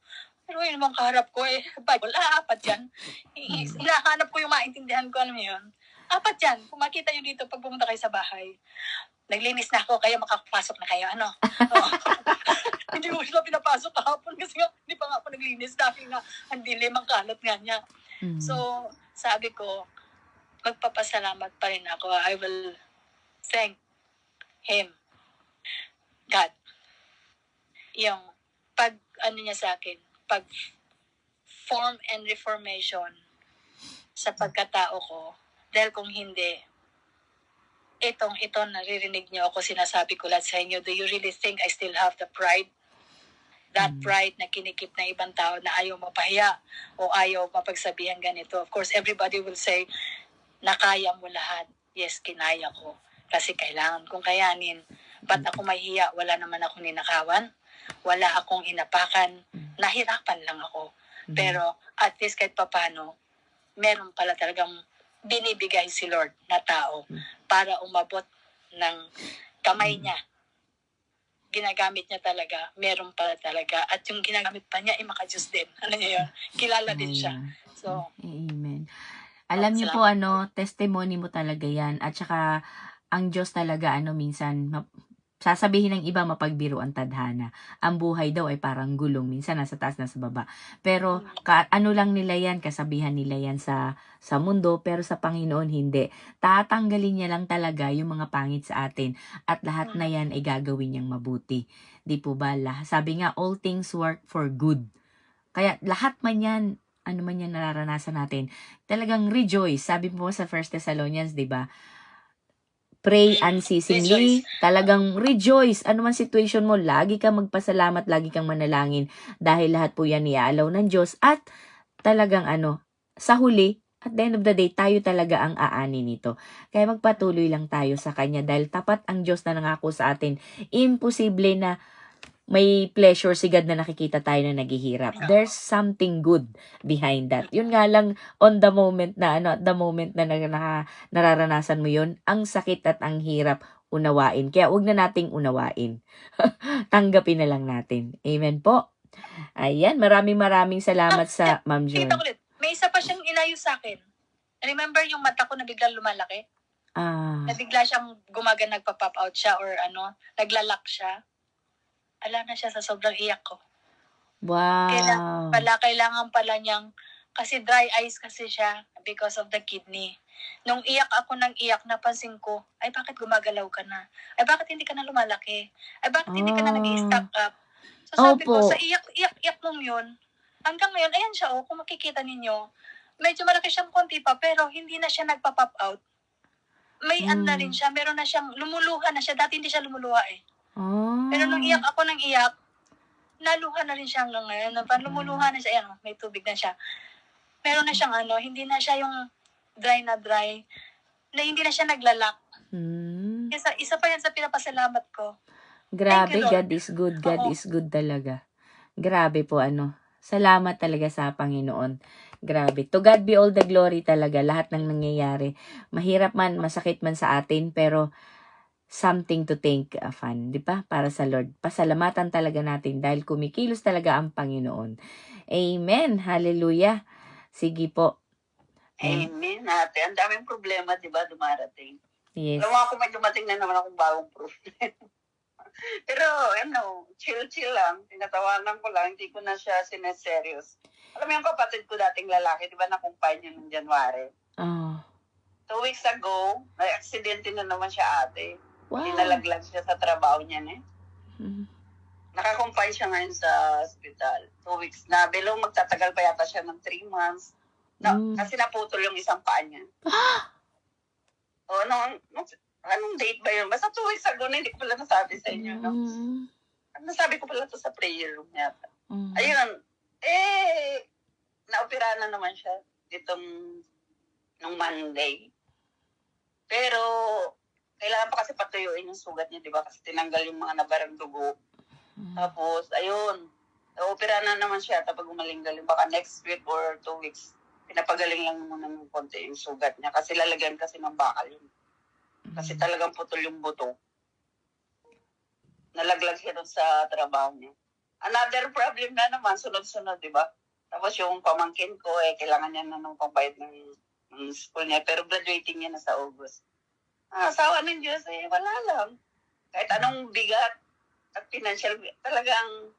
Pero yun namang kaharap ko Bible, 4 yan. Hinahanap ko yung maintindihan ko, alam mo yun. 4 yan. Kung makita nyo dito pag pumunta kayo sa bahay, naglinis na ako, kaya makapasok na kayo, Hindi ko sila pinapasok kahapon kasi nga, hindi pa nga ako naglinis dahil nga, ang dilim ang kalat nga niya. So, sabi ko, magpapasalamat pa rin ako. I will thank Him, God. Yung niya sa akin, pag-form and reformation sa pagkatao ko. Dahil kung hindi, ito naririnig niyo ako, sinasabi ko lahat sa inyo, do you really think I still have the pride? That pride na kinikip ng ibang tao na ayaw mapahiya o ayaw mapagsabihan ganito. Of course, everybody will say, nakaya mo lahat. Yes, kinaya ko. Kasi kailangan kong kayanin. Ba't ako mahihiya? Wala naman akong ninakawan. Wala akong inapakan. Nahirapan lang ako. Pero at least kahit papano, meron pala talagang binibigay si Lord na tao para umabot ng kamay niya. Ginagamit niya talaga. Meron pala talaga. At yung ginagamit pa niya, maka-Diyos din. Niyo yun? Kilala din siya. So, Amen. Alam niyo po, testimony mo talaga yan. At saka, ang Diyos talaga, minsan, sasabihin ng iba, mapagbiro ang tadhana. Ang buhay daw ay parang gulong. Minsan, nasa taas, nasa baba. Pero, lang nila yan, kasabihan nila yan sa mundo, pero sa Panginoon, hindi. Tatanggalin niya lang talaga yung mga pangit sa atin. At lahat na yan ay gagawin niyang mabuti. Di po ba? Sabi nga, all things work for good. Kaya, lahat man yan, ano man yan nararanasan natin, talagang rejoice. Sabi mo sa 1 Thessalonians, di ba? Pray unceasingly. Talagang rejoice. Ano man situation mo, lagi kang magpasalamat, lagi kang manalangin. Dahil lahat po yan iaalaw ng Diyos. At talagang sa huli, at the end of the day, tayo talaga ang aani nito. Kaya magpatuloy lang tayo sa Kanya dahil tapat ang Diyos na nangako sa atin. Imposible na may pleasure si God na nakikita tayo na naghihirap. There's something good behind that. Yun nga lang, on the moment na, at the moment na nararanasan mo yun, ang sakit at ang hirap unawain. Kaya huwag na nating unawain. Tanggapin na lang natin. Amen po. Ayan, maraming salamat sa Ma'am John. Kita ulit. May isa pa siyang inayos sa akin. Remember yung mata ko na biglang lumalaki? Na bigla siyang nagpa-pop out siya or naglalak siya. Ala na siya sa sobrang iyak ko. Wow. Kailangan pala niyang, kasi dry eyes kasi siya because of the kidney. Nung iyak ako ng iyak, napansin ko, ay bakit gumagalaw ka na? Ay bakit hindi ka na lumalaki? Ay bakit hindi ka na nag-i-stock up? So sabi ko, sa iyak mong yun, hanggang ngayon, ayan siya kung makikita ninyo, medyo malaki siyang konti pa, pero hindi na siya nagpa-pop out. May na rin siya, meron na siyang, lumuluha na siya, dati hindi siya lumuluha Pero nung iyak ako ng iyak, naluha na rin siya hanggang ngayon. Lumuluha na siya, ayan, may tubig na siya. Meron na siyang hindi na siya yung dry, na hindi na siya naglalak. Isa pa yan sa pinapasalamat ko. Grabe, God is good. God is good talaga. Grabe po, salamat talaga sa Panginoon. Grabe. To God be all the glory talaga. Lahat ng nangyayari. Mahirap man, masakit man sa atin, pero something to thank, Fan. Di ba? Para sa Lord. Pasalamatan talaga natin dahil kumikilos talaga ang Panginoon. Amen. Hallelujah. Sige po. Amen, ate. Ang daming problema, di ba, dumarating. Yes. Alam mo ako, may dumating na naman akong bagong problema. Pero, chill lang. Tinatawanan ko lang. Hindi ko na siya sineserious. Alam mo yung kapatid ko dating lalaki, di ba, nakumpay niya noong January? 2 weeks ago, may aksidente na naman siya, ate. Wow. Dinalaglag siya sa trabaho niya, Nakakumpay siya ngayon sa hospital. 2 weeks na. Belong magtatagal pa yata siya ng 3 months. Kasi naputol yung isang paa niya. Anong date ba yun? Basta 2 weeks ago na, hindi ko pala nasabi sa inyo, Nasabi ko pala to sa prayer room yata. Ayun. Naopera na naman siya nung Monday. Pero, kailangan pa kasi patuyuin yung sugat niya, di ba? Kasi tinanggal yung mga nabarang dugo. Tapos, ayun. Opera na naman siya tapos gumaling-galing. Baka next week or 2 weeks. Pinapagaling lang muna ng konti yung sugat niya. Kasi lalagyan kasi ng bakal yun. Kasi talagang putol yung buto. Nalaglag siya doon sa trabaho niya. Another problem na naman, sunod-sunod, di ba? Tapos yung pamangkin ko, kailangan niya na nung pambayad ng school niya. Pero graduating niya na sa August. Asawa ng Diyos, wala lang. Kahit anong bigat at financial, talagang,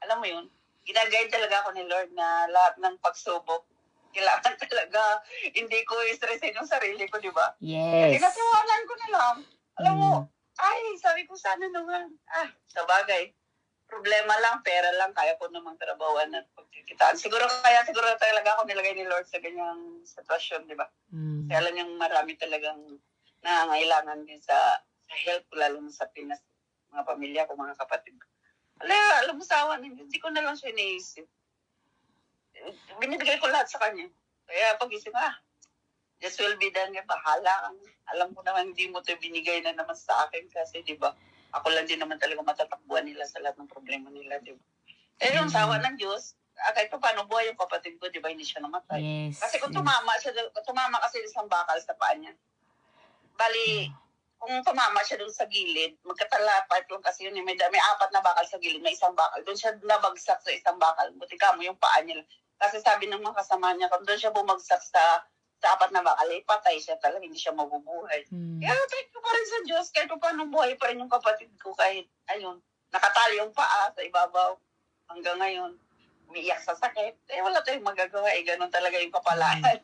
alam mo yun, ginaguide talaga ako ni Lord na lahat ng pagsubok, kailangan talaga, hindi ko i-stressin yung sarili ko, di ba? Yes. Kinatiwanan ko na lang. Alam mo, sabi ko sana naman. Sa bagay, problema lang, pera lang, kaya ko namang trabawan at pagkikitaan. Siguro talaga ako nilagay ni Lord sa ganyang sitwasyon, di ba? Kaya alam niyang marami talagang nangangailangan din sa help, lalo na sa Pinas, mga pamilya ko, mga kapatid ko. Alam mo sa awan, hindi ko na lang siya iniisip. Binibigay ko lahat sa kanya. Kaya pag-isip, just will be done, bahala ka. Alam ko naman, hindi mo ito binigay na naman sa akin kasi, di ba, ako lang din naman talaga matatakbuhan nila sa lahat ng problema nila, di ba? Yung sawa ng Diyos, kahit pa paano buhay yung kapatid ko, di ba, hindi siya namatay. Yes. Kasi kung tumama kasi isang bakal sa paa niya. Bali, kung tumama siya doon sa gilid, magkatalapat lang kasi yun, may 4 na bakal sa gilid, may isang bakal. Doon siya nabagsak sa isang bakal. Buti ka mo yung paa niya. Kasi sabi ng mga kasama niya, kung doon siya bumagsak sa 4 na bakal, patay siya talaga, hindi siya mabubuhay. Kaya thank you pa rin sa Diyos, kahit paano buhay pa rin yung kapatid ko, kahit, nakatali yung paa sa ibabaw. Hanggang ngayon, umiiyak sa sakit. Wala tayong magagawa, ganun talaga yung kapalaan.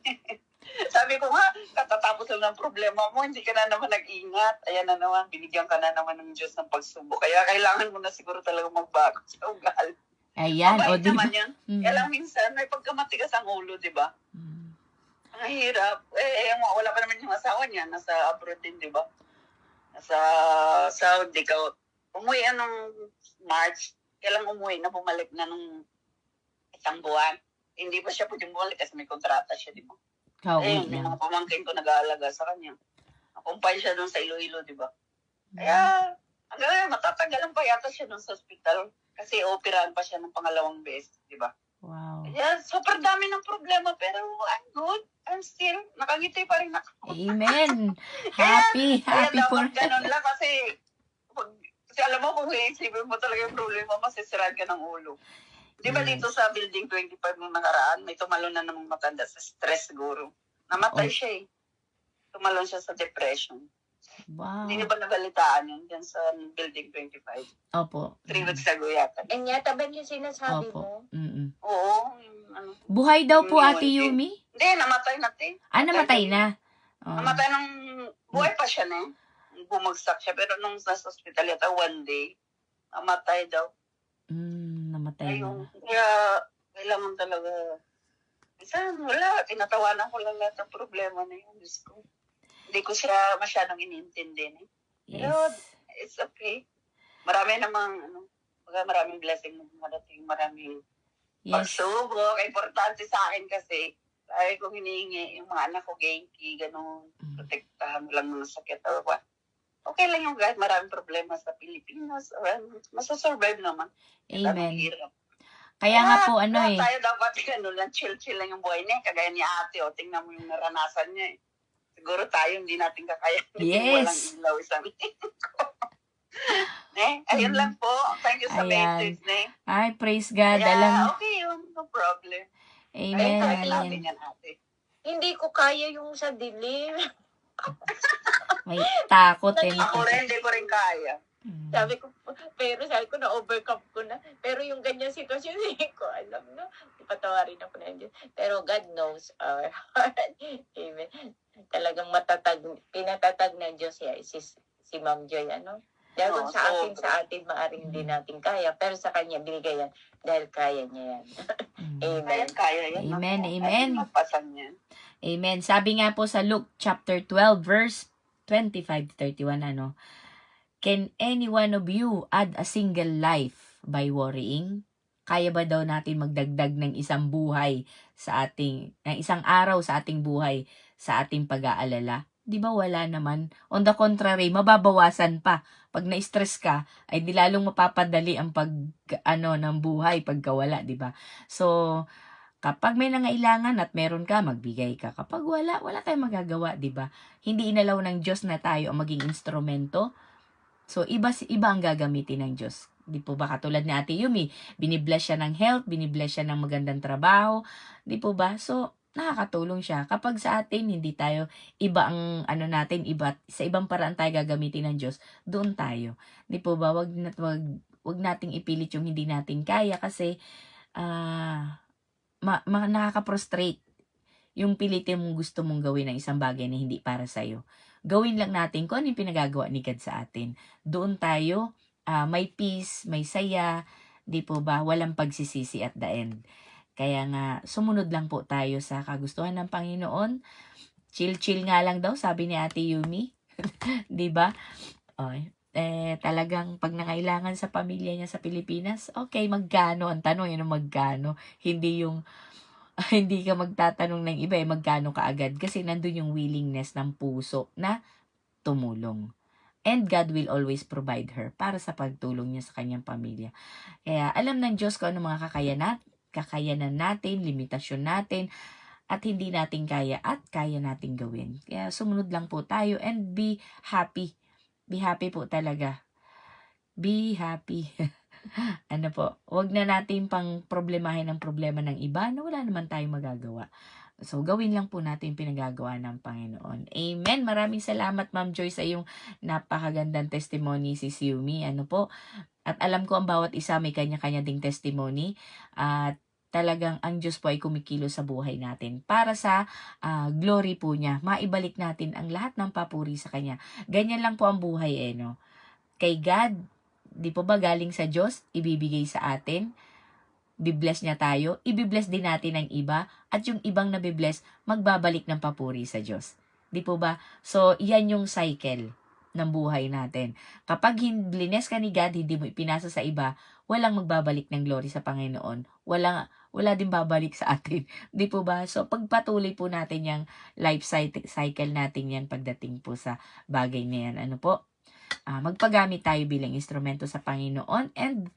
Sabi ko nga, katatapos lang ng problema mo, hindi ka na naman nag-ingat. Ayan na naman, binigyan ka na naman ng Diyos ng pagsubok. Kaya kailangan mo na siguro talaga magbago sa ugali. Ayan, mabait diba? Naman yan. Kaya lang minsan, may pagkamatigas ang ulo, di ba? Ang hirap. Wala pa naman yung asawa niya. Nasa abroad din, di ba? Nasa Saudi ka. Umuwi nung March. Kaya lang umuwi na, bumalik na nung 1 buwan. hindi pa siya pwedeng bumalik kasi may kontrata siya, di ba? Kauwi May lang. mga pamangkin ko nag-aalaga sa kanya. Nakumpay siya doon sa Iloilo, di ba? Kaya, hanggang ngayon, matatagalan pa yata siya doon sa hospital. Kasi operahan pa siya ng pangalawang beses, di ba? Wow. Kaya, super dami ng problema, pero I'm good. I'm still, nakangiti pa rin ako. Amen. Happy Kaya for dapat ganun lang kasi, kasi alam mo kung iisipin mo talaga yung problema, masisiraan ka ng ulo. Di ba Yes. dito sa building 25 nung nakaraan, may tumalon na namang matanda sa stress siguro. Namatay Oh. siya eh. Tumalon siya sa depression. Wow. Hindi niyo ba nabalitaan yun dyan sa building 25? Opo. 3 weeks ago yata. And yata ba yung sinasabi Opo. mo? Mm-mm. Oo. Ano. Buhay daw po, Yun, Ate yun. Yumi? Hindi, namatay na te. Namatay na. Oh. Namatay nung buhay pa siya na eh. Bumagsak siya. Pero nung nasa hospital yata one day, namatay daw. Namatay Ayun. na. Kaya, kailangan talaga. Minsan, wala. Tinatawanan ko lang lahat ng problema na yun. Diyos ko. Hindi ko siya masyadong iniintindi. Eh. Pero, Yes. it's okay. Marami namang, maraming blessing na marating. Maraming Yes. pagsubok. Importante sa akin kasi, sabi ko hinihingi yung mga anak ko, genki, ganun. Protektahan mo lang mga sakit or what. Okay lang yung guys, maraming problema sa Pilipinas. Masasurvive naman. Amen. Hirap. Kaya nga po, tayo dapat lang, chill-chill lang yung buhay niya. Kagaya ni ate, tingnan mo yung naranasan niya eh. Siguro tayo, hindi natin kakaya. Yes. Walang ilaw isang ayun lang po. Thank you sa Ayan. message, Ay, praise God. Kaya, okay yun. No problem. Amen. Kaya Amen. natin yan, ate. Hindi ko kaya yung sa dilim. May takot eh. Ako rin, hindi ko rin kaya. Sabi ko, na-overcome ko na. Pero yung ganyan sitwasyon, hindi ko alam na. Patawarin ako na Diyos. Pero God knows our heart. Amen. Talagang pinatatag ng Diyos si Ma'am Joy, Dahil kung sa atin, maaring hindi natin kaya. Pero sa Kanya, binigay yan. Dahil kaya niya yan. Amen. Kaya yan. Amen, Ako. amen. Magpasan yan. Amen. Sabi nga po sa Luke chapter 12 verse 25-31, Can any one of you add a single life by worrying? Kaya ba daw natin magdagdag ng isang araw sa ating buhay sa ating pag-aalala? Di ba wala naman? On the contrary, mababawasan pa. Pag na-stress ka, ay di lalong mapapadali ang ng buhay pagkawala, di ba? So, kapag may nangailangan at meron ka, magbigay ka. Kapag wala tayong magagawa, di ba? Hindi inalaw ng Diyos na tayo ang maging instrumento. So, iba ang gagamitin ng Diyos. Di po ba katulad ni Ate Yumi, binibless siya ng health, binibless siya ng magandang trabaho. Di po ba? So, nakakatulong siya. Kapag sa atin, hindi tayo, iba ang natin, sa ibang paraan tayo gagamitin ng Diyos, doon tayo. Di po ba? Wag nating ipilit yung hindi natin kaya kasi, nakaka-frustrate yung pilitin mong gusto mong gawin ng isang bagay na hindi para sa'yo. Gawin lang natin kung ano yung pinagagawa ni God sa atin. Doon tayo, may peace, may saya, di po ba? Walang pagsisisi at the end. Kaya nga, sumunod lang po tayo sa kagustuhan ng Panginoon. Chill-chill nga lang daw, sabi ni Ate Yumi. Di ba? Talagang pag nangailangan sa pamilya niya sa Pilipinas, okay, magkano? Ang tanong yun, magkano? Hindi yung hindi ka magtatanong ng iba, magkano ka agad. Kasi nandun yung willingness ng puso na tumulong. And God will always provide her para sa pagtulong niya sa kanyang pamilya. Kaya alam ng Diyos kung ano mga kakayanan natin, limitasyon natin, at hindi natin kaya at kaya natin gawin. Kaya sumunod lang po tayo and be happy. Be happy po talaga. Be happy. Wag na natin pang problemahin ang problema ng iba na wala naman tayong magagawa. So, gawin lang po natin pinagagawa ng Panginoon. Amen. Maraming salamat, Ma'am Joy, sa iyong napakagandang testimony, Sis Yumi. At alam ko ang bawat isa may kanya-kanya ding testimony. At talagang ang Diyos po ay kumikilos sa buhay natin para sa glory po niya. Maibalik natin ang lahat ng papuri sa Kanya. Ganyan lang po ang buhay Kay God, di po ba galing sa Diyos, ibibigay sa atin, bibless niya tayo, ibibless din natin ang iba, at yung ibang nabibless, magbabalik ng papuri sa Diyos. Di po ba? So, yan yung cycle ng buhay natin. Kapag bless ka ni God, hindi mo ipinasa sa iba, walang magbabalik ng glory sa Panginoon. Wala din babalik sa atin. Di po ba? So, pagpatuloy po natin yung life cycle natin yan pagdating po sa bagay na yan. Ano po? Magpagamit tayo bilang instrumento sa Panginoon, and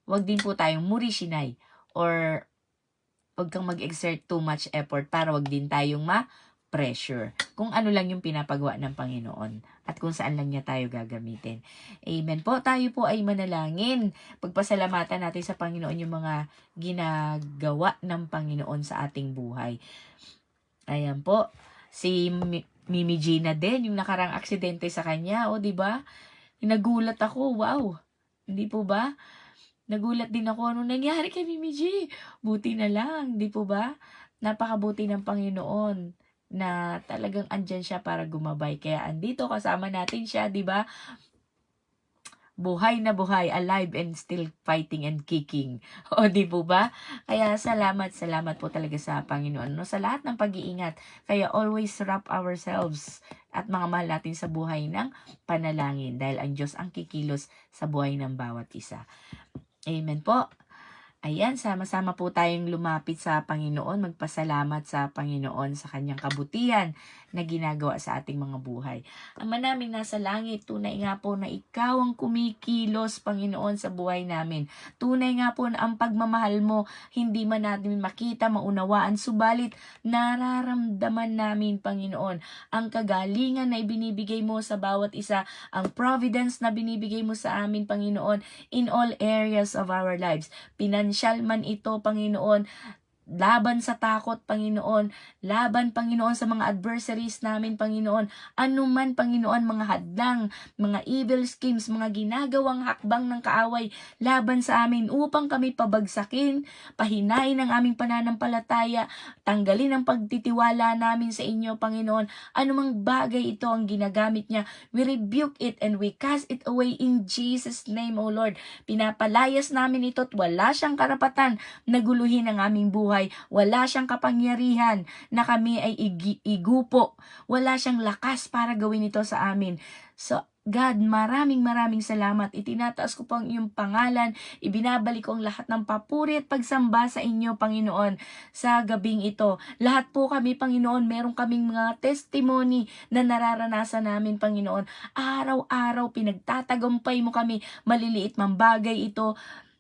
wag din po tayong murishinay or wag kang mag-exert too much effort para wag din tayong ma-pressure. Kung ano lang yung pinapagawa ng Panginoon at kung saan lang niya tayo gagamitin. Amen po. Tayo po ay manalangin. Pagpasalamatan natin sa Panginoon yung mga ginagawa ng Panginoon sa ating buhay. Ayan po. Si Mimi Gina din, yung nakarang aksidente sa kanya, di ba? Nagulat ako, wow. Hindi po ba? Nagulat din ako anong nangyari kay Mimi G. Buti na lang, di po ba? Napakabuti ng Panginoon na talagang andyan siya para gumabay. Kaya andito kasama natin siya, di ba? Buhay na buhay, alive and still fighting and kicking. O, di po ba? Kaya salamat po talaga sa Panginoon. No? Sa lahat ng pag-iingat. Kaya always wrap ourselves at mga mahal natin sa buhay ng panalangin. Dahil ang Diyos ang kikilos sa buhay ng bawat isa. Amen po. Ayan, sama-sama po tayong lumapit sa Panginoon, magpasalamat sa Panginoon sa kanyang kabutihan na ginagawa sa ating mga buhay. Ama namin nasa langit, tunay nga po na ikaw ang kumikilos, Panginoon, sa buhay namin. Tunay nga po na ang pagmamahal mo, hindi man natin makita, maunawaan, subalit nararamdaman namin, Panginoon, ang kagalingan na ibinibigay mo sa bawat isa, ang providence na binibigay mo sa amin, Panginoon, in all areas of our lives. Pinansyal man ito, Panginoon, laban sa takot, Panginoon, laban, Panginoon, sa mga adversaries namin, Panginoon, anuman, Panginoon, mga hadlang, mga evil schemes, mga ginagawang hakbang ng kaaway, laban sa amin upang kami pabagsakin, pahinain ang aming pananampalataya, tanggalin ang pagtitiwala namin sa inyo, Panginoon, anumang bagay ito ang ginagamit niya, we rebuke it and we cast it away in Jesus' name, O Lord. Pinapalayas namin ito at wala siyang karapatan na guluhin ang aming buhay. Wala siyang kapangyarihan na kami ay igupo. Wala siyang lakas para gawin ito sa amin. So, God, maraming salamat. Itinataas ko po ang iyong pangalan. Ibinabalik ko ang lahat ng papuri at pagsamba sa inyo, Panginoon, sa gabing ito. Lahat po kami, Panginoon, meron kaming mga testimony na nararanasan namin, Panginoon. Araw-araw, pinagtatagumpay mo kami. Maliliit mang bagay ito,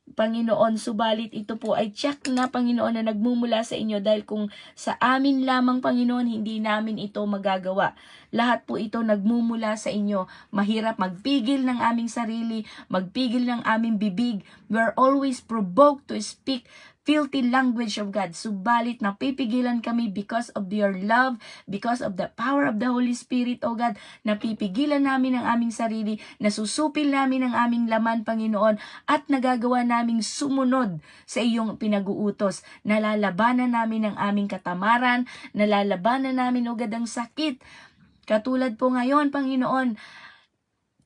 Panginoon, subalit ito po ay tiyak na, Panginoon, na nagmumula sa inyo dahil kung sa amin lamang, Panginoon, hindi namin ito magagawa. Lahat po ito nagmumula sa inyo. Mahirap magpigil ng aming sarili, magpigil ng aming bibig. We're always provoked to speak filthy language of God. Subalit napipigilan kami because of your love, because of the power of the Holy Spirit, O God. Napipigilan namin ang aming sarili, nasusupil namin ang aming laman, Panginoon, at nagagawa naming sumunod sa iyong pinag-uutos. Nalalabanan namin ang aming katamaran, nalalabanan namin, O God, ang sakit. Katulad po ngayon, Panginoon,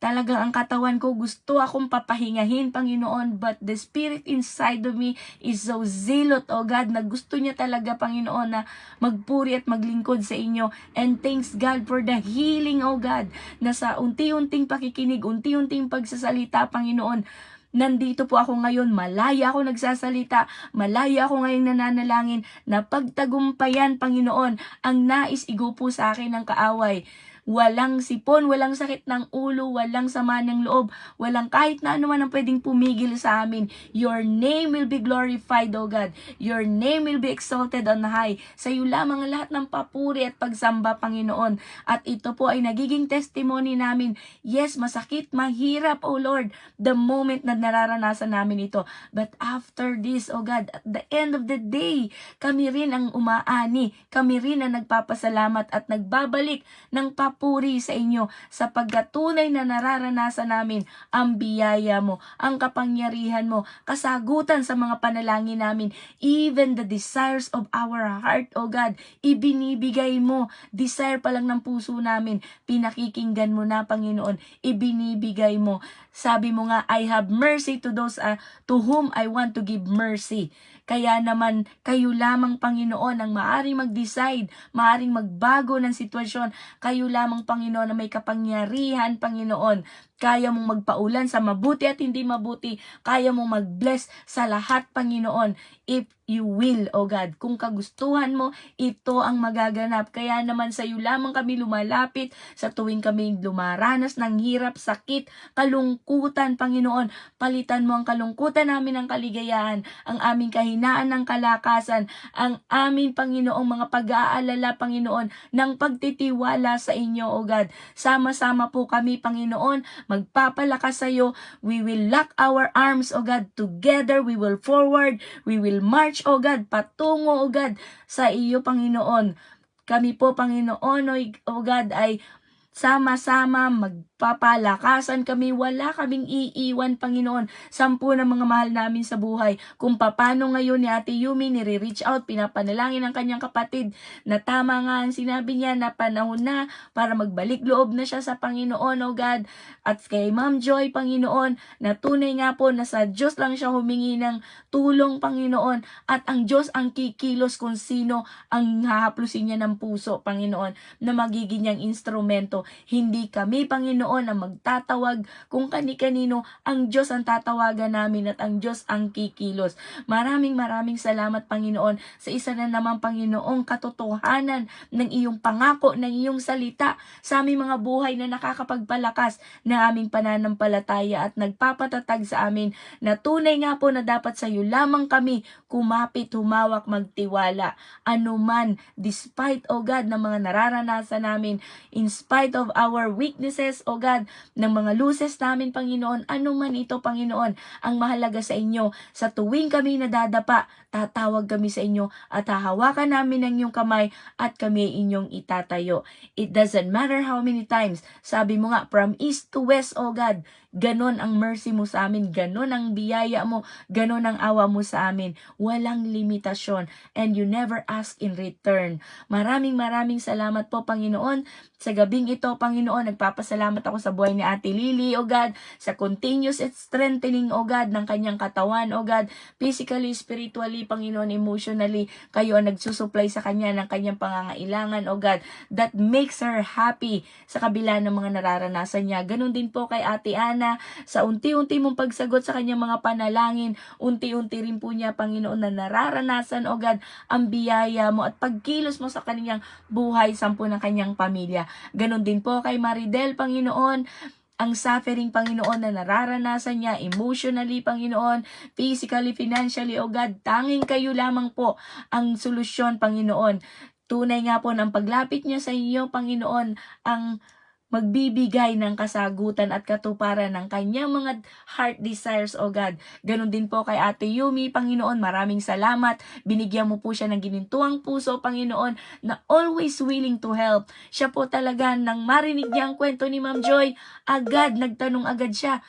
talagang ang katawan ko gusto akong papahingahin, Panginoon, but the spirit inside of me is so zealot, O God, na gusto niya talaga, Panginoon, na magpuri at maglingkod sa inyo. And thanks God for the healing, O God, na sa unti-unting pakikinig, unti-unting pagsasalita, Panginoon, nandito po ako ngayon, malaya ako nagsasalita, malaya ako ngayon nananalangin, na pagtagumpayan, Panginoon, ang nais igupo sa akin ng kaaway. Walang sipon, walang sakit ng ulo, walang sama ng loob, walang kahit na anuman ang pwedeng pumigil sa amin. Your name will be glorified, O God. Your name will be exalted on high. Sa iyo lamang lahat ng papuri at pagsamba, Panginoon. At ito po ay nagiging testimony namin. Yes, masakit, mahirap, O Lord, the moment na nararanasan namin ito. But after this, O God, at the end of the day, kami rin ang umaani. Kami rin ang nagpapasalamat at nagbabalik ng papuri sa inyo sapagkat tunay na nararanasan namin ang biyaya mo, ang kapangyarihan mo, kasagutan sa mga panalangin namin, even the desires of our heart, O God, ibinibigay mo. Desire pa lang ng puso namin, pinakikinggan mo na, Panginoon, ibinibigay mo. Sabi mo nga, I have mercy to those to whom I want to give mercy. Kaya naman, kayo lamang, Panginoon, ang maaring mag-decide, maaring magbago ng sitwasyon. Kayo lamang, Panginoon, na may kapangyarihan, Panginoon. Kaya mong magpaulan sa mabuti at hindi mabuti. Kaya mong mag-bless sa lahat, Panginoon. If you will, O God. Kung kagustuhan mo, ito ang magaganap. Kaya naman sa iyo lamang kami lumalapit sa tuwing kami lumaranas ng hirap, sakit, kalungkutan, Panginoon. Palitan mo ang kalungkutan namin ng kaligayahan, ang aming kahinaan ng kalakasan, ang aming, Panginoong, mga pag-aalala, Panginoon, ng pagtitiwala sa inyo, O God. Sama-sama po kami, Panginoon, magpapalakas sa iyo. We will lock our arms, O God. Together, we will forward, we will march, O God, patungo, O God, sa iyo, Panginoon. Kami po, Panginoon, O God, ay sama-sama, magpapalakasan kami, wala kaming iiwan, Panginoon. 10 ng mga mahal namin sa buhay. Kung paano ngayon ni Ate Yumi, nire-reach out, pinapanalangin ang kanyang kapatid, na tama nga ang sinabi niya, na panahon na para magbalik loob na siya sa Panginoon, O God. At kay Ma'am Joy, Panginoon, na tunay nga po na sa Diyos lang siya humingi ng tulong, Panginoon, at ang Diyos ang kikilos kung sino ang hahaplusin niya ng puso, Panginoon, na magiging niyang instrumento. Hindi kami, Panginoon, ang magtatawag kung kani-kanino. Ang Diyos ang tatawagan namin at ang Diyos ang kikilos. Maraming salamat, Panginoon, sa isa na naman, Panginoong, katotohanan ng iyong pangako, ng iyong salita sa aming mga buhay na nakakapagpalakas na aming pananampalataya at nagpapatatag sa amin na tunay nga po na dapat sa iyo lamang kami kumapit, humawak, magtiwala. Anuman, despite, O God, ng mga nararanasan namin, in spite of our weaknesses, O God, ng mga losses namin, Panginoon, anuman ito, Panginoon, ang mahalaga sa inyo. Sa tuwing kami nadadapa, tatawag kami sa inyo at hahawakan namin ang iyong kamay at kami inyong itatayo. It doesn't matter how many times. Sabi mo nga, from east to west, O God, ganon ang mercy mo sa amin, ganon ang biyaya mo, ganon ang awa mo sa amin. Walang limitasyon, and you never ask in return. Maraming salamat po, Panginoon. Sa gabing ito, Panginoon, nagpapasalamat ako sa buhay ni Ate Lily, O God, sa continuous strengthening, O God, ng kanyang katawan, O God, physically, spiritually, Panginoon, emotionally. Kayo ang nagsusupply sa kanya ng kanyang pangangailangan, O God, that makes her happy sa kabila ng mga nararanasan niya. Ganon din po kay Ate Ana, sa unti-unti mong pagsagot sa kanyang mga panalangin, unti-unti rin po niya, Panginoon, na nararanasan, O God, ang biyaya mo at pagkilos mo sa kanyang buhay, 10 ng kanyang pamilya. Ganon din po kay Maridel, Panginoon, ang suffering, Panginoon, na nararanasan niya emotionally, Panginoon, physically, financially, O God, tanging kayo lamang po ang solusyon, Panginoon. Tunay nga po ng paglapit niya sa inyo, Panginoon, ang magbibigay ng kasagutan at katuparan ng kanyang mga heart desires, O God. Ganon din po kay Ate Yumi, Panginoon, maraming salamat. Binigyan mo po siya ng ginintuang puso, Panginoon, na always willing to help. Siya po talaga, nang marinig niya ang kwento ni Ma'am Joy, agad, nagtanong agad siya.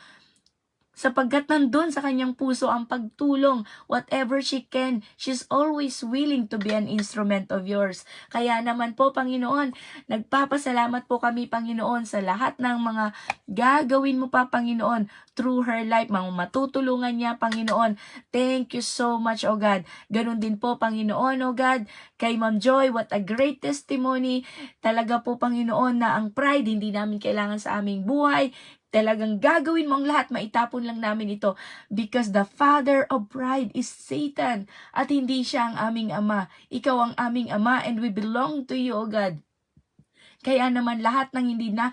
Sapagkat nandun sa kanyang puso ang pagtulong, whatever she can, she's always willing to be an instrument of yours. Kaya naman po, Panginoon, nagpapasalamat po kami, Panginoon, sa lahat ng mga gagawin mo pa, Panginoon, through her life, mga matutulungan niya, Panginoon. Thank you so much, O God. Ganon din po, Panginoon, O God, kay Ma'am Joy, what a great testimony. Talaga po, Panginoon, na ang pride hindi namin kailangan sa aming buhay. Talagang gagawin mo ang lahat, maitapon lang namin ito, because the father of pride is Satan, at hindi siya ang aming ama. Ikaw ang aming ama, and we belong to you, O God. Kaya naman lahat ng hindi na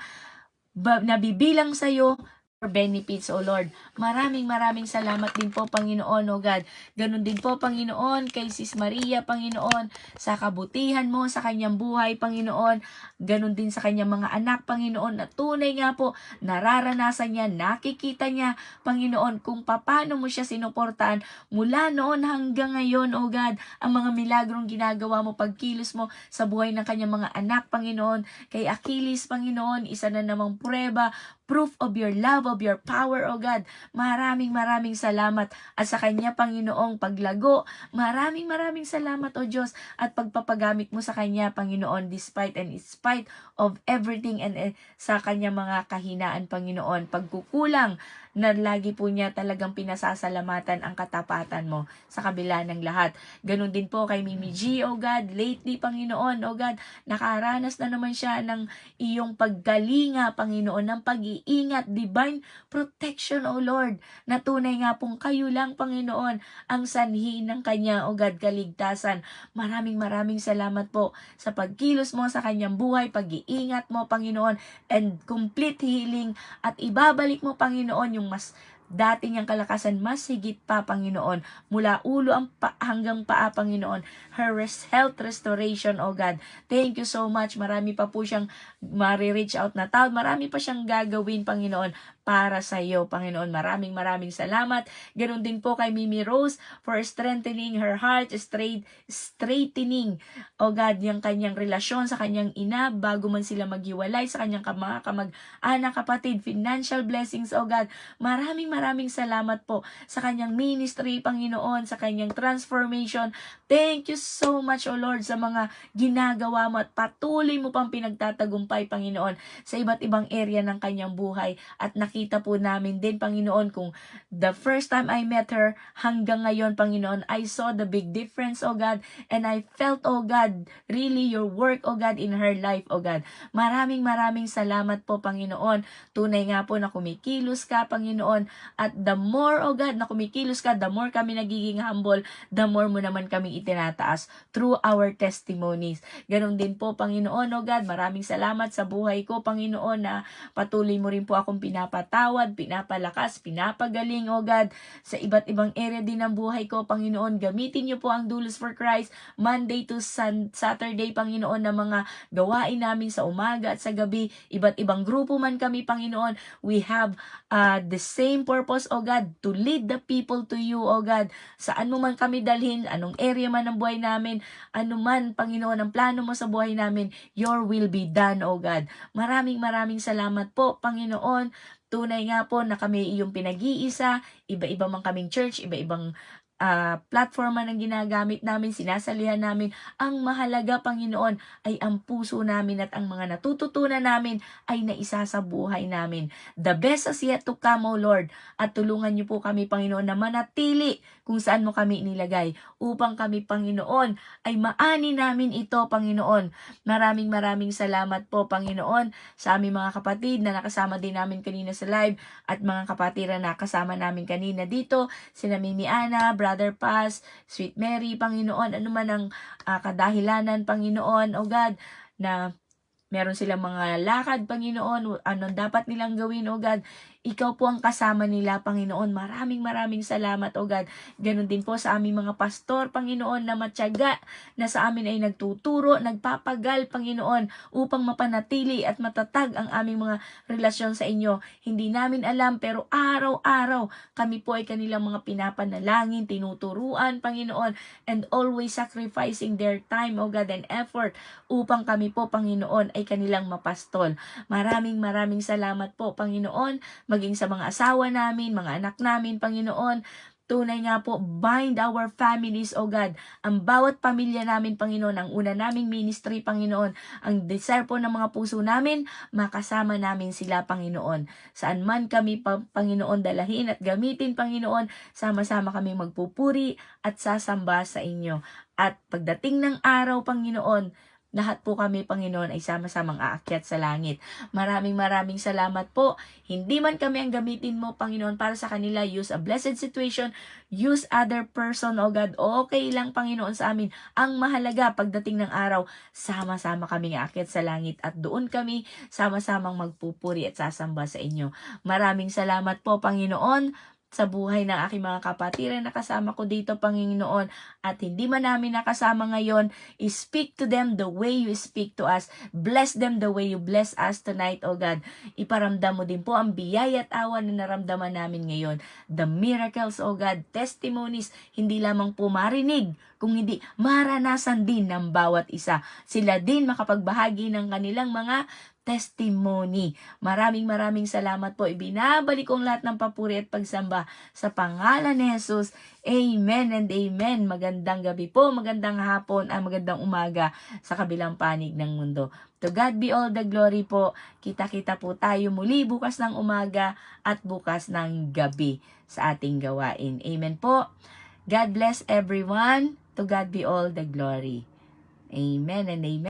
nabibilang sa iyo for benefits, O Lord. Maraming salamat din po, Panginoon, O God. Ganon din po, Panginoon, kay Sis Maria, Panginoon, sa kabutihan mo sa kanyang buhay, Panginoon. Ganon din sa kanyang mga anak, Panginoon, na tunay nga po, nararanasan niya, nakikita niya, Panginoon, kung paano mo siya sinuportahan mula noon hanggang ngayon, O God, ang mga milagrong ginagawa mo, pagkilos mo sa buhay ng kanyang mga anak, Panginoon. Kay Achilles, Panginoon, isa na namang prueba, proof of your love, of your power, O God. Maraming salamat. At sa kanya, Panginoong paglago, maraming salamat, O Diyos, at pagpapagamit mo sa kanya, Panginoon, despite and in spite of everything and sa kanya mga kahinaan, Panginoon, pagkukulang, na lagi po niya talagang pinasasalamatan ang katapatan mo sa kabila ng lahat. Ganun din po kay Mimi G, O God, lately, Panginoon, O God, nakaranas na naman siya ng iyong paggalinga, Panginoon, ng pag-iingat, divine protection, O Lord, na tunay nga pong kayo lang, Panginoon, ang sanhi ng kanya, O God, kaligtasan. Maraming salamat po sa pagkilos mo sa kanyang buhay, pag-iingat mo, Panginoon, and complete healing, at ibabalik mo, Panginoon, yung mas dati niyang kalakasan, mas higit pa, Panginoon, mula ulo hanggang paa, Panginoon, her health restoration, O God. Thank you so much. Marami pa po siyang ma-reach out na tao. Marami pa siyang gagawin, Panginoon, para sa iyo, Panginoon. Maraming salamat. Ganun din po kay Mimi Rose for strengthening her heart, straightening, O God, yung kanyang relasyon sa kanyang ina bago man sila maghiwalay, sa kanyang mga kamag-anak, kapatid, financial blessings, O God. Maraming salamat po sa kanyang ministry, Panginoon, sa kanyang transformation. Thank you so much, O Lord, sa mga ginagawa mo at patuloy mo pang pinagtatagumpay, Panginoon, sa iba't ibang area ng kanyang buhay. At nakita po namin din, Panginoon, kung the first time I met her hanggang ngayon, Panginoon, I saw the big difference, O God, and I felt, O God, really your work, O God, in her life, O God. Maraming salamat po, Panginoon. Tunay nga po na kumikilos ka, Panginoon, at the more, O God, na kumikilos ka, the more kami nagiging humble, the more mo naman kami itinataas through our testimonies. Ganon din po, Panginoon, O God, maraming salamat sa buhay ko, Panginoon, na patuloy mo rin po akong pinapatawad, pinapalakas, pinapagaling, O God, sa iba't ibang area din ng buhay ko, Panginoon. Gamitin niyo po ang Dulos for Christ, Monday to Saturday, Panginoon, na mga gawain namin sa umaga at sa gabi, iba't ibang grupo man kami, Panginoon. We have the same purpose, O God, to lead the people to you, O God. Saan mo man kami dalhin, anong area man ng buhay namin, ano man, Panginoon, ang plano mo sa buhay namin, your will be done, O God. Maraming salamat po, Panginoon. Tunay nga po na kami iyong pinag-iisa, iba-iba man kaming church, iba-ibang platform man ang ginagamit namin, sinasalihan namin. Ang mahalaga, Panginoon, ay ang puso namin at ang mga natututunan namin ay naisa sa buhay namin. The best is yet to come, O Lord. At tulungan niyo po kami, Panginoon, na manatili kung saan mo kami inilagay upang kami, Panginoon, ay maani namin ito, Panginoon. Maraming salamat po, Panginoon, sa aming mga kapatid na nakasama din namin kanina sa live at mga kapatid na nakasama namin kanina dito, sina Mimi Ana, Brother Paz, Sweet Mary, Panginoon, ano man ang kadahilanan, Panginoon, O God, na meron silang mga lakad, Panginoon, anong dapat nilang gawin, O God. Ikaw po ang kasama nila, Panginoon. Maraming salamat, O God. Ganon din po sa aming mga pastor, Panginoon, na matyaga, na sa amin ay nagtuturo, nagpapagal, Panginoon, upang mapanatili at matatag ang aming mga relasyon sa inyo. Hindi namin alam, pero araw-araw kami po ay kanilang mga pinapanalangin, tinuturuan, Panginoon, and always sacrificing their time, O God, and effort upang kami po, Panginoon, ay kanilang mapastol. Maraming salamat po, Panginoon, maging sa mga asawa namin, mga anak namin, Panginoon. Tunay nga po, bind our families, O God. Ang bawat pamilya namin, Panginoon, ang una naming ministry, Panginoon, ang desire po ng mga puso namin, makasama namin sila, Panginoon. Saan man kami, Panginoon, dalahin at gamitin, Panginoon, sama-sama kami magpupuri at sasamba sa inyo. At pagdating ng araw, Panginoon, lahat po kami, Panginoon, ay sama-samang aakyat sa langit. Maraming salamat po. Hindi man kami ang gamitin mo, Panginoon, para sa kanila. Use a blessed situation. Use other person, O God. Okay lang, Panginoon, sa amin. Ang mahalaga, pagdating ng araw, sama-sama kaming aakyat sa langit. At doon kami sama-samang magpupuri at sasamba sa inyo. Maraming salamat po, Panginoon, sa buhay ng aking mga kapatid na nakasama ko dito, Panginoon, at hindi man namin nakasama ngayon, speak to them the way you speak to us. Bless them the way you bless us tonight, O God. Iparamdam mo din po ang biyaya at awa na naramdaman namin ngayon. The miracles, O God, testimonies, hindi lamang po marinig, kung hindi maranasan din ng bawat isa. Sila din makapagbahagi ng kanilang mga testimony. Maraming salamat po. Ibinabalik kong lahat ng papuri at pagsamba sa pangalan ni Jesus. Amen and amen. Magandang gabi po, magandang hapon, magandang umaga sa kabilang panig ng mundo. To God be all the glory po. Kita-kita po tayo muli bukas ng umaga at bukas ng gabi sa ating gawain. Amen po. God bless everyone. To God be all the glory. Amen and amen.